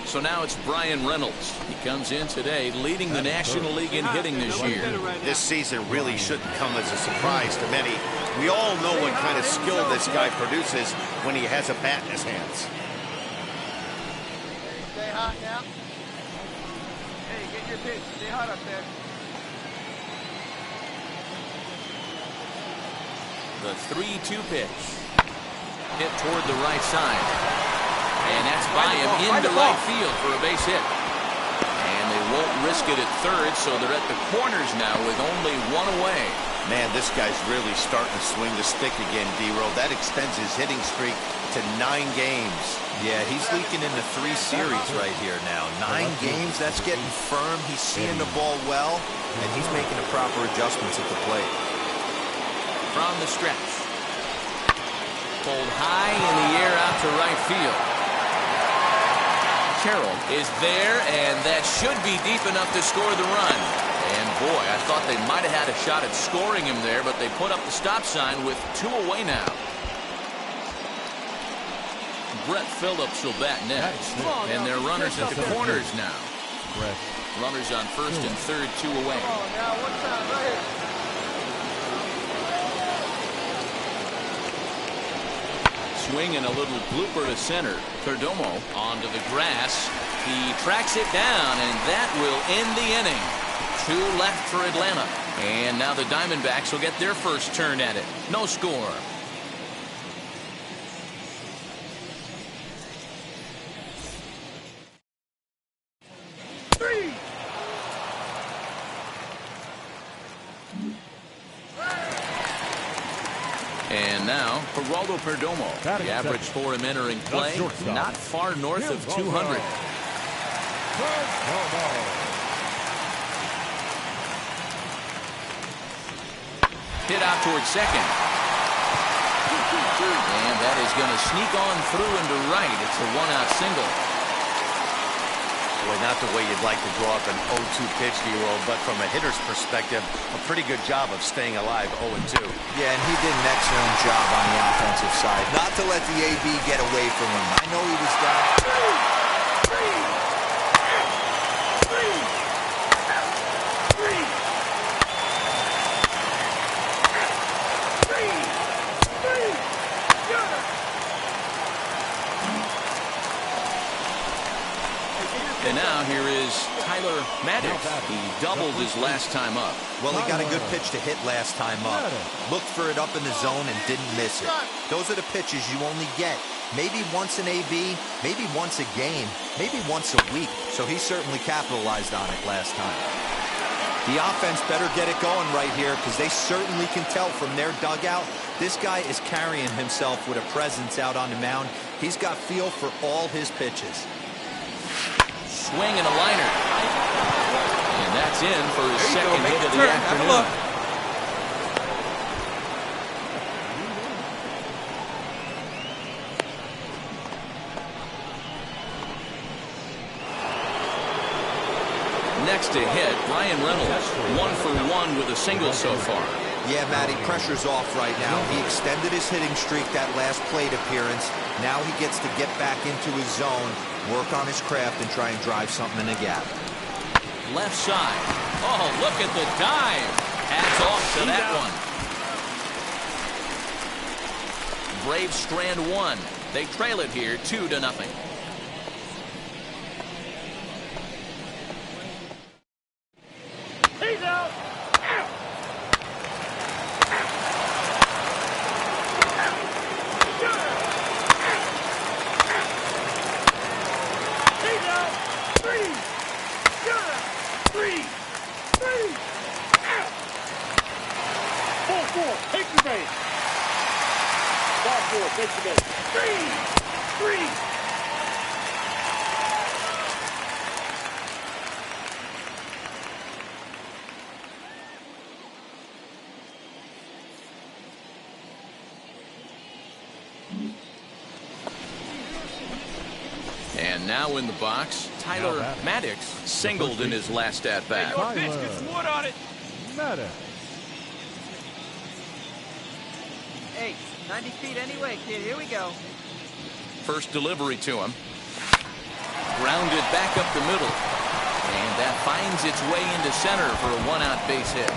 So now it's Brian Reynolds. He comes in today leading the National League in hitting this year. This season really shouldn't come as a surprise to many. We all know what kind of skill this guy produces when he has a bat in his hands. Stay hot now. Hey, get your pitch. Stay hot up there. The 3-2 pitch. Hit toward the right side. And that's by him into right field for a base hit. And they won't risk it at third, so they're at the corners now with only one away. Man, this guy's really starting to swing the stick again, D-Row. That extends his hitting streak to 9 games. Yeah, he's leaking into 3 series right here now. 9 games, that's getting firm. He's seeing the ball well, and he's making the proper adjustments at the plate. From the stretch. Pulled high in the air out to right field. Carroll is there, and that should be deep enough to score the run. And boy, I thought they might have had a shot at scoring him there, but they put up the stop sign with 2 away now. Brett Phillips will bat next. And they're runners at the corners now. Runners on first and third, 2 away. Come on now, one time, right here. Swing and a little blooper to center. Perdomo onto the grass. He tracks it down, and that will end the inning. 2 left for Atlanta. And now the Diamondbacks will get their first turn at it. No score. now, Geraldo Perdomo. The average for him entering play, not far north of 200. Hit out towards second. And that is going to sneak on through into right. It's a one-out single. Boy, not the way you'd like to draw up an 0-2 pitch, Hero, but from a hitter's perspective, a pretty good job of staying alive 0-2. Yeah, and he did an excellent job on the offensive side. Not to let the AB get away from him. I know he was down. And now here is Tyler Marcotte. He doubled his last time up. Well, he got a good pitch to hit last time up. Looked for it up in the zone and didn't miss it. Those are the pitches you only get. Maybe once an AB, maybe once a game, maybe once a week. So he certainly capitalized on it last time. The offense better get it going right here because they certainly can tell from their dugout. This guy is carrying himself with a presence out on the mound. He's got feel for all his pitches. Swing and a liner. And that's in for his second hit of the afternoon. Next to hit, Ryan Reynolds. 1 for 1 with a single so far. Yeah, Matty, pressure's off right now. He extended his hitting streak that last plate appearance. Now he gets to get back into his zone, work on his craft, and try and drive something in the gap. Left side. Oh, look at the dive. Hats off to that one. Braves strand 1. They trail it here 2-0. He's out. Take the base. Ball 4, take the base. 3. And now in the box, Tyler Marcotte singled in his last at-bat. Your pitch gets wood on it. Marcotte. Hey, 90 feet anyway, kid. Here we go. First delivery to him. Grounded back up the middle. And that finds its way into center for a one-out base hit.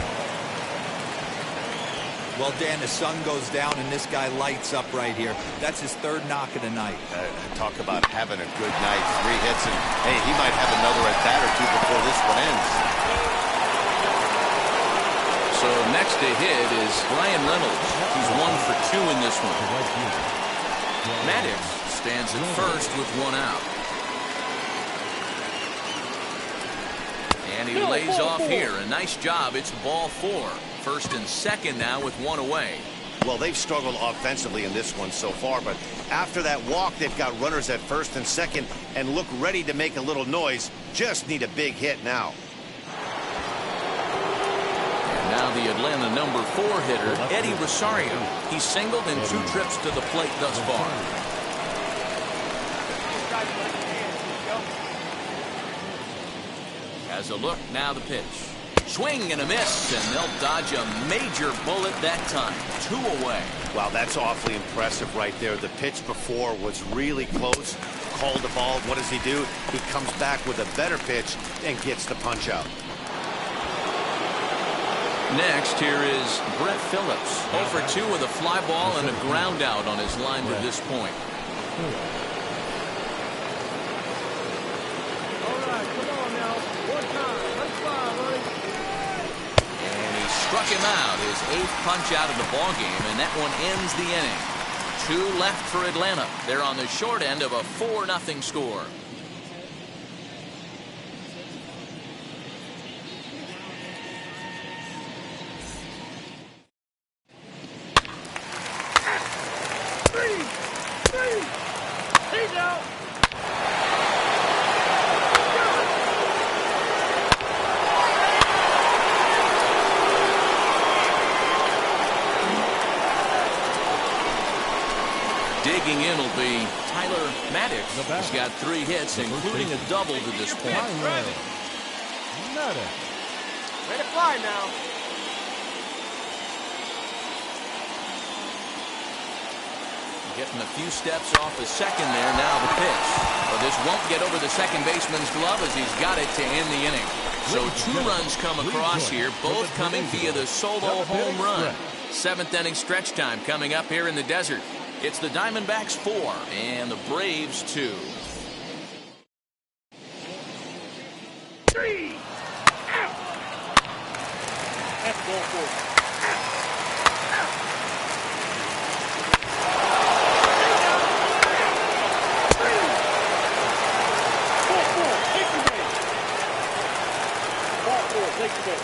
Well, Dan, the sun goes down and this guy lights up right here. That's his third knock of the night. Talk about having a good night. 3 hits, and hey, he might have another at-bat or 2 before this one ends. So next to hit is Ryan Reynolds. He's 1 for 2 in this one. Marcotte stands at first with 1 out. And he lays off here. A nice job. It's ball 4. First and second now with 1 away. Well, they've struggled offensively in this one so far, but after that walk, they've got runners at first and second and look ready to make a little noise. Just need a big hit now. And now the Atlanta number 4 hitter, Eddie Rosario. He's singled in 2 trips to the plate thus far. As a look, now the pitch. Swing and a miss, and they'll dodge a major bullet that time. 2 away. Wow, that's awfully impressive right there. The pitch before was really close. Called the ball. What does he do? He comes back with a better pitch and gets the punch out. Next, here is Brett Phillips. 0 for 2 with a fly ball and a ground out on his line to this point. Struck him out, his 8th punch out of the ballgame, and that one ends the inning. 2 left for Atlanta. They're on the short end of a 4-0 score. digging in will be Tyler Marcotte. He's got 3 hits, including a double to this point. Ready to fly now. Getting a few steps off the second there. Now the pitch. But this won't get over the second baseman's glove as he's got it to end the inning. So 2 runs come across here, both coming via the solo home run. 7th inning stretch time coming up here in the desert. It's the Diamondbacks 4 and the Braves 2. 3 out. That's ball 4. Take the base.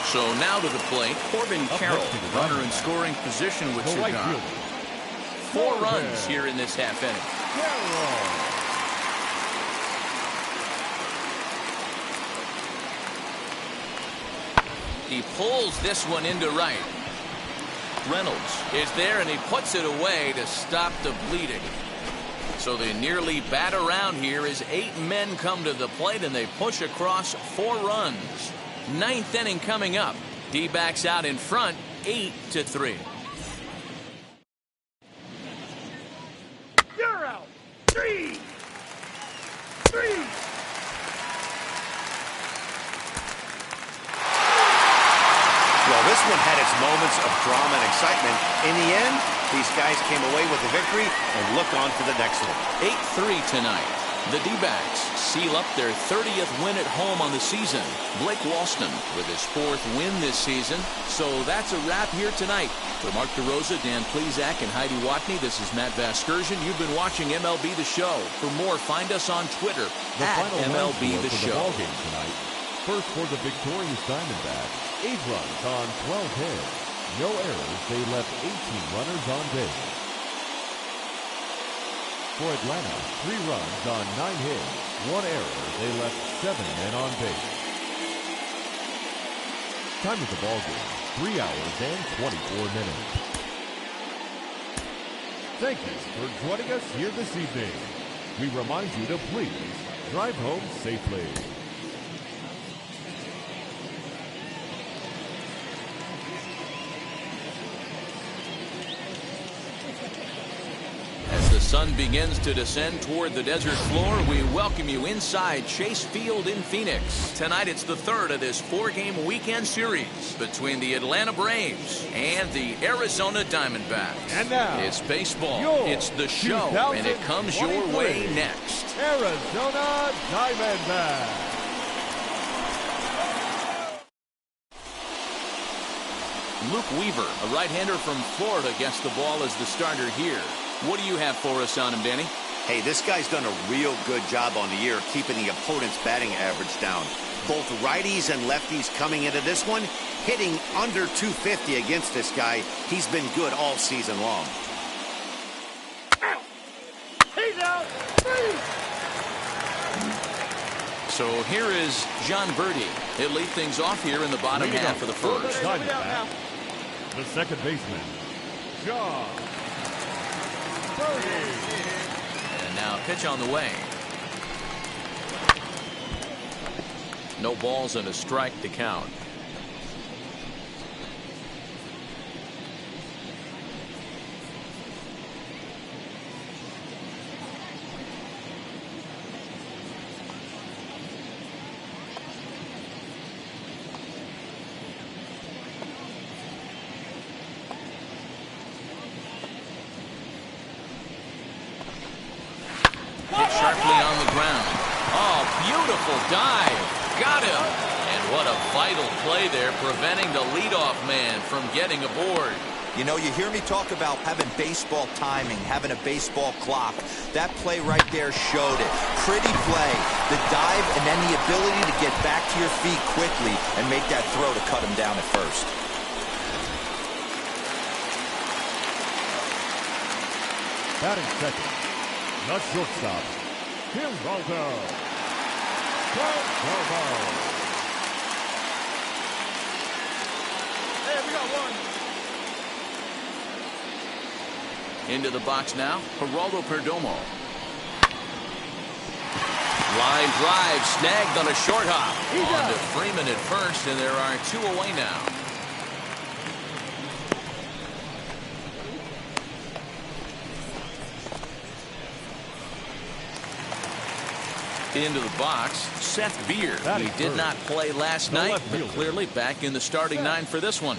So now to the plate, Corbin Carroll, runner in scoring position with Chicago. 4 runs here in this half inning. He pulls this one into right. Reynolds is there, and he puts it away to stop the bleeding. So they nearly bat around here as 8 men come to the plate, and they push across 4 runs. 9th inning coming up. D-backs out in front, 8-3. You're out. 3. Well, this one had its moments of drama and excitement. In the end, these guys came away with the victory and look on to the next one. 8-3 tonight. The D-backs seal up their 30th win at home on the season. Blake Walston with his 4th win this season. So that's a wrap here tonight. For Mark DeRosa, Dan Plesac, and Heidi Watney, this is Matt Vasgersian. You've been watching MLB The Show. For more, find us on Twitter at MLB The Show. Ball game tonight. First for the victorious Diamondbacks, 8 runs on 12 hits. No errors. They left 18 runners on base. For Atlanta, 3 runs on 9 hits. 1 error. They left 7 men on base. Time of the ball game, 3 hours and 24 minutes. Thank you for joining us here this evening. We remind you to please drive home safely. The sun begins to descend toward the desert floor. We welcome you inside Chase Field in Phoenix. Tonight it's the 3rd of this 4-game weekend series between the Atlanta Braves and the Arizona Diamondbacks. And now, it's baseball. It's the show, and it comes your way next. Arizona Diamondbacks. Luke Weaver, a right-hander from Florida, gets the ball as the starter here. What do you have for us on him, Danny? Hey, this guy's done a real good job on the year keeping the opponent's batting average down. Both righties and lefties coming into this one, hitting under 250 against this guy. He's been good all season long. He's out. 3. So here is John Birdie. He'll lead things off here in the bottom half of the first. The second baseman, John Birdie. And now pitch on the way. No balls and a strike to count. Sharply on the ground. Oh, beautiful dive. Got him. And what a vital play there, preventing the leadoff man from getting aboard. You know, you hear me talk about having baseball timing, having a baseball clock. That play right there showed it. Pretty play. The dive and then the ability to get back to your feet quickly and make that throw to cut him down at first. Batting second, the shortstop, Geraldo. We got one. Into the box now, Geraldo Perdomo. Line drive snagged on a short hop. On to Freeman at first, and there are 2 away now. Into the box, Seth Beer. He did not play last night, but clearly back in the starting 9 for this one.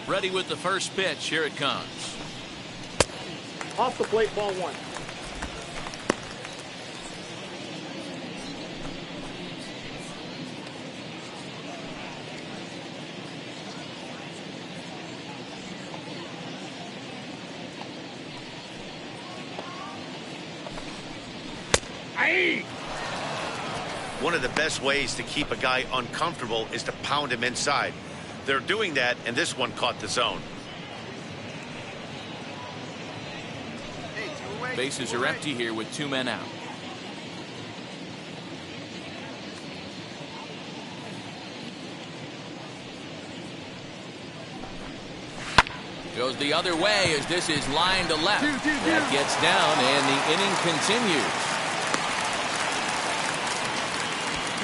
Ready with the first pitch. Here it comes. Off the plate, ball 1. One of the best ways to keep a guy uncomfortable is to pound him inside. They're doing that, and this one caught the zone. Bases are empty here with 2 men out. Goes the other way as this is line to left. That gets down, and the inning continues.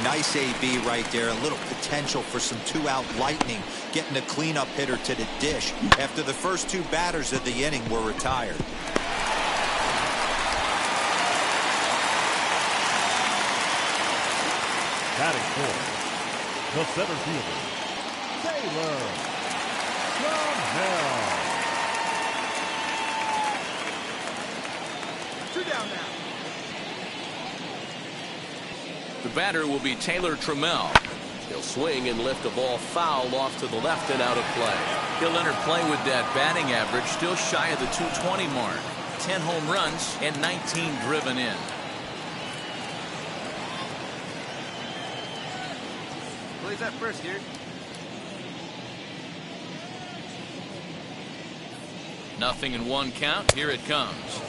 Nice AB right there. A little potential for some 2-out lightning. Getting a cleanup hitter to the dish after the first 2 batters of the inning were retired. Batting fourth, the center fielder, Taylor Marcotte. 2 down now. The batter will be Taylor Trammell. He'll swing and lift a ball foul off to the left and out of play. He'll enter play with that batting average still shy of the 220 mark. 10 home runs and 19 driven in. Plays that first here. Nothing in 1 count. Here it comes.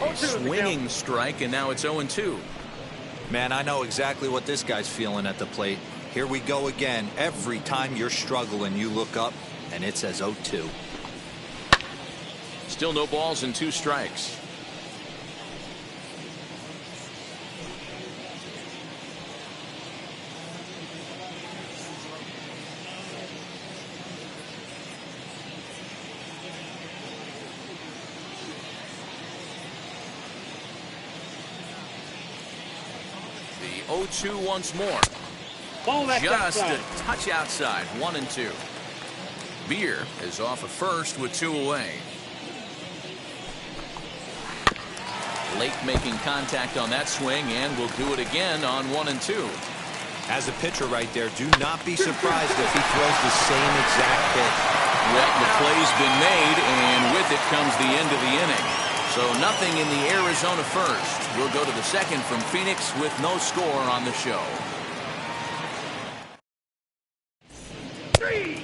A swinging strike, and now it's 0-2. Man, I know exactly what this guy's feeling at the plate. Here we go again. Every time you're struggling, you look up, and it says 0-2. Still no balls and 2 strikes. The 0-2 once more. Just a touch outside. 1-2. Beer is off of first with 2 away. Lake making contact on that swing, and will do it again on 1-2. As a pitcher right there, do not be surprised if he throws the same exact pitch. Well, the play's been made, and with it comes the end of the inning. So nothing in the Arizona first. We'll go to the second from Phoenix with no score on the show. 3.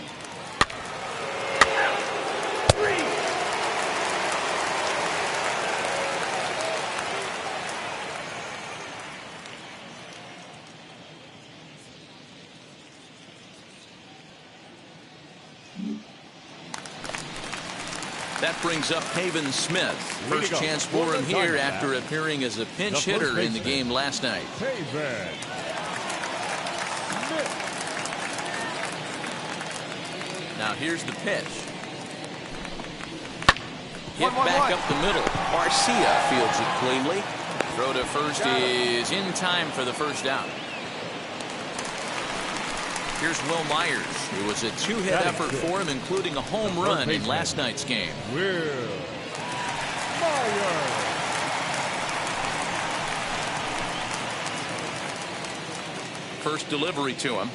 That brings up Haven Smith. First chance for him here after appearing as a pinch hitter in the game last night. Now here's the pitch. Hit back up the middle. Garcia fields it cleanly. Throw to first is in time for the first out. Here's Will Myers. It was a 2-hit effort for him, including a home run in last night's game. Will Myers. First delivery to him.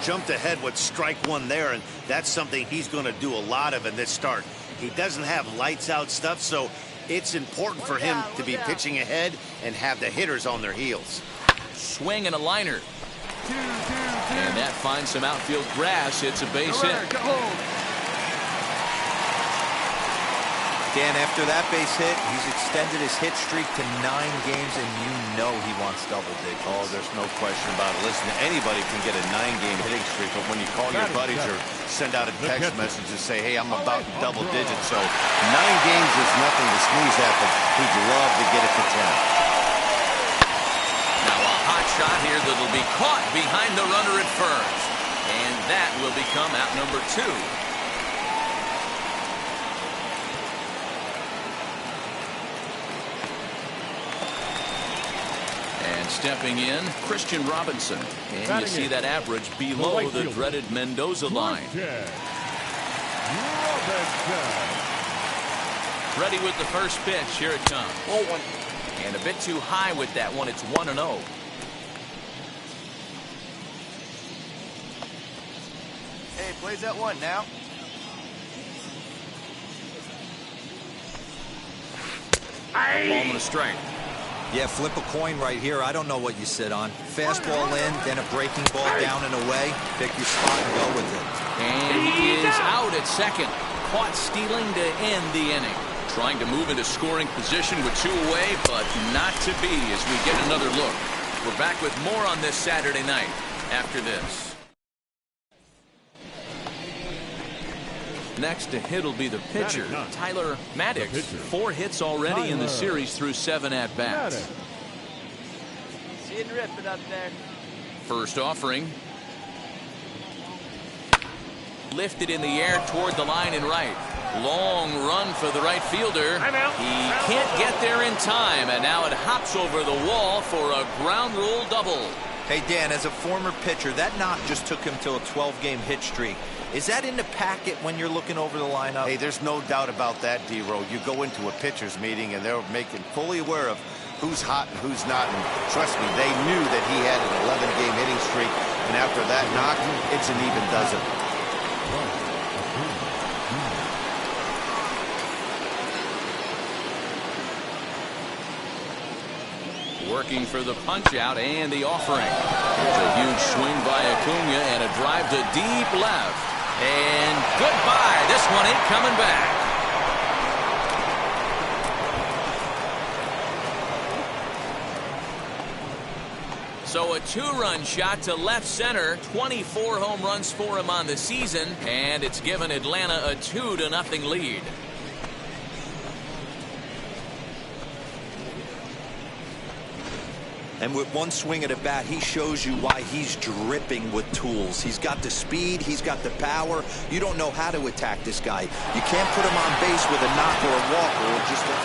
Jumped ahead with strike 1 there, and that's something he's going to do a lot of in this start. He doesn't have lights out stuff, so it's important for him to be pitching ahead and have the hitters on their heels. Swing and a liner. And that finds some outfield grass. It's a base hit. Dan, after that base hit, he's extended his hit streak to 9 games, and you know he wants double digits. Oh, there's no question about it. Listen, anybody can get a 9-game hitting streak, but when you call your buddies or send out a text message and say, hey, I'm about double digits, so 9 games is nothing to sneeze at, but he'd love to get it to 10. Now a hot shot here that'll be caught behind the runner at first. And that will become out number 2. And stepping in, Christian Robinson. And you see that average below the dreaded Mendoza line. Ready with the first pitch. Here it comes. And a bit too high with that one. It's 1-0. Hey, plays that one now. Ball and a strike. Yeah, flip a coin right here. I don't know what you sit on. Fastball in, then a breaking ball down and away. Pick your spot and go with it. And he is out at second. Caught stealing to end the inning. Trying to move into scoring position with 2 away, but not to be as we get another look. We're back with more on this Saturday night after this. Next to hit will be the pitcher, Tyler Marcotte. 4 hits already in the series through 7 at-bats. See it ripping up there. First offering. Lifted in the air toward the line and right. Long run for the right fielder. He can't get there in time, and now it hops over the wall for a ground rule double. Hey, Dan, as a former pitcher, that knock just took him to a 12-game hit streak. Is that in the packet when you're looking over the lineup? Hey, there's no doubt about that, D-Row. You go into a pitcher's meeting, and they're making fully aware of who's hot and who's not. And trust me, they knew that he had an 11-game hitting streak. And after that knock, it's an even dozen. Working for the punch out and the offering. Here's a huge swing by Acuna and a drive to deep left. And goodbye. This one ain't coming back. So a 2-run shot to left center. 24 home runs for him on the season. And it's given Atlanta a 2-0 lead. And with one swing at a bat, he shows you why he's dripping with tools. He's got the speed, he's got the power. You don't know how to attack this guy. You can't put him on base with a knock or a walk or just a...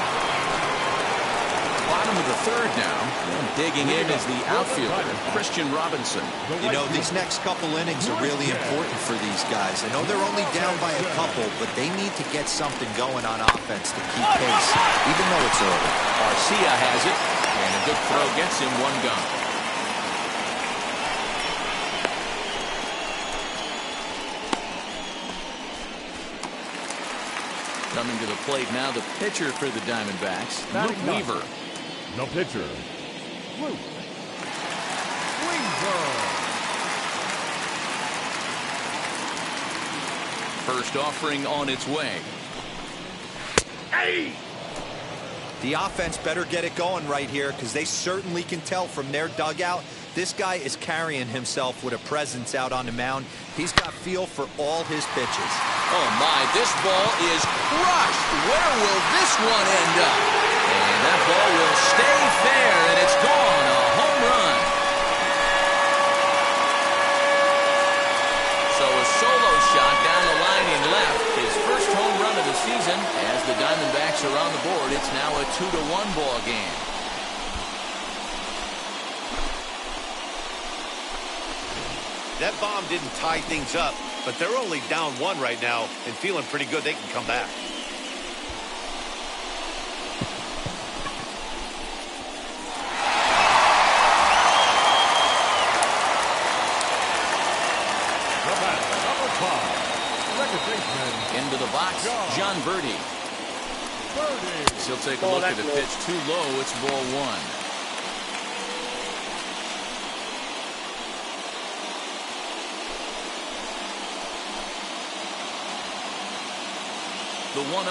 Bottom of the 3rd now. And digging in is the outfielder, Christian Robinson. You know, these next couple innings are really important for these guys. I know they're only down by a couple, but they need to get something going on offense to keep pace, even though it's early. Garcia has it. And a good throw gets him 1 gun. Coming to the plate now, the pitcher for the Diamondbacks, Luke Weaver. The pitcher, Luke Weaver. First offering on its way. Hey! The offense better get it going right here because they certainly can tell from their dugout this guy is carrying himself with a presence out on the mound. He's got feel for all his pitches. Oh my, this ball is crushed. Where will this one end up? And that ball will stay fair, and it's gone. A home run. So a solo shot down the line in left. His first home run of the season. As the Diamondbacks are on the board, it's now a 2-1 ball game. That bomb didn't tie things up, but they're only down 1 right now and feeling pretty good they can come back. Into the box, John Birdie. He'll take a look at the pitch too low. It's ball 1. The 1-0.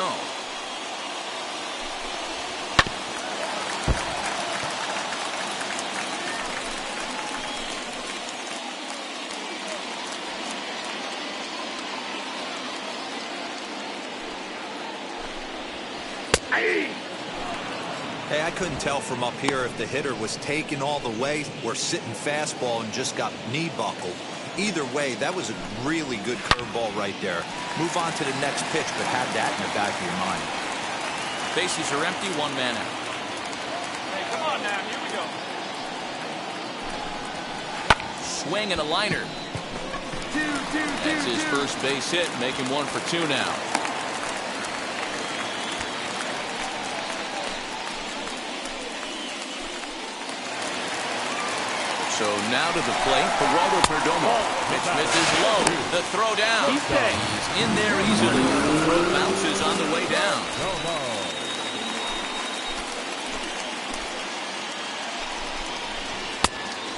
Hey, I couldn't tell from up here if the hitter was taking all the way or sitting fastball and just got knee buckled. Either way, that was a really good curveball right there. Move on to the next pitch, but have that in the back of your mind. Bases are empty, one man out. Hey, come on now. Here we go. Swing and a liner. That's his first base hit, making 1 for 2 now. So now to the plate, Geraldo Perdomo. Pitch misses low. The throw down. He's in there easily. The throw bounces on the way down.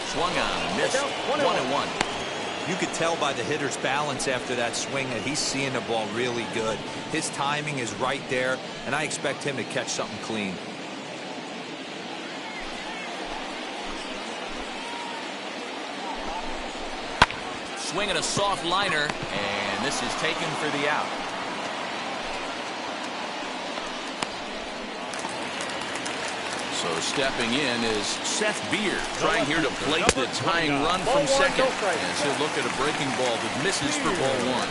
Swung on, missed. 1-1. You could tell by the hitter's balance after that swing that he's seeing the ball really good. His timing is right there, and I expect him to catch something clean. Swinging a soft liner, and this is taken for the out. So stepping in is Seth Beer, trying here to plate the tying run from second. And he'll look at a breaking ball that misses for ball 1.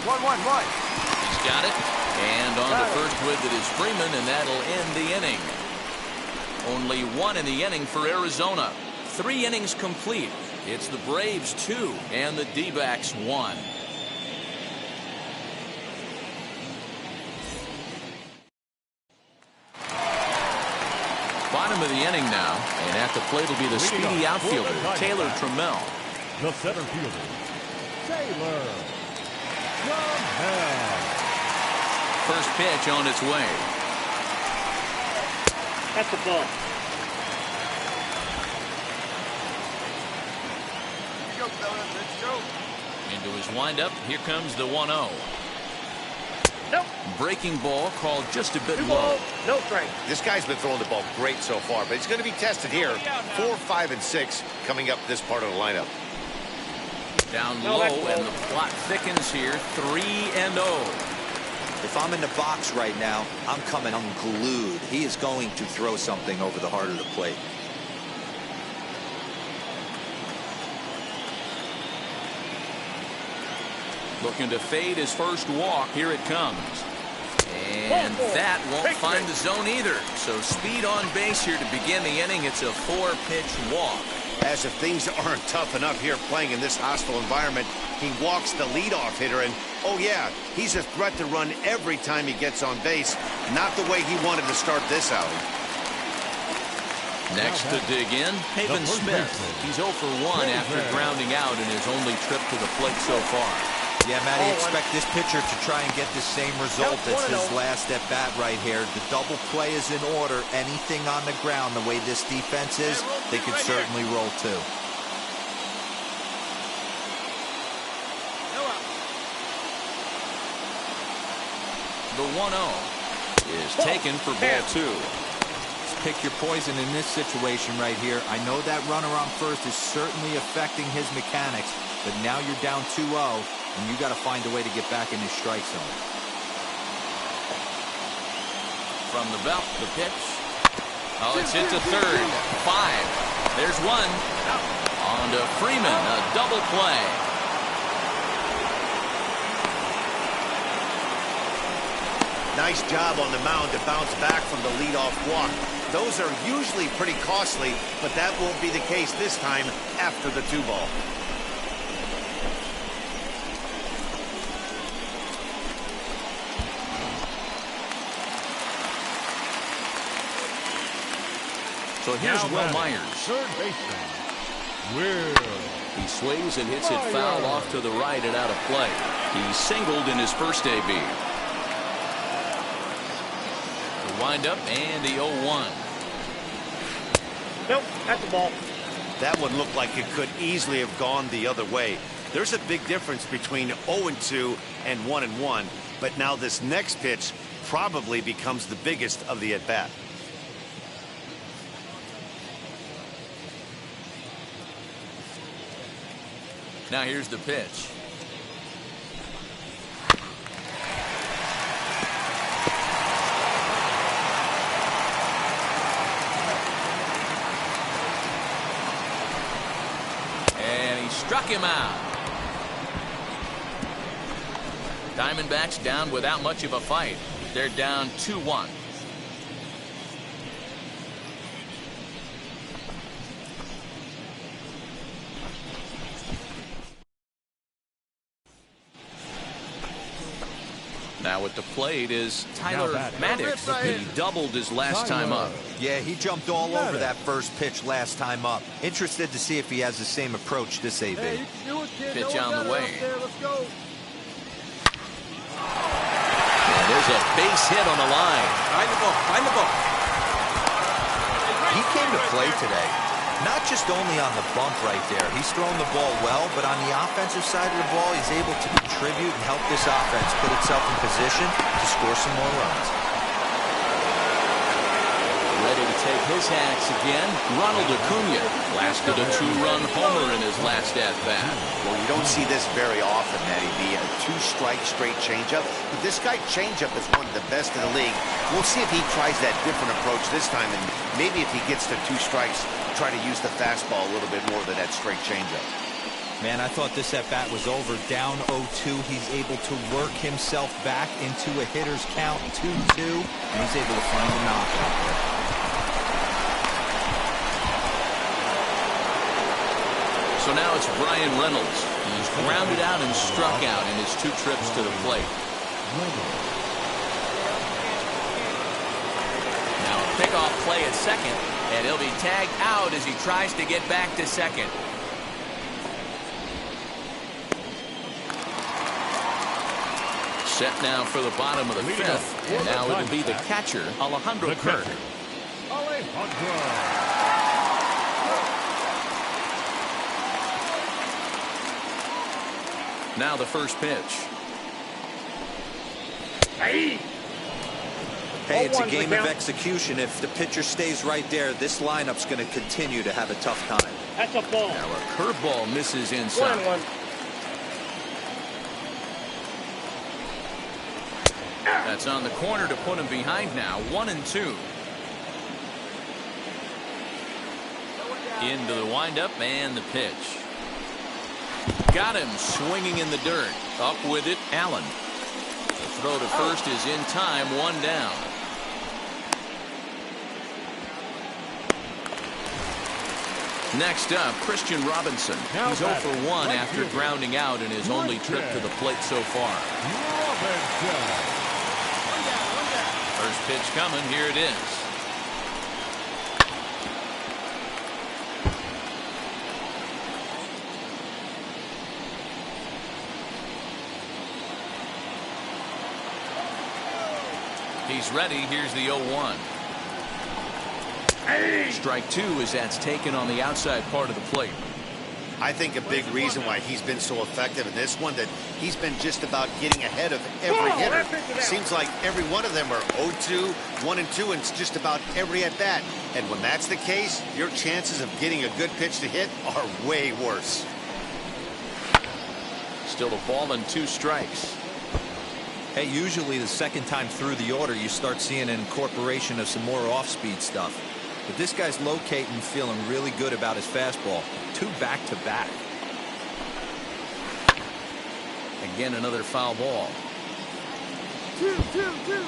1-1-1. He's got it. And on to first with it is Freeman, and that'll end the inning. Only 1 in the inning for Arizona. 3 innings complete. It's the Braves 2 and the D-backs 1. Bottom of the inning now, and at the plate will be the speedy outfielder, Taylor Trammell. The center fielder, Taylor Trammell. First pitch on its way. That's the ball. Here you go, fellas. Let's go. Into his windup, here comes the 1-0. Nope. Breaking ball called just a bit 2 low. balls, no strike. This guy's been throwing the ball great so far, but he's going to be tested here. 4, 5, and 6 coming up this part of the lineup. Down low, and the plot thickens here. 3-0. If I'm in the box right now, I'm coming unglued. He is going to throw something over the heart of the plate. Looking to fade his first walk. Here it comes. And that won't find the zone either. So speed on base here to begin the inning. It's a 4-pitch walk. As if things aren't tough enough here playing in this hostile environment, he walks the leadoff hitter, and oh yeah, he's a threat to run every time he gets on base. Not the way he wanted to start this outing. Next to dig in, Pavin Smith. He's 0 for 1 after grounding out in his only trip to the plate so far. Yeah, Matty, expect this pitcher to try and get the same result as his last at bat right here. The double play is in order. Anything on the ground, the way this defense is, they could certainly roll too. The 1-0 is taken for ball 2. Pick your poison in this situation right here. I know that runner on first is certainly affecting his mechanics, but now you're down 2-0, and you got to find a way to get back in his strike zone. From the belt, the pitch. Oh, it's hit to third. 5. There's 1. On to Freeman, a double play. Nice job on the mound to bounce back from the leadoff walk. Those are usually pretty costly, but that won't be the case this time after the 2-ball. So here's Now Will Myers. Third baseman, Will. He swings and hits it foul off to the right and out of play. He singled in his first AB. The windup and the 0-1. Nope, that's the ball. That one looked like it could easily have gone the other way. There's a big difference between 0-2 and 1-1, but now this next pitch probably becomes the biggest of the at-bat. Now here's the pitch. struck him out. Diamondbacks down without much of a fight. They're down 2-1. Now at the plate is Tyler Marcotte. He doubled his last time up. Yeah, he jumped all over that first pitch last time up. Interested to see if he has the same approach this AB. Pitch on the way. And there's a base hit on the line. Find the ball. Find the ball. He came to play today. Not just only on the bump right there. He's thrown the ball well, but on the offensive side of the ball, he's able to contribute and help this offense put itself in position to score some more runs. Ready to take his hacks again. Ronald Acuna blasted a 2-run homer in his last at-bat. Well, you don't see this very often, Matty B. A 2-strike straight changeup. But this guy changeup is one of the best in the league. We'll see if he tries that different approach this time, and maybe if he gets to 2 strikes, try to use the fastball a little bit more than that straight changeup. Man, I thought this at-bat was over. Down 0-2. He's able to work himself back into a hitter's count, 2-2, and he's able to find a knockout there. So now it's Brian Reynolds. He's grounded out and struck out in his 2 trips to the plate. Now a pickoff play at second, and he'll be tagged out as he tries to get back to second. Set now for the bottom of the 5th, and now it'll be the catcher, Alejandro Kirk. Now the first pitch. Hey, it's a game of execution. If the pitcher stays right there, this lineup's going to continue to have a tough time. That's a ball. Now a curveball misses inside. 1-1. That's on the corner to put him behind now. 1-2. Into the windup and the pitch. Got him swinging in the dirt. Up with it, Allen. The throw to first is in time, 1 down. Next up, Christian Robinson. He's 0 for 1 after grounding out in his only trip to the plate so far. First pitch coming. Here it is. He's ready. Here's the 0-1. Strike 2 as that's taken on the outside part of the plate. I think a big reason why he's been so effective in this one, that he's been just about getting ahead of every hitter. Seems like every one of them are 0-2, 1-2, and it's just about every at-bat. And when that's the case, your chances of getting a good pitch to hit are way worse. Still a ball and 2 strikes. Hey, usually the second time through the order, you start seeing an incorporation of some more off-speed stuff. But this guy's locating, feeling really good about his fastball. 2 back-to-back. Again, another foul ball. 2-2-2.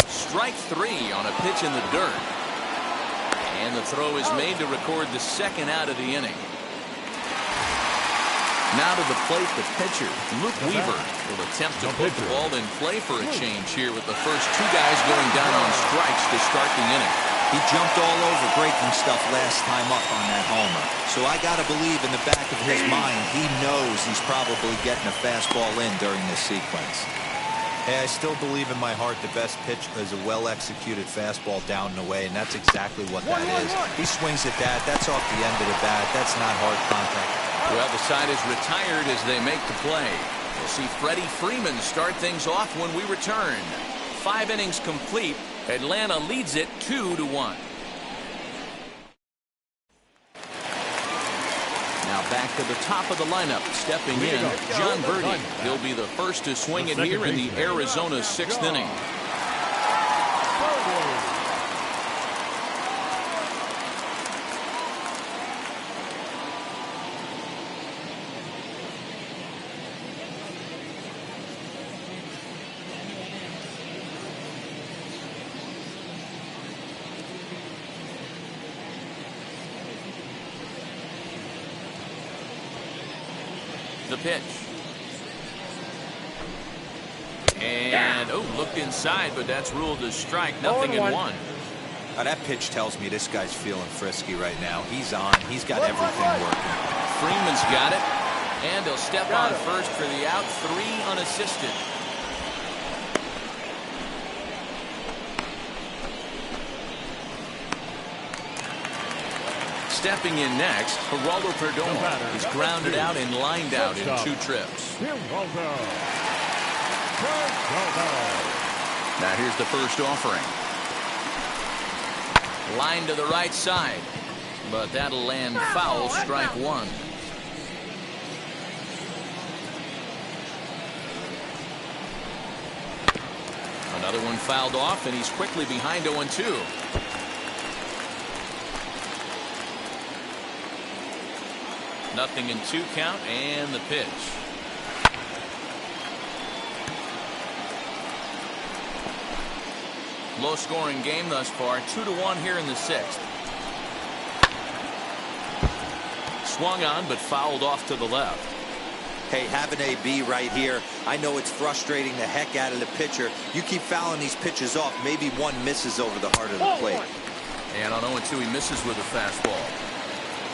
Strike 3 on a pitch in the dirt. And the throw is made to record the second out of the inning. Now to the plate, the pitcher, Luke Weaver, will attempt to put the ball in play for a change here with the first 2 guys going down on strikes to start the inning. He jumped all over breaking stuff last time up on that homer. So I got to believe in the back of his mind, he knows he's probably getting a fastball in during this sequence. Hey, I still believe in my heart the best pitch is a well-executed fastball down and away, and that's exactly what that is. He swings at that. That's off the end of the bat. That's not hard contact. Well, the side is retired as they make the play. We'll see Freddie Freeman start things off when we return. 5 innings complete. Atlanta leads it 2-1. Now back to the top of the lineup. Stepping in, John Birdie. He'll be the first to swing it here in the Arizona 6th inning. The pitch. And, looked inside, but that's ruled a strike. Nothing in one. That pitch tells me this guy's feeling frisky right now. He's on. He's got everything working. Freeman's got it. And he'll step on first for the out. 3 unassisted. Stepping in next, Geraldo Perdomo. He's grounded out and lined out in 2 trips. Now here's the first offering. Line to the right side, but that'll land foul. Strike 1. Another one fouled off, and he's quickly behind 0-2. Nothing in 2 count, and the pitch. Low scoring game thus far. 2-1 here in the 6th. Swung on, but fouled off to the left. Hey, have an AB right here. I know it's frustrating the heck out of the pitcher. You keep fouling these pitches off. Maybe one misses over the heart of the plate. And on 0-2, he misses with a fastball.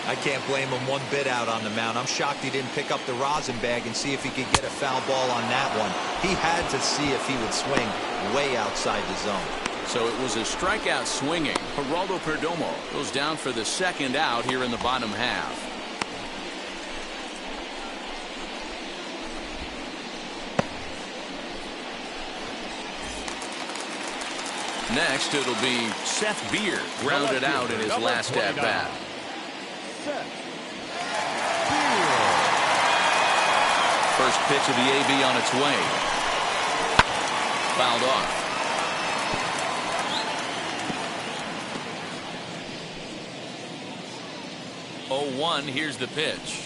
I can't blame him one bit out on the mound. I'm shocked he didn't pick up the rosin bag and see if he could get a foul ball on that one. He had to see if he would swing way outside the zone. So it was a strikeout swinging. Geraldo Perdomo goes down for the 2nd out here in the bottom half. Next, it'll be Seth Beer, grounded out in his last at-bat. First pitch of the AB on its way. Fouled off. 0-1. Here's the pitch.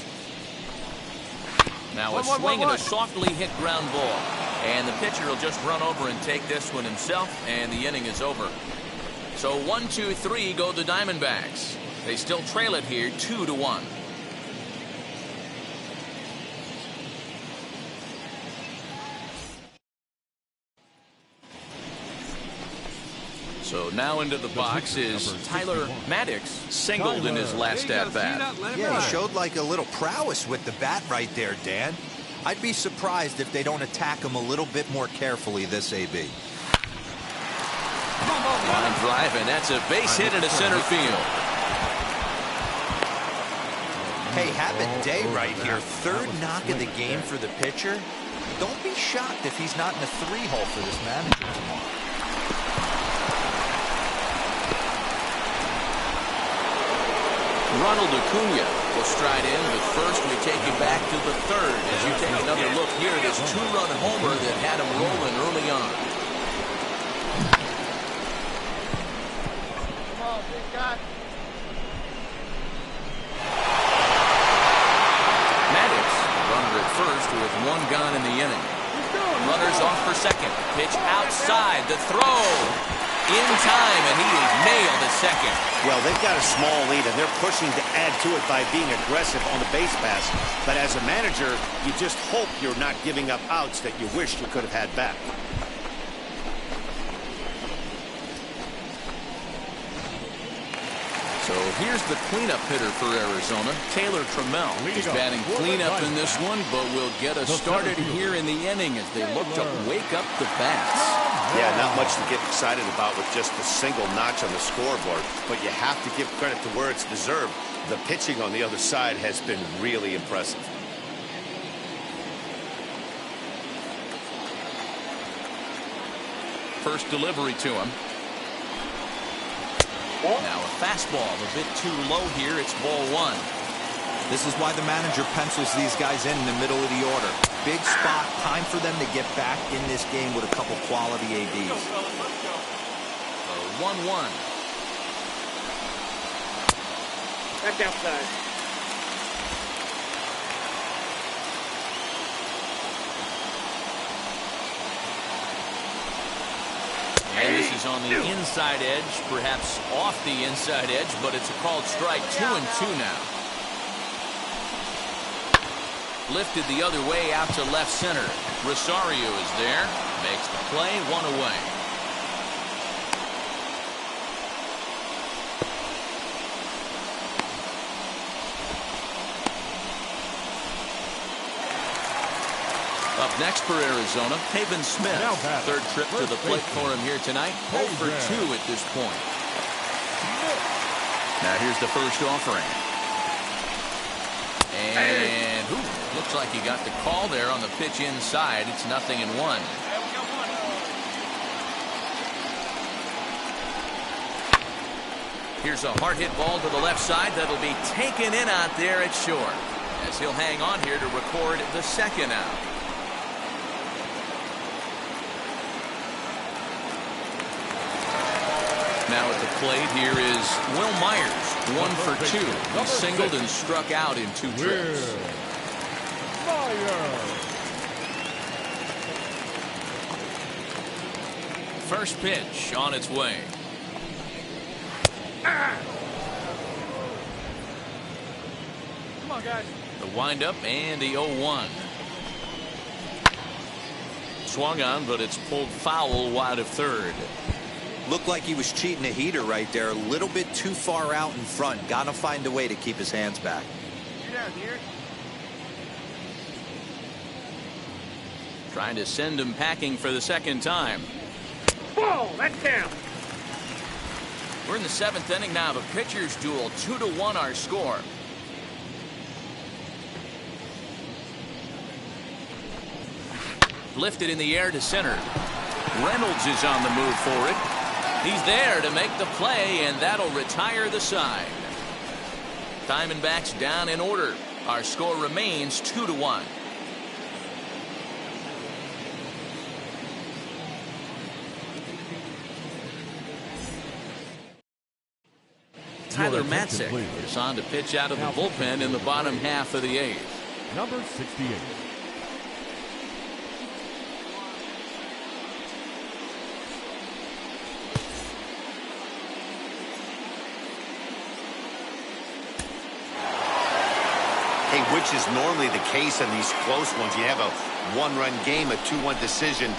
Now a swing and a softly hit ground ball. And the pitcher will just run over and take this one himself, and the inning is over. So 1-2-3 go the Diamondbacks. They still trail it here 2-1. So now into the box is Tyler Marcotte, singled in his last at-bat. Yeah, he showed like a little prowess with the bat right there, Dan. I'd be surprised if they don't attack him a little bit more carefully this AB. Line drive, and that's a base hit into center field. Hey, have a day right here. 3rd knock of the game for the pitcher. Don't be shocked if he's not in the 3-hole for this manager tomorrow. Ronald Acuna will stride in, but first we take you back to the 3rd as you take another look here at this 2-run homer that had him rolling early on. Come on, big guy. Maddox, runner at first with 1 gone in the inning. Runners off for 2nd. Pitch outside. The throw. In time, and he is nailed at 2nd. Well, they've got a small lead, and they're pushing to add to it by being aggressive on the base pass. But as a manager, you just hope you're not giving up outs that you wish you could have had back. So here's the cleanup hitter for Arizona, Taylor Trammell. He's batting cleanup in this one, but will get us started here in the inning as they look to wake up the bats. Yeah, not much to get excited about with just a single notch on the scoreboard, but you have to give credit to where it's deserved. The pitching on the other side has been really impressive. First delivery to him. Now a fastball a bit too low here. It's ball 1. This is why the manager pencils these guys in the middle of the order. Big spot, time for them to get back in this game with a couple quality ADs. 1-1. Back outside. And this is on the inside edge, perhaps off the inside edge, but it's a called strike. 2-2 now. Lifted the other way out to left center. Rosario is there. Makes the play, 1 away. Up next for Arizona, Haven Smith. Third trip to the plate for him here tonight. 0 for 2 at this point. Now here's the first offering. And looks like he got the call there on the pitch inside. It's 0-1. Here's a hard hit ball to the left side that'll be taken in out there at short, as he'll hang on here to record the second out. Now at the plate here is Will Myers, 1 for 2. He singled and struck out in 2 trips. First pitch on its way. Come on, guys. The windup and the 0-1. Swung on, but it's pulled foul wide of third. Looked like he was cheating a heater right there. A little bit too far out in front. Got to find a way to keep his hands back. You're down here. Trying to send him packing for the second time. Ball, that's down. We're in the 7th inning now. The pitcher's duel, 2-1 our score. Lifted in the air to center. Reynolds is on the move for it. He's there to make the play, and that'll retire the side. Diamondbacks down in order. Our score remains 2-1. Tyler Marcotte is on to pitch out of the bullpen in the bottom half of the 8th. Number 68. Hey, which is normally the case in these close ones. You have a 1-run game, a 2-1 decision.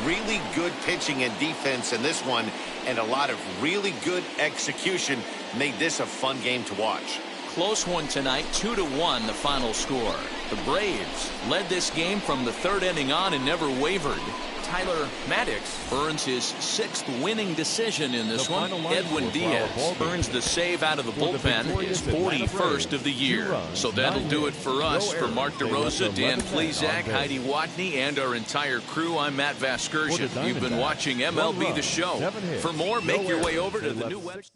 Really good pitching and defense in this one, and a lot of really good execution made this a fun game to watch. Close one tonight, 2-1 the final score. The Braves led this game from the 3rd inning on and never wavered. Tyler Marcotte earns his 6th winning decision in this one. Edwin Diaz earns the save out of the bullpen, his 41st of the year. So that'll do it for us. For Mark DeRosa, Dan Plesac, Heidi Watney, and our entire crew, I'm Matt Vasgersian. You've been watching MLB The Show. For more, make your way over to the new website.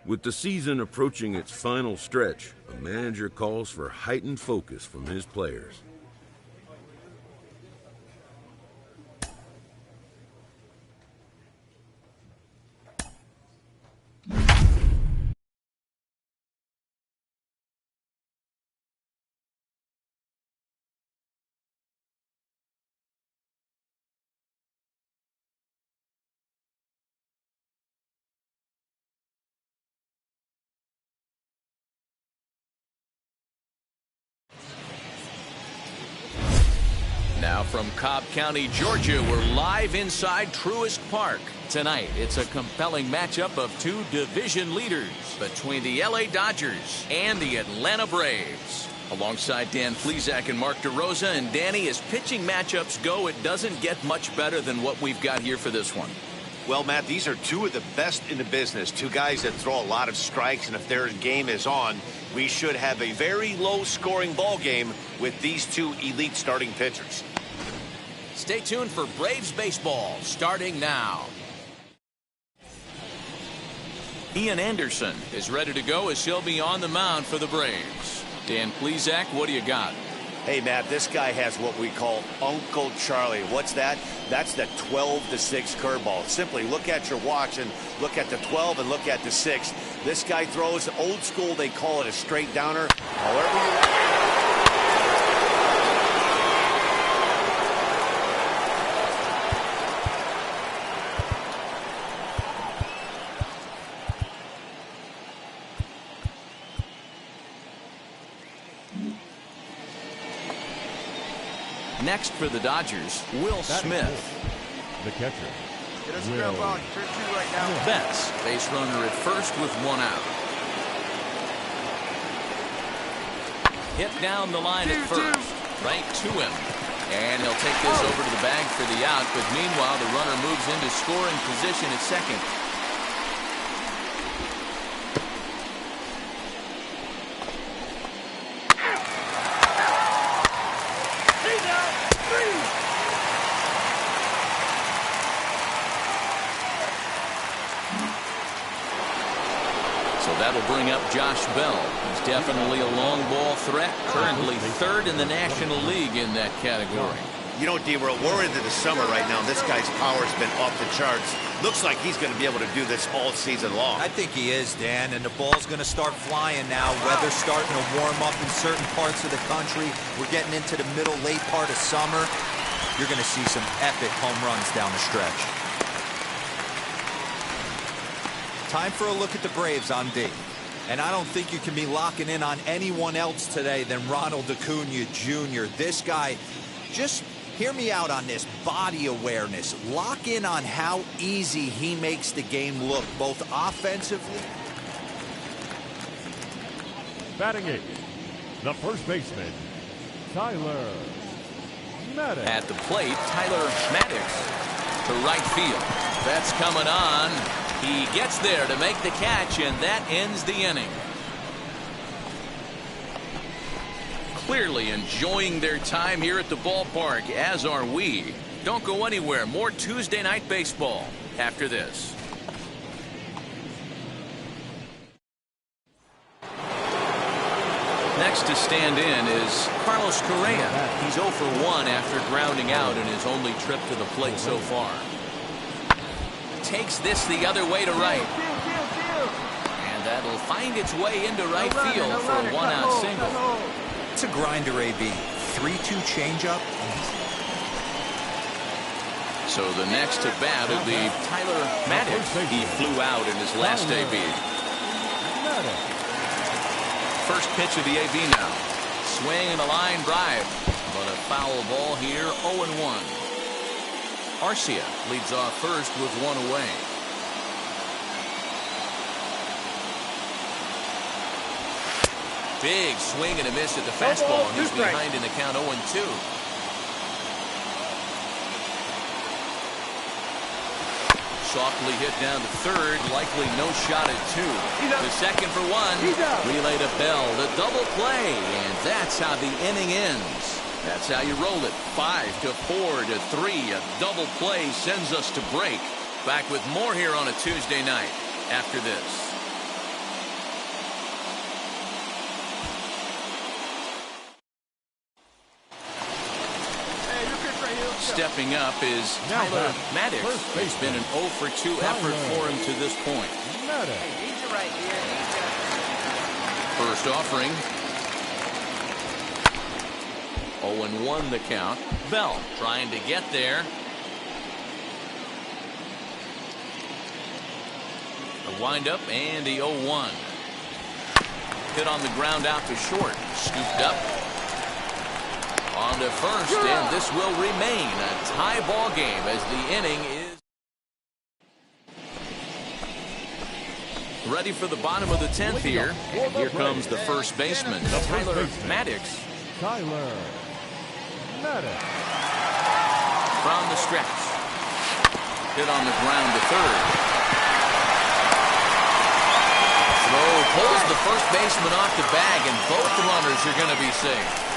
With the season approaching its final stretch, a manager calls for heightened focus from his players. Now from Cobb County, Georgia, we're live inside Truist Park. Tonight, it's a compelling matchup of two division leaders between the LA Dodgers and the Atlanta Braves. Alongside Dan Plesac and Mark DeRosa, and Danny, as pitching matchups go, it doesn't get much better than what we've got here for this one. Well, Matt, these are two of the best in the business. Two guys that throw a lot of strikes, and if their game is on, we should have a very low-scoring ball game with these two elite starting pitchers. Stay tuned for Braves baseball starting now. Ian Anderson is ready to go as he'll be on the mound for the Braves. Dan Plesac, what do you got? Hey, Matt, this guy has what we call Uncle Charlie. What's that? That's the 12-6 curveball. Simply look at your watch and look at the 12 and look at the 6. This guy throws old school. They call it a straight downer. However you want. Next for the Dodgers, Will Smith. The catcher. Get us a ground ball. Turn 2 right now. Betts, base runner at first with 1 out. Hit down the line at first. Right to him. And he'll take this over to the bag for the out, but meanwhile the runner moves into scoring position at second. That'll bring up Josh Bell. He's definitely a long ball threat. Currently 3rd in the National League in that category. You know, D, we're into the summer right now. This guy's power's been off the charts. Looks like he's going to be able to do this all season long. I think he is, Dan, and the ball's going to start flying now. Weather's starting to warm up in certain parts of the country. We're getting into the middle, late part of summer. You're going to see some epic home runs down the stretch. Time for a look at the Braves on D. And I don't think you can be locking in on anyone else today than Ronald Acuna Jr. This guy, just hear me out on this, body awareness. Lock in on how easy he makes the game look, both offensively. Batting 8, the first baseman, Tyler Marcotte. At the plate, Tyler Marcotte to right field. That's coming on. He gets there to make the catch, and that ends the inning. Clearly enjoying their time here at the ballpark, as are we. Don't go anywhere. More Tuesday night baseball after this. Next to stand in is Carlos Correa. He's 0 for 1 after grounding out in his only trip to the plate so far. Takes this the other way to right. And that'll find its way into right field for a 1-out single. It's a grinder, AB. 3-2 changeup. So the next to bat will be Tyler Marcotte. He flew out in his last AB. First pitch of the AB now. Swing and a line drive. But a foul ball here, 0-1. Arcia leads off first with 1 away. Big swing and a miss at the fastball, and he's behind in the count 0-2. Softly hit down to third, likely no shot at 2. The second for 1. Relay to Bell, the double play, and that's how the inning ends. That's how you roll it. 5 to 4 to 3. A double play sends us to break. Back with more here on a Tuesday night after this. Stepping up is Tyler Marcotte. It's been an 0 for 2 effort for him to this point. First offering. 0-1 the count. Bell trying to get there. A windup and the 0-1. Hit on the ground out to short. Scooped up. On to first, and this will remain a tie ball game as the inning is ready for the bottom of the 10th here. And here comes the first baseman, Tyler Marcotte. Tyler Marcotte. From the stretch. Hit on the ground to third. Throw pulls the first baseman off the bag, and both runners are going to be safe.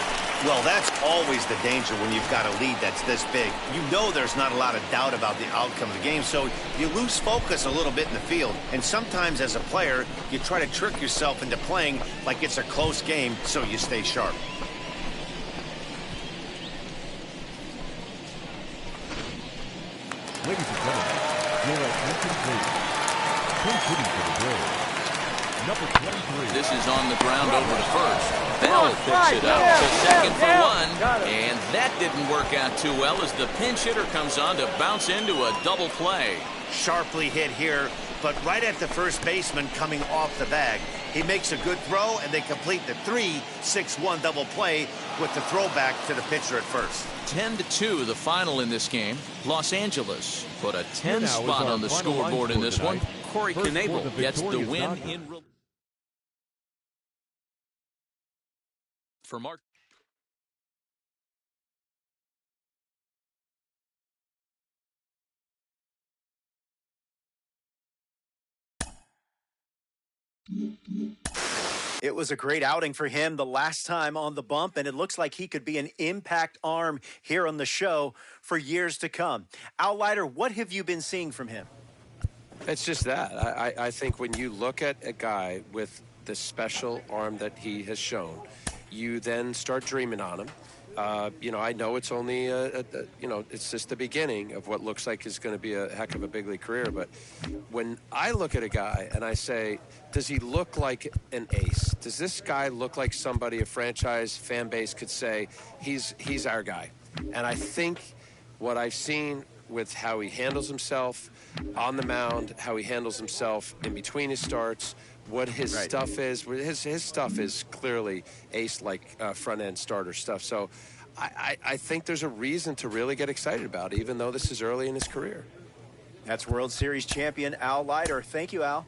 Well, that's always the danger when you've got a lead that's this big. You know there's not a lot of doubt about the outcome of the game, so you lose focus a little bit in the field. And sometimes as a player, you try to trick yourself into playing like it's a close game so you stay sharp. Ladies and gentlemen, your attention please. Hitting for the Braves, number 23. This is on the ground over to first. Bell picks it up to second for one, and that didn't work out too well as the pinch hitter comes on to bounce into a double play. Sharply hit here, but right at the first baseman coming off the bag. He makes a good throw, and they complete the 3-6-1 double play with the throwback to the pitcher at first. 10-2 the final in this game. Los Angeles put a 10 spot on the scoreboard in this one. Corey Knebel gets the win in for Mark. It was a great outing for him the last time on the bump, and it looks like he could be an impact arm here on the show for years to come. Al Leiter, what have you been seeing from him? It's just that. I think when you look at a guy with the special arm that he has shown, you then start dreaming on him. I know it's only, it's just the beginning of what looks like is going to be a heck of a big league career. But when I look at a guy and I say, does he look like an ace? Does this guy look like somebody a franchise fan base could say, he's our guy? And I think what I've seen with how he handles himself on the mound, how he handles himself in between his starts, what his stuff is. His stuff is clearly ace-like front-end starter stuff. So I think there's a reason to really get excited about it, even though this is early in his career. That's World Series champion Al Leiter. Thank you, Al.